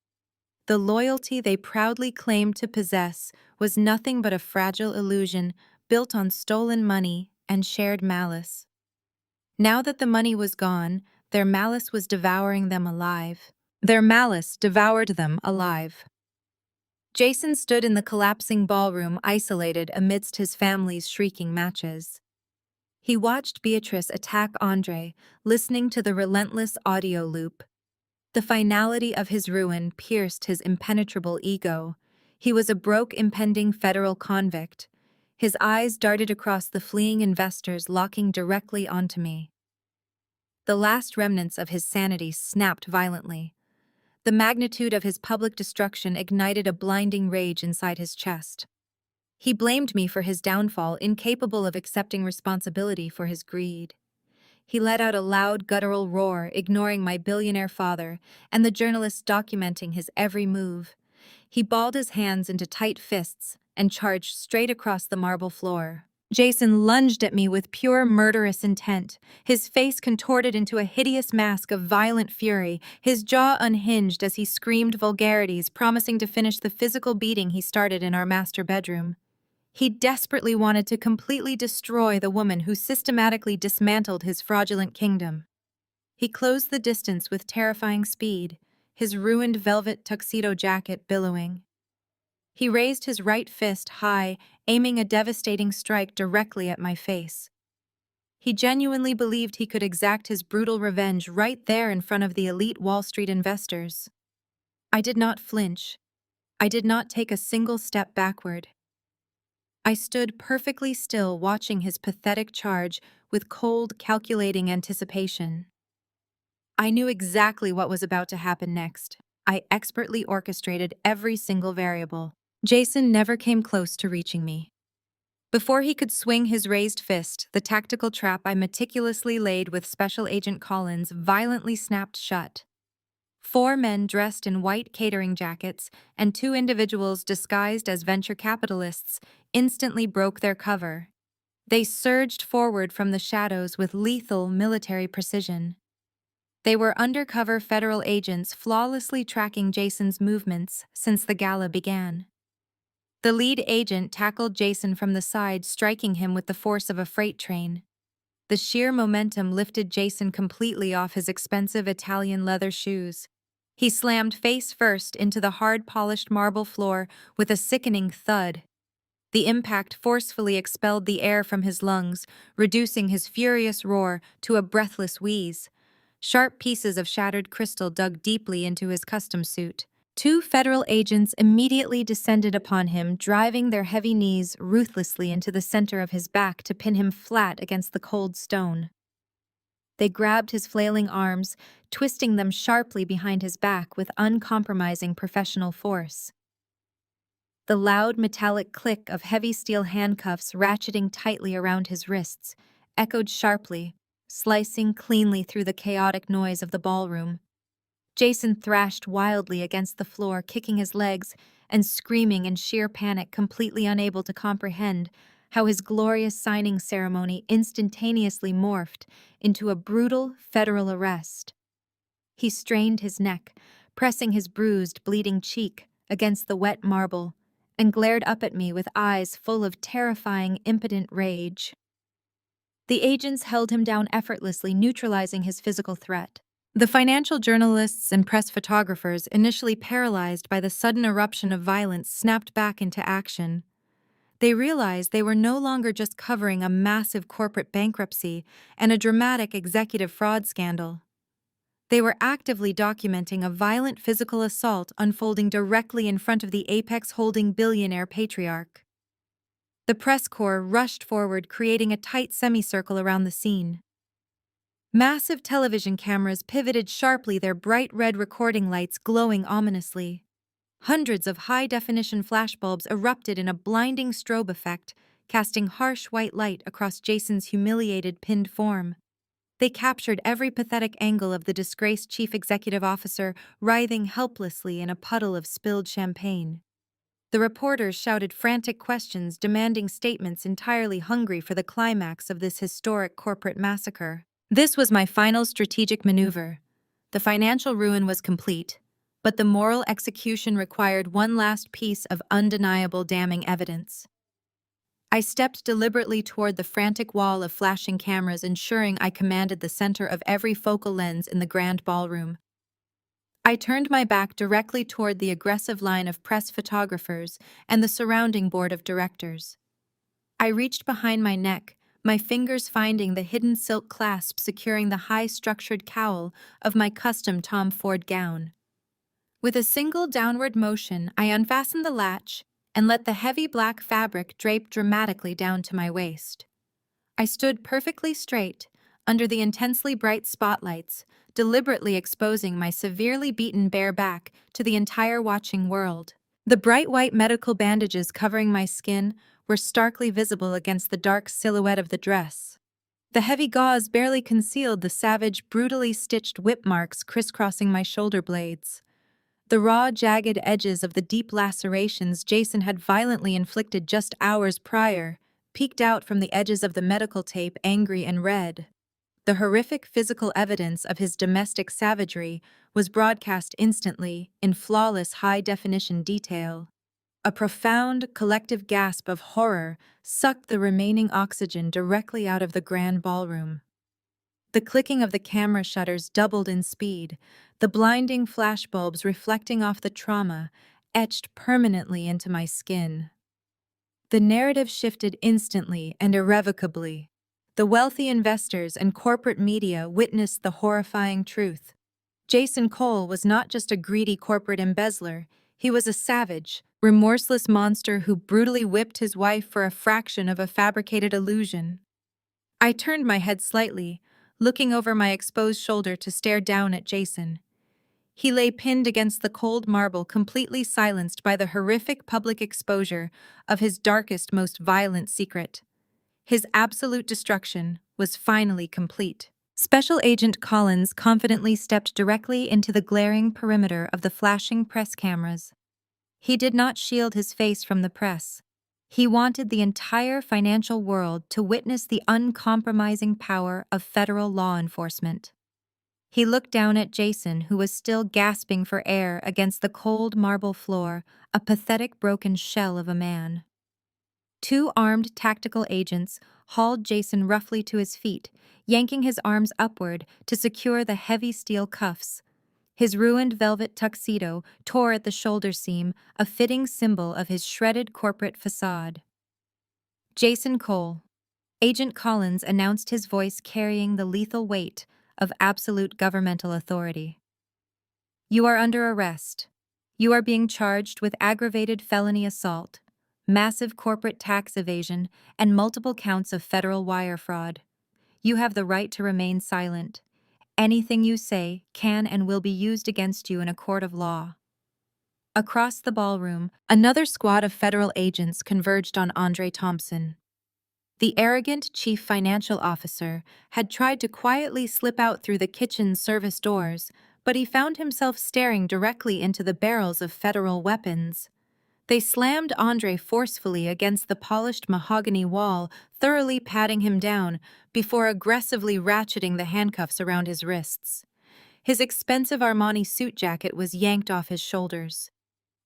The loyalty they proudly claimed to possess was nothing but a fragile illusion built on stolen money and shared malice. Now that the money was gone, their malice was devouring them alive. Their malice devoured them alive. Jason stood in the collapsing ballroom, isolated amidst his family's shrieking matches. He watched Beatrice attack Andre, listening to the relentless audio loop. The finality of his ruin pierced his impenetrable ego. He was a broke, impending federal convict. His eyes darted across the fleeing investors, locking directly onto me. The last remnants of his sanity snapped violently. The magnitude of his public destruction ignited a blinding rage inside his chest. He blamed me for his downfall, incapable of accepting responsibility for his greed. He let out a loud, guttural roar, ignoring my billionaire father and the journalists documenting his every move. He balled his hands into tight fists and charged straight across the marble floor. Jason lunged at me with pure murderous intent, his face contorted into a hideous mask of violent fury, his jaw unhinged as he screamed vulgarities, promising to finish the physical beating he started in our master bedroom. He desperately wanted to completely destroy the woman who systematically dismantled his fraudulent kingdom. He closed the distance with terrifying speed, his ruined velvet tuxedo jacket billowing. He raised his right fist high, aiming a devastating strike directly at my face. He genuinely believed he could exact his brutal revenge right there in front of the elite Wall Street investors. I did not flinch. I did not take a single step backward. I stood perfectly still, watching his pathetic charge with cold, calculating anticipation. I knew exactly what was about to happen next. I expertly orchestrated every single variable. Jason never came close to reaching me. Before he could swing his raised fist, the tactical trap I meticulously laid with Special Agent Collins violently snapped shut. 4 men dressed in white catering jackets and 2 individuals disguised as venture capitalists instantly broke their cover. They surged forward from the shadows with lethal military precision. They were undercover federal agents flawlessly tracking Jason's movements since the gala began. The lead agent tackled Jason from the side, striking him with the force of a freight train. The sheer momentum lifted Jason completely off his expensive Italian leather shoes. He slammed face first into the hard-polished marble floor with a sickening thud. The impact forcefully expelled the air from his lungs, reducing his furious roar to a breathless wheeze. Sharp pieces of shattered crystal dug deeply into his custom suit. 2 federal agents immediately descended upon him, driving their heavy knees ruthlessly into the center of his back to pin him flat against the cold stone. They grabbed his flailing arms, twisting them sharply behind his back with uncompromising professional force. The loud metallic click of heavy steel handcuffs ratcheting tightly around his wrists echoed sharply, slicing cleanly through the chaotic noise of the ballroom. Jason thrashed wildly against the floor, kicking his legs and screaming in sheer panic, completely unable to comprehend how his glorious signing ceremony instantaneously morphed into a brutal federal arrest. He strained his neck, pressing his bruised, bleeding cheek against the wet marble, and glared up at me with eyes full of terrifying, impotent rage. The agents held him down effortlessly, neutralizing his physical threat. The financial journalists and press photographers, initially paralyzed by the sudden eruption of violence, snapped back into action. They realized they were no longer just covering a massive corporate bankruptcy and a dramatic executive fraud scandal. They were actively documenting a violent physical assault unfolding directly in front of the apex-holding billionaire patriarch. The press corps rushed forward, creating a tight semicircle around the scene. Massive television cameras pivoted sharply, their bright red recording lights glowing ominously. Hundreds of high-definition flashbulbs erupted in a blinding strobe effect, casting harsh white light across Jason's humiliated, pinned form. They captured every pathetic angle of the disgraced chief executive officer writhing helplessly in a puddle of spilled champagne. The reporters shouted frantic questions, demanding statements entirely hungry for the climax of this historic corporate massacre. This was my final strategic maneuver. The financial ruin was complete, but the moral execution required one last piece of undeniable damning evidence. I stepped deliberately toward the frantic wall of flashing cameras, ensuring I commanded the center of every focal lens in the grand ballroom. I turned my back directly toward the aggressive line of press photographers and the surrounding board of directors. I reached behind my neck, my fingers finding the hidden silk clasp securing the high-structured cowl of my custom Tom Ford gown. With a single downward motion, I unfastened the latch and let the heavy black fabric drape dramatically down to my waist. I stood perfectly straight, under the intensely bright spotlights, deliberately exposing my severely beaten bare back to the entire watching world. The bright white medical bandages covering my skin were starkly visible against the dark silhouette of the dress. The heavy gauze barely concealed the savage, brutally stitched whip marks crisscrossing my shoulder blades. The raw, jagged edges of the deep lacerations Jason had violently inflicted just hours prior peeked out from the edges of the medical tape, angry and red. The horrific physical evidence of his domestic savagery was broadcast instantly, in flawless high-definition detail. A profound, collective gasp of horror sucked the remaining oxygen directly out of the grand ballroom. The clicking of the camera shutters doubled in speed, the blinding flashbulbs reflecting off the trauma, etched permanently into my skin. The narrative shifted instantly and irrevocably. The wealthy investors and corporate media witnessed the horrifying truth. Jason Cole was not just a greedy corporate embezzler, he was a savage, remorseless monster who brutally whipped his wife for a fraction of a fabricated illusion. I turned my head slightly, looking over my exposed shoulder to stare down at Jason. He lay pinned against the cold marble, completely silenced by the horrific public exposure of his darkest, most violent secret. His absolute destruction was finally complete. Special Agent Collins confidently stepped directly into the glaring perimeter of the flashing press cameras. He did not shield his face from the press. He wanted the entire financial world to witness the uncompromising power of federal law enforcement. He looked down at Jason, who was still gasping for air against the cold marble floor, a pathetic broken shell of a man. Two armed tactical agents hauled Jason roughly to his feet, yanking his arms upward to secure the heavy steel cuffs. His ruined velvet tuxedo tore at the shoulder seam, a fitting symbol of his shredded corporate facade. Jason Cole. Agent Collins announced, his voice carrying the lethal weight of absolute governmental authority. You are under arrest. You are being charged with aggravated felony assault, massive corporate tax evasion, and multiple counts of federal wire fraud. You have the right to remain silent. Anything you say can and will be used against you in a court of law. Across the ballroom, another squad of federal agents converged on Andre Thompson. The arrogant chief financial officer had tried to quietly slip out through the kitchen service doors, but he found himself staring directly into the barrels of federal weapons. They slammed Andre forcefully against the polished mahogany wall, thoroughly patting him down before aggressively ratcheting the handcuffs around his wrists. His expensive Armani suit jacket was yanked off his shoulders.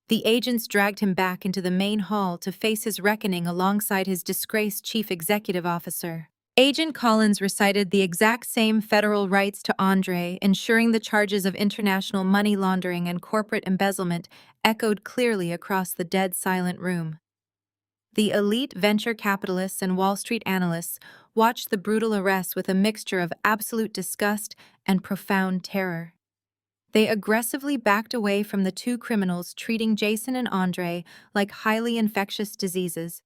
The agents dragged him back into the main hall to face his reckoning alongside his disgraced chief executive officer. Agent Collins recited the exact same federal rights to Andre, ensuring the charges of international money laundering and corporate embezzlement echoed clearly across the dead silent room. The elite venture capitalists and Wall Street analysts watched the brutal arrest with a mixture of absolute disgust and profound terror. They aggressively backed away from the two criminals, treating Jason and Andre like highly infectious diseases.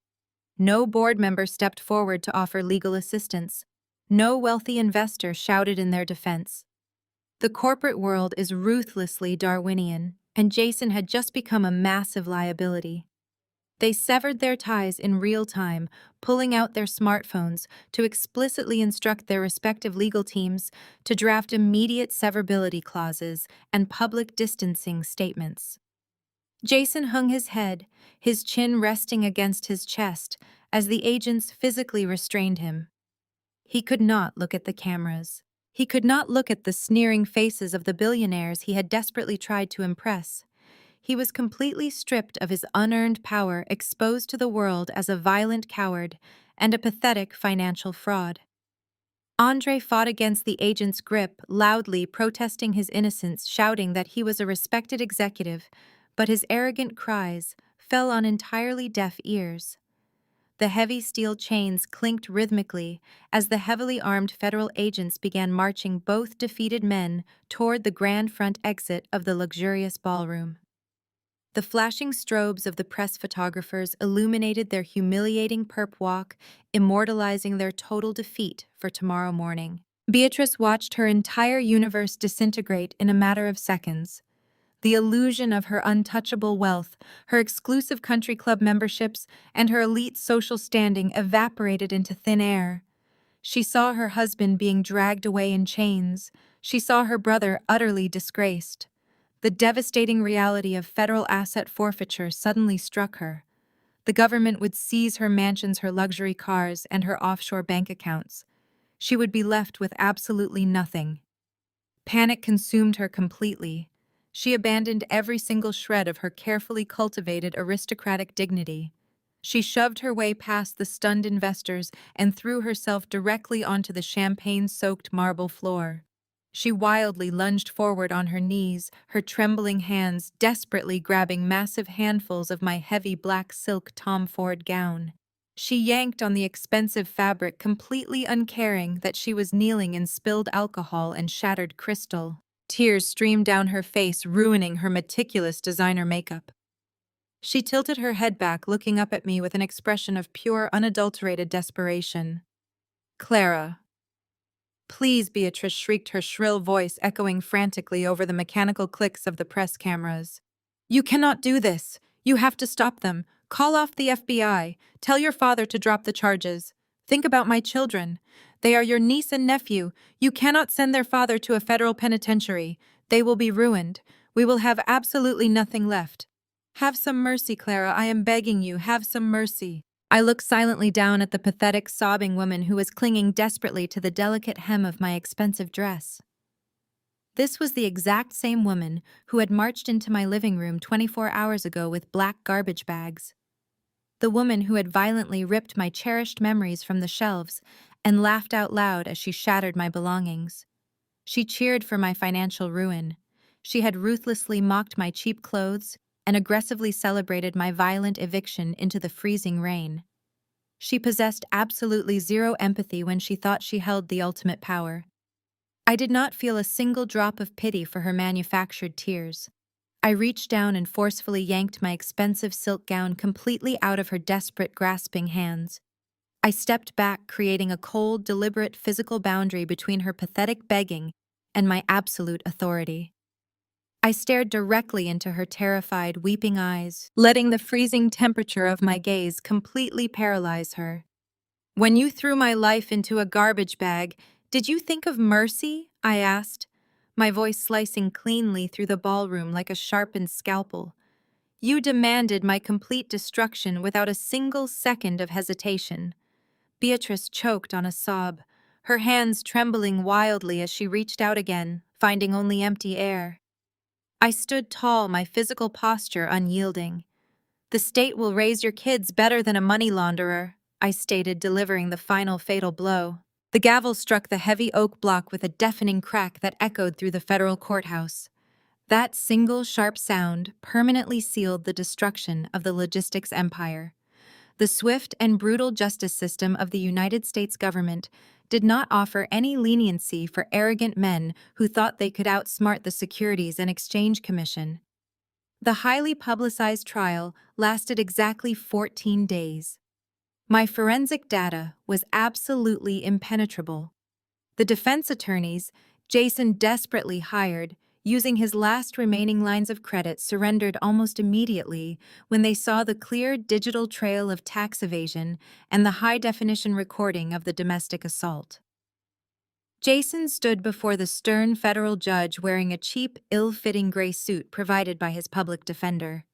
No board member stepped forward to offer legal assistance. No wealthy investor shouted in their defense. The corporate world is ruthlessly Darwinian, and Jason had just become a massive liability. They severed their ties in real time, pulling out their smartphones to explicitly instruct their respective legal teams to draft immediate severability clauses and public distancing statements. Jason hung his head, his chin resting against his chest, as the agents physically restrained him. He could not look at the cameras. He could not look at the sneering faces of the billionaires he had desperately tried to impress. He was completely stripped of his unearned power, exposed to the world as a violent coward and a pathetic financial fraud. Andre fought against the agent's grip, loudly protesting his innocence, shouting that he was a respected executive, but his arrogant cries fell on entirely deaf ears. The heavy steel chains clinked rhythmically as the heavily armed federal agents began marching both defeated men toward the grand front exit of the luxurious ballroom. The flashing strobes of the press photographers illuminated their humiliating perp walk, immortalizing their total defeat for tomorrow morning. Beatrice watched her entire universe disintegrate in a matter of seconds. The illusion of her untouchable wealth, her exclusive country club memberships, and her elite social standing evaporated into thin air. She saw her husband being dragged away in chains. She saw her brother utterly disgraced. The devastating reality of federal asset forfeiture suddenly struck her. The government would seize her mansions, her luxury cars, and her offshore bank accounts. She would be left with absolutely nothing. Panic consumed her completely. She abandoned every single shred of her carefully cultivated aristocratic dignity. She shoved her way past the stunned investors and threw herself directly onto the champagne-soaked marble floor. She wildly lunged forward on her knees, her trembling hands desperately grabbing massive handfuls of my heavy black silk Tom Ford gown. She yanked on the expensive fabric, completely uncaring that she was kneeling in spilled alcohol and shattered crystal. Tears streamed down her face, ruining her meticulous designer makeup. She tilted her head back, looking up at me with an expression of pure, unadulterated desperation. "Clara." "Please," Beatrice shrieked, her shrill voice echoing frantically over the mechanical clicks of the press cameras. "You cannot do this. You have to stop them. Call off the FBI. Tell your father to drop the charges. Think about my children. They are your niece and nephew. You cannot send their father to a federal penitentiary. They will be ruined. We will have absolutely nothing left. Have some mercy, Clara. I am begging you. Have some mercy." I looked silently down at the pathetic, sobbing woman who was clinging desperately to the delicate hem of my expensive dress. This was the exact same woman who had marched into my living room 24 hours ago with black garbage bags. The woman who had violently ripped my cherished memories from the shelves and laughed out loud as she shattered my belongings. She cheered for my financial ruin. She had ruthlessly mocked my cheap clothes and aggressively celebrated my violent eviction into the freezing rain. She possessed absolutely zero empathy when she thought she held the ultimate power. I did not feel a single drop of pity for her manufactured tears. I reached down and forcefully yanked my expensive silk gown completely out of her desperate, grasping hands. I stepped back, creating a cold, deliberate physical boundary between her pathetic begging and my absolute authority. I stared directly into her terrified, weeping eyes, letting the freezing temperature of my gaze completely paralyze her. "When you threw my life into a garbage bag, did you think of mercy?" I asked, my voice slicing cleanly through the ballroom like a sharpened scalpel. "You demanded my complete destruction without a single second of hesitation." Beatrice choked on a sob, her hands trembling wildly as she reached out again, finding only empty air. I stood tall, my physical posture unyielding. "The state will raise your kids better than a money launderer," I stated, delivering the final fatal blow. The gavel struck the heavy oak block with a deafening crack that echoed through the federal courthouse. That single sharp sound permanently sealed the destruction of the logistics empire. The swift and brutal justice system of the United States government did not offer any leniency for arrogant men who thought they could outsmart the Securities and Exchange Commission. The highly publicized trial lasted exactly 14 days. My forensic data was absolutely impenetrable. The defense attorneys, Jason desperately hired, using his last remaining lines of credit, surrendered almost immediately when they saw the clear digital trail of tax evasion and the high-definition recording of the domestic assault. Jason stood before the stern federal judge wearing a cheap, ill-fitting gray suit provided by his public defender.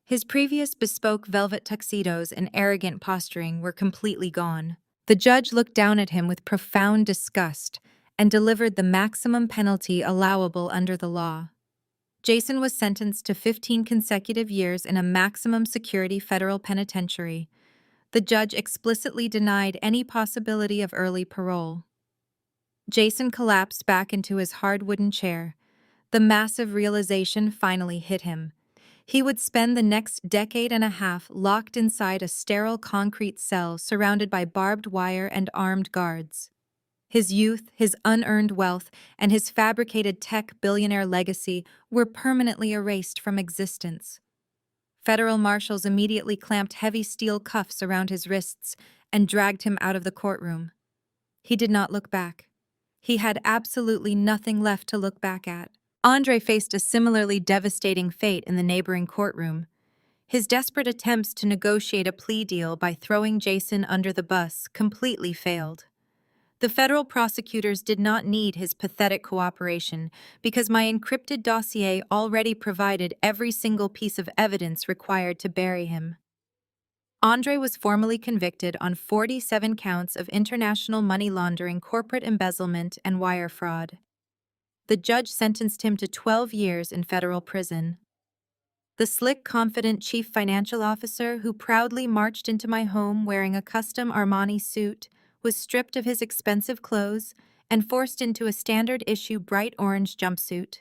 His previous bespoke velvet tuxedos and arrogant posturing were completely gone. The judge looked down at him with profound disgust and delivered the maximum penalty allowable under the law. Jason was sentenced to 15 consecutive years in a maximum security federal penitentiary. The judge explicitly denied any possibility of early parole. Jason collapsed back into his hard wooden chair. The massive realization finally hit him. He would spend the next decade and a half locked inside a sterile concrete cell surrounded by barbed wire and armed guards. His youth, his unearned wealth, and his fabricated tech billionaire legacy were permanently erased from existence. Federal marshals immediately clamped heavy steel cuffs around his wrists and dragged him out of the courtroom. He did not look back. He had absolutely nothing left to look back at. Andre faced a similarly devastating fate in the neighboring courtroom. His desperate attempts to negotiate a plea deal by throwing Jason under the bus completely failed. The federal prosecutors did not need his pathetic cooperation because my encrypted dossier already provided every single piece of evidence required to bury him. Andre was formally convicted on 47 counts of international money laundering, corporate embezzlement, and wire fraud. The judge sentenced him to 12 years in federal prison. The slick, confident chief financial officer who proudly marched into my home wearing a custom Armani suit was stripped of his expensive clothes and forced into a standard-issue bright orange jumpsuit.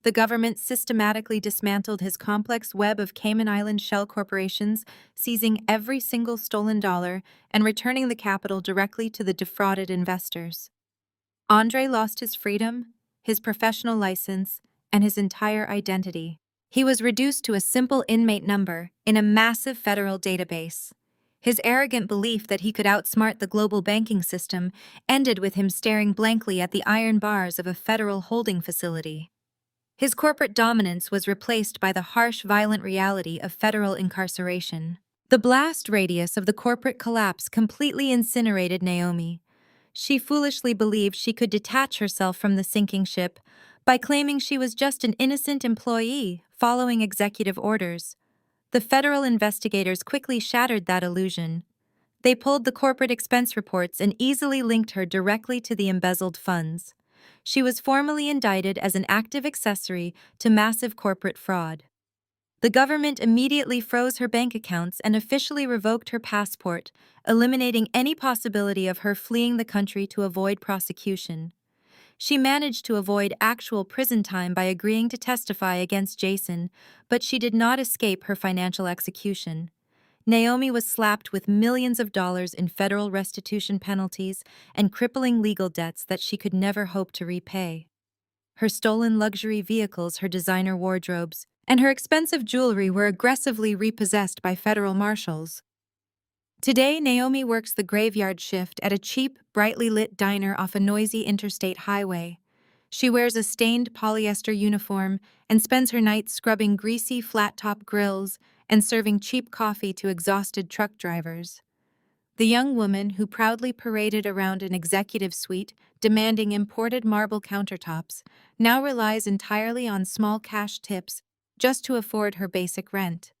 The government systematically dismantled his complex web of Cayman Island shell corporations, seizing every single stolen dollar and returning the capital directly to the defrauded investors. Andre lost his freedom, his professional license, and his entire identity. He was reduced to a simple inmate number in a massive federal database. His arrogant belief that he could outsmart the global banking system ended with him staring blankly at the iron bars of a federal holding facility. His corporate dominance was replaced by the harsh, violent reality of federal incarceration. The blast radius of the corporate collapse completely incinerated Naomi. She foolishly believed she could detach herself from the sinking ship by claiming she was just an innocent employee following executive orders. The federal investigators quickly shattered that illusion. They pulled the corporate expense reports and easily linked her directly to the embezzled funds. She was formally indicted as an active accessory to massive corporate fraud. The government immediately froze her bank accounts and officially revoked her passport, eliminating any possibility of her fleeing the country to avoid prosecution. She managed to avoid actual prison time by agreeing to testify against Jason, but she did not escape her financial execution. Naomi was slapped with millions of dollars in federal restitution penalties and crippling legal debts that she could never hope to repay. Her stolen luxury vehicles, her designer wardrobes, and her expensive jewelry were aggressively repossessed by federal marshals. Today, Naomi works the graveyard shift at a cheap, brightly lit diner off a noisy interstate highway. She wears a stained polyester uniform and spends her nights scrubbing greasy, flat-top grills and serving cheap coffee to exhausted truck drivers. The young woman who proudly paraded around an executive suite demanding imported marble countertops now relies entirely on small cash tips just to afford her basic rent.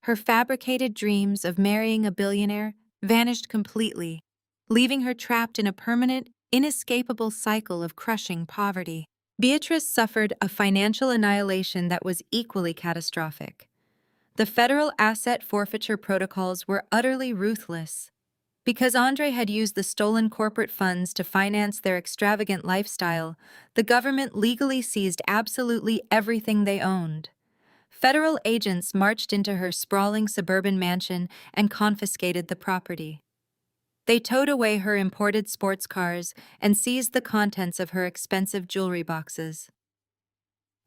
Her fabricated dreams of marrying a billionaire vanished completely, leaving her trapped in a permanent, inescapable cycle of crushing poverty. Beatrice suffered a financial annihilation that was equally catastrophic. The federal asset forfeiture protocols were utterly ruthless. Because Andre had used the stolen corporate funds to finance their extravagant lifestyle, the government legally seized absolutely everything they owned. Federal agents marched into her sprawling suburban mansion and confiscated the property. They towed away her imported sports cars and seized the contents of her expensive jewelry boxes.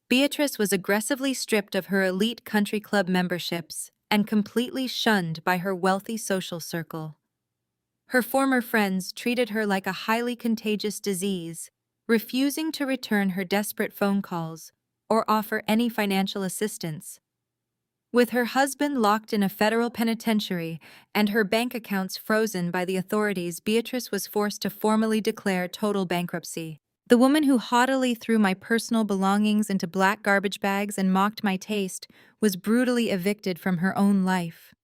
Beatrice was aggressively stripped of her elite country club memberships and completely shunned by her wealthy social circle. Her former friends treated her like a highly contagious disease, refusing to return her desperate phone calls or offer any financial assistance. With her husband locked in a federal penitentiary and her bank accounts frozen by the authorities, Beatrice was forced to formally declare total bankruptcy. The woman who haughtily threw my personal belongings into black garbage bags and mocked my taste was brutally evicted from her own life.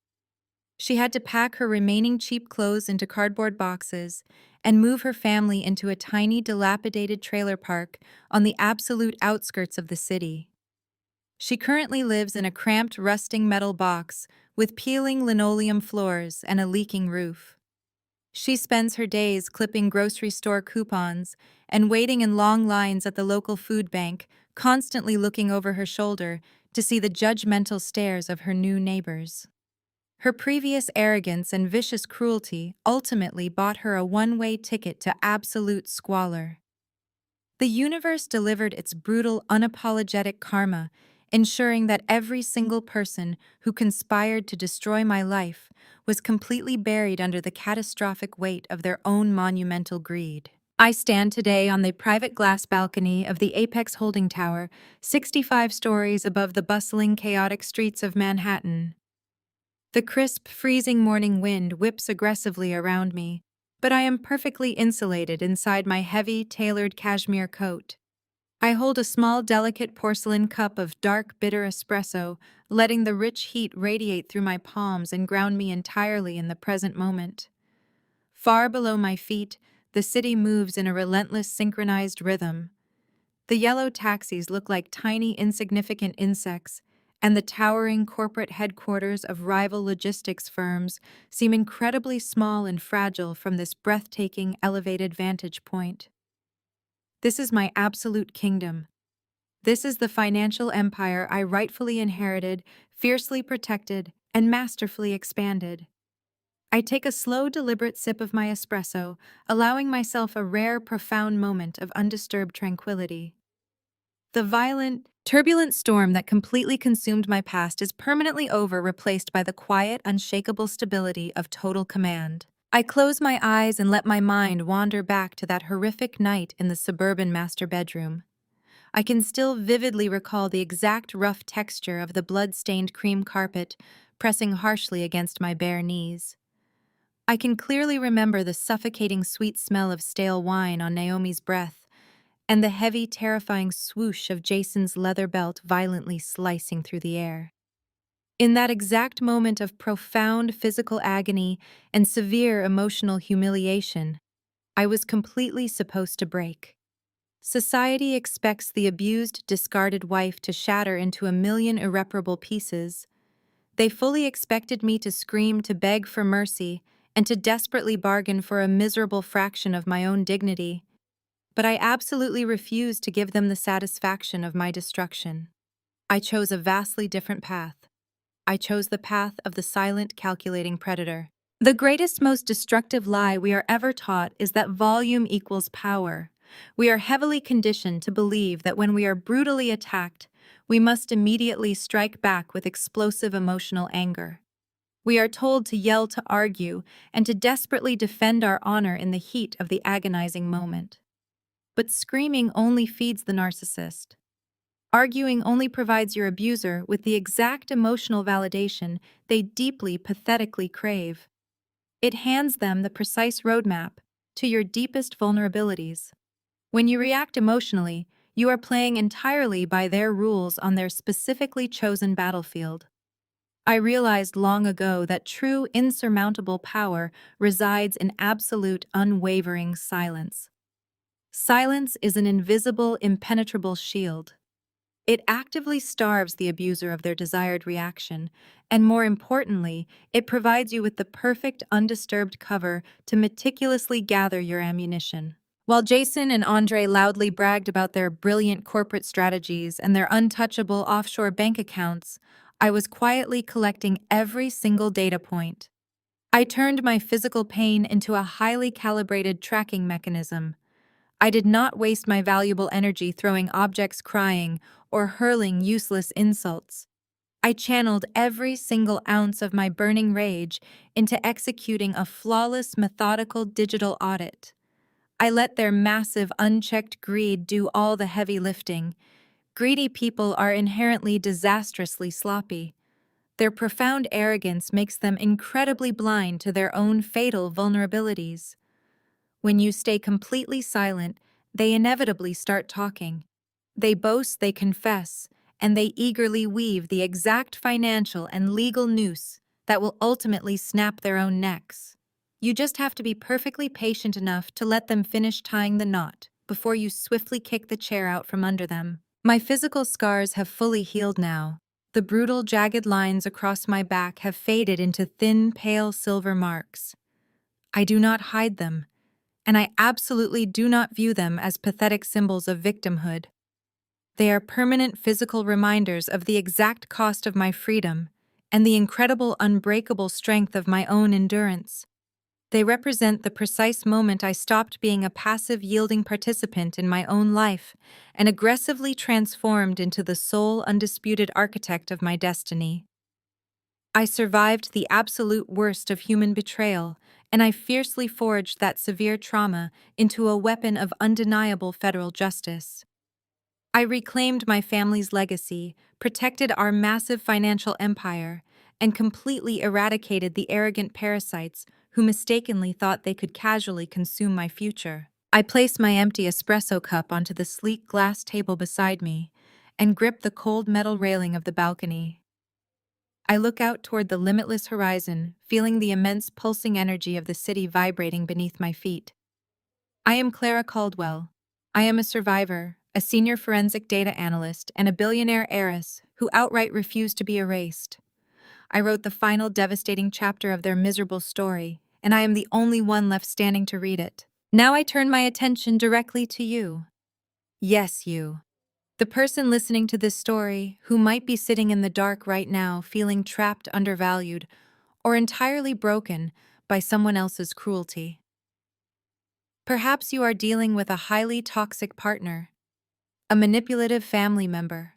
She had to pack her remaining cheap clothes into cardboard boxes and move her family into a tiny, dilapidated trailer park on the absolute outskirts of the city. She currently lives in a cramped, rusting metal box with peeling linoleum floors and a leaking roof. She spends her days clipping grocery store coupons and waiting in long lines at the local food bank, constantly looking over her shoulder to see the judgmental stares of her new neighbors. Her previous arrogance and vicious cruelty ultimately bought her a one-way ticket to absolute squalor. The universe delivered its brutal, unapologetic karma, ensuring that every single person who conspired to destroy my life was completely buried under the catastrophic weight of their own monumental greed. I stand today on the private glass balcony of the Apex Holding Tower, 65 stories above the bustling, chaotic streets of Manhattan. The crisp, freezing morning wind whips aggressively around me, but I am perfectly insulated inside my heavy, tailored cashmere coat. I hold a small, delicate porcelain cup of dark, bitter espresso, letting the rich heat radiate through my palms and ground me entirely in the present moment. Far below my feet, the city moves in a relentless, synchronized rhythm. The yellow taxis look like tiny, insignificant insects, and the towering corporate headquarters of rival logistics firms seem incredibly small and fragile from this breathtaking, elevated vantage point. This is my absolute kingdom. This is the financial empire I rightfully inherited, fiercely protected, and masterfully expanded. I take a slow, deliberate sip of my espresso, allowing myself a rare, profound moment of undisturbed tranquility. The violent, turbulent storm that completely consumed my past is permanently over, replaced by the quiet, unshakable stability of total command. I close my eyes and let my mind wander back to that horrific night in the suburban master bedroom. I can still vividly recall the exact rough texture of the blood-stained cream carpet pressing harshly against my bare knees. I can clearly remember the suffocating sweet smell of stale wine on Naomi's breath and the heavy, terrifying swoosh of Jason's leather belt violently slicing through the air. In that exact moment of profound physical agony and severe emotional humiliation, I was completely supposed to break. Society expects the abused, discarded wife to shatter into a million irreparable pieces. They fully expected me to scream, to beg for mercy, and to desperately bargain for a miserable fraction of my own dignity. But I absolutely refused to give them the satisfaction of my destruction. I chose a vastly different path. I chose the path of the silent, calculating predator. The greatest, most destructive lie we are ever taught is that volume equals power. We are heavily conditioned to believe that when we are brutally attacked, we must immediately strike back with explosive emotional anger. We are told to yell, to argue, and to desperately defend our honor in the heat of the agonizing moment. But screaming only feeds the narcissist. Arguing only provides your abuser with the exact emotional validation they deeply, pathetically crave. It hands them the precise roadmap to your deepest vulnerabilities. When you react emotionally, you are playing entirely by their rules on their specifically chosen battlefield. I realized long ago that true, insurmountable power resides in absolute, unwavering silence. Silence is an invisible, impenetrable shield. It actively starves the abuser of their desired reaction, and more importantly, it provides you with the perfect, undisturbed cover to meticulously gather your ammunition. While Jason and Andre loudly bragged about their brilliant corporate strategies and their untouchable offshore bank accounts, I was quietly collecting every single data point. I turned my physical pain into a highly calibrated tracking mechanism. I did not waste my valuable energy throwing objects, crying, or hurling useless insults. I channeled every single ounce of my burning rage into executing a flawless, methodical digital audit. I let their massive, unchecked greed do all the heavy lifting. Greedy people are inherently disastrously sloppy. Their profound arrogance makes them incredibly blind to their own fatal vulnerabilities. When you stay completely silent, they inevitably start talking. They boast, they confess, and they eagerly weave the exact financial and legal noose that will ultimately snap their own necks. You just have to be perfectly patient enough to let them finish tying the knot before you swiftly kick the chair out from under them. My physical scars have fully healed now. The brutal, jagged lines across my back have faded into thin, pale silver marks. I do not hide them, and I absolutely do not view them as pathetic symbols of victimhood. They are permanent physical reminders of the exact cost of my freedom and the incredible, unbreakable strength of my own endurance. They represent the precise moment I stopped being a passive, yielding participant in my own life and aggressively transformed into the sole, undisputed architect of my destiny. I survived the absolute worst of human betrayal, and I fiercely forged that severe trauma into a weapon of undeniable federal justice. I reclaimed my family's legacy, protected our massive financial empire, and completely eradicated the arrogant parasites who mistakenly thought they could casually consume my future. I placed my empty espresso cup onto the sleek glass table beside me and gripped the cold metal railing of the balcony. I look out toward the limitless horizon, feeling the immense pulsing energy of the city vibrating beneath my feet. I am Clara Caldwell. I am a survivor, a senior forensic data analyst, and a billionaire heiress who outright refused to be erased. I wrote the final devastating chapter of their miserable story, and I am the only one left standing to read it. Now I turn my attention directly to you. Yes, you. The person listening to this story who might be sitting in the dark right now feeling trapped, undervalued, or entirely broken by someone else's cruelty. Perhaps you are dealing with a highly toxic partner, a manipulative family member,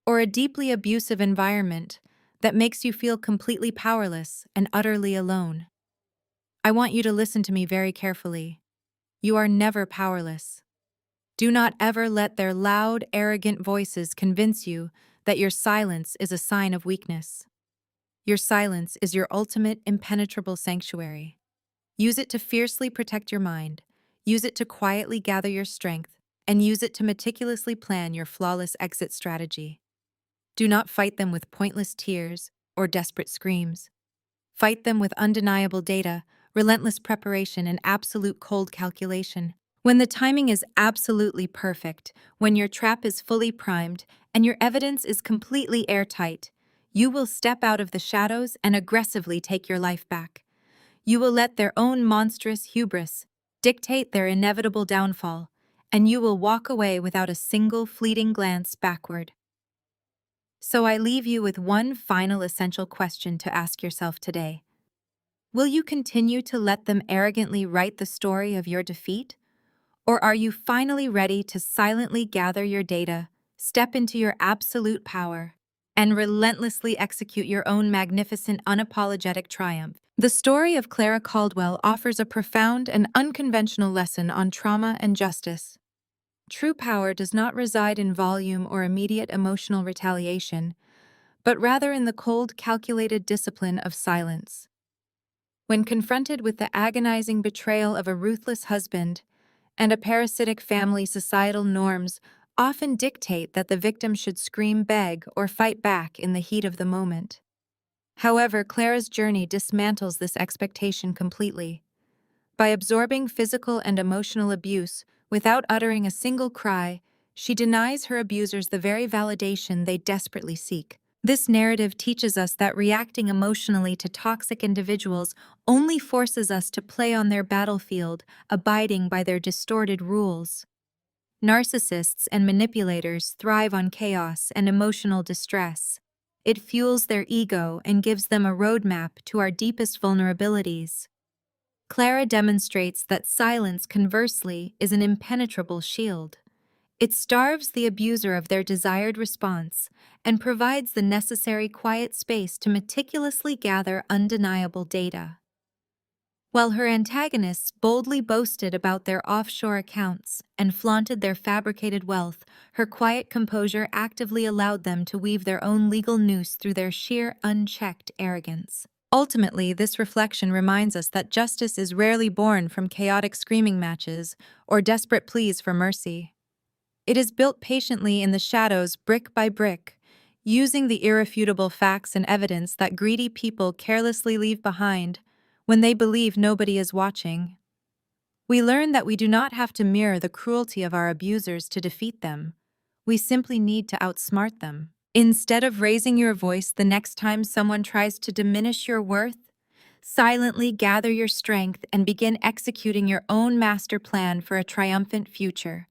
or a deeply abusive environment that makes you feel completely powerless and utterly alone. I want you to listen to me very carefully. You are never powerless. Do not ever let their loud, arrogant voices convince you that your silence is a sign of weakness. Your silence is your ultimate, impenetrable sanctuary. Use it to fiercely protect your mind, use it to quietly gather your strength, and use it to meticulously plan your flawless exit strategy. Do not fight them with pointless tears or desperate screams. Fight them with undeniable data, relentless preparation, and absolute cold calculation. When the timing is absolutely perfect, when your trap is fully primed, and your evidence is completely airtight, you will step out of the shadows and aggressively take your life back. You will let their own monstrous hubris dictate their inevitable downfall, and you will walk away without a single fleeting glance backward. So I leave you with one final essential question to ask yourself today. Will you continue to let them arrogantly write the story of your defeat? Or are you finally ready to silently gather your data, step into your absolute power, and relentlessly execute your own magnificent, unapologetic triumph? The story of Clara Caldwell offers a profound and unconventional lesson on trauma and justice. True power does not reside in volume or immediate emotional retaliation, but rather in the cold, calculated discipline of silence. When confronted with the agonizing betrayal of a ruthless husband and a parasitic family, societal norms often dictate that the victim should scream, beg, or fight back in the heat of the moment. However, Clara's journey dismantles this expectation completely. By absorbing physical and emotional abuse without uttering a single cry, she denies her abusers the very validation they desperately seek. This narrative teaches us that reacting emotionally to toxic individuals only forces us to play on their battlefield, abiding by their distorted rules. Narcissists and manipulators thrive on chaos and emotional distress. It fuels their ego and gives them a roadmap to our deepest vulnerabilities. Clara demonstrates that silence, conversely, is an impenetrable shield. It starves the abuser of their desired response and provides the necessary quiet space to meticulously gather undeniable data. While her antagonists boldly boasted about their offshore accounts and flaunted their fabricated wealth, her quiet composure actively allowed them to weave their own legal noose through their sheer, unchecked arrogance. Ultimately, this reflection reminds us that justice is rarely born from chaotic screaming matches or desperate pleas for mercy. It is built patiently in the shadows, brick by brick, using the irrefutable facts and evidence that greedy people carelessly leave behind when they believe nobody is watching. We learn that we do not have to mirror the cruelty of our abusers to defeat them. We simply need to outsmart them. Instead of raising your voice the next time someone tries to diminish your worth, silently gather your strength and begin executing your own master plan for a triumphant future.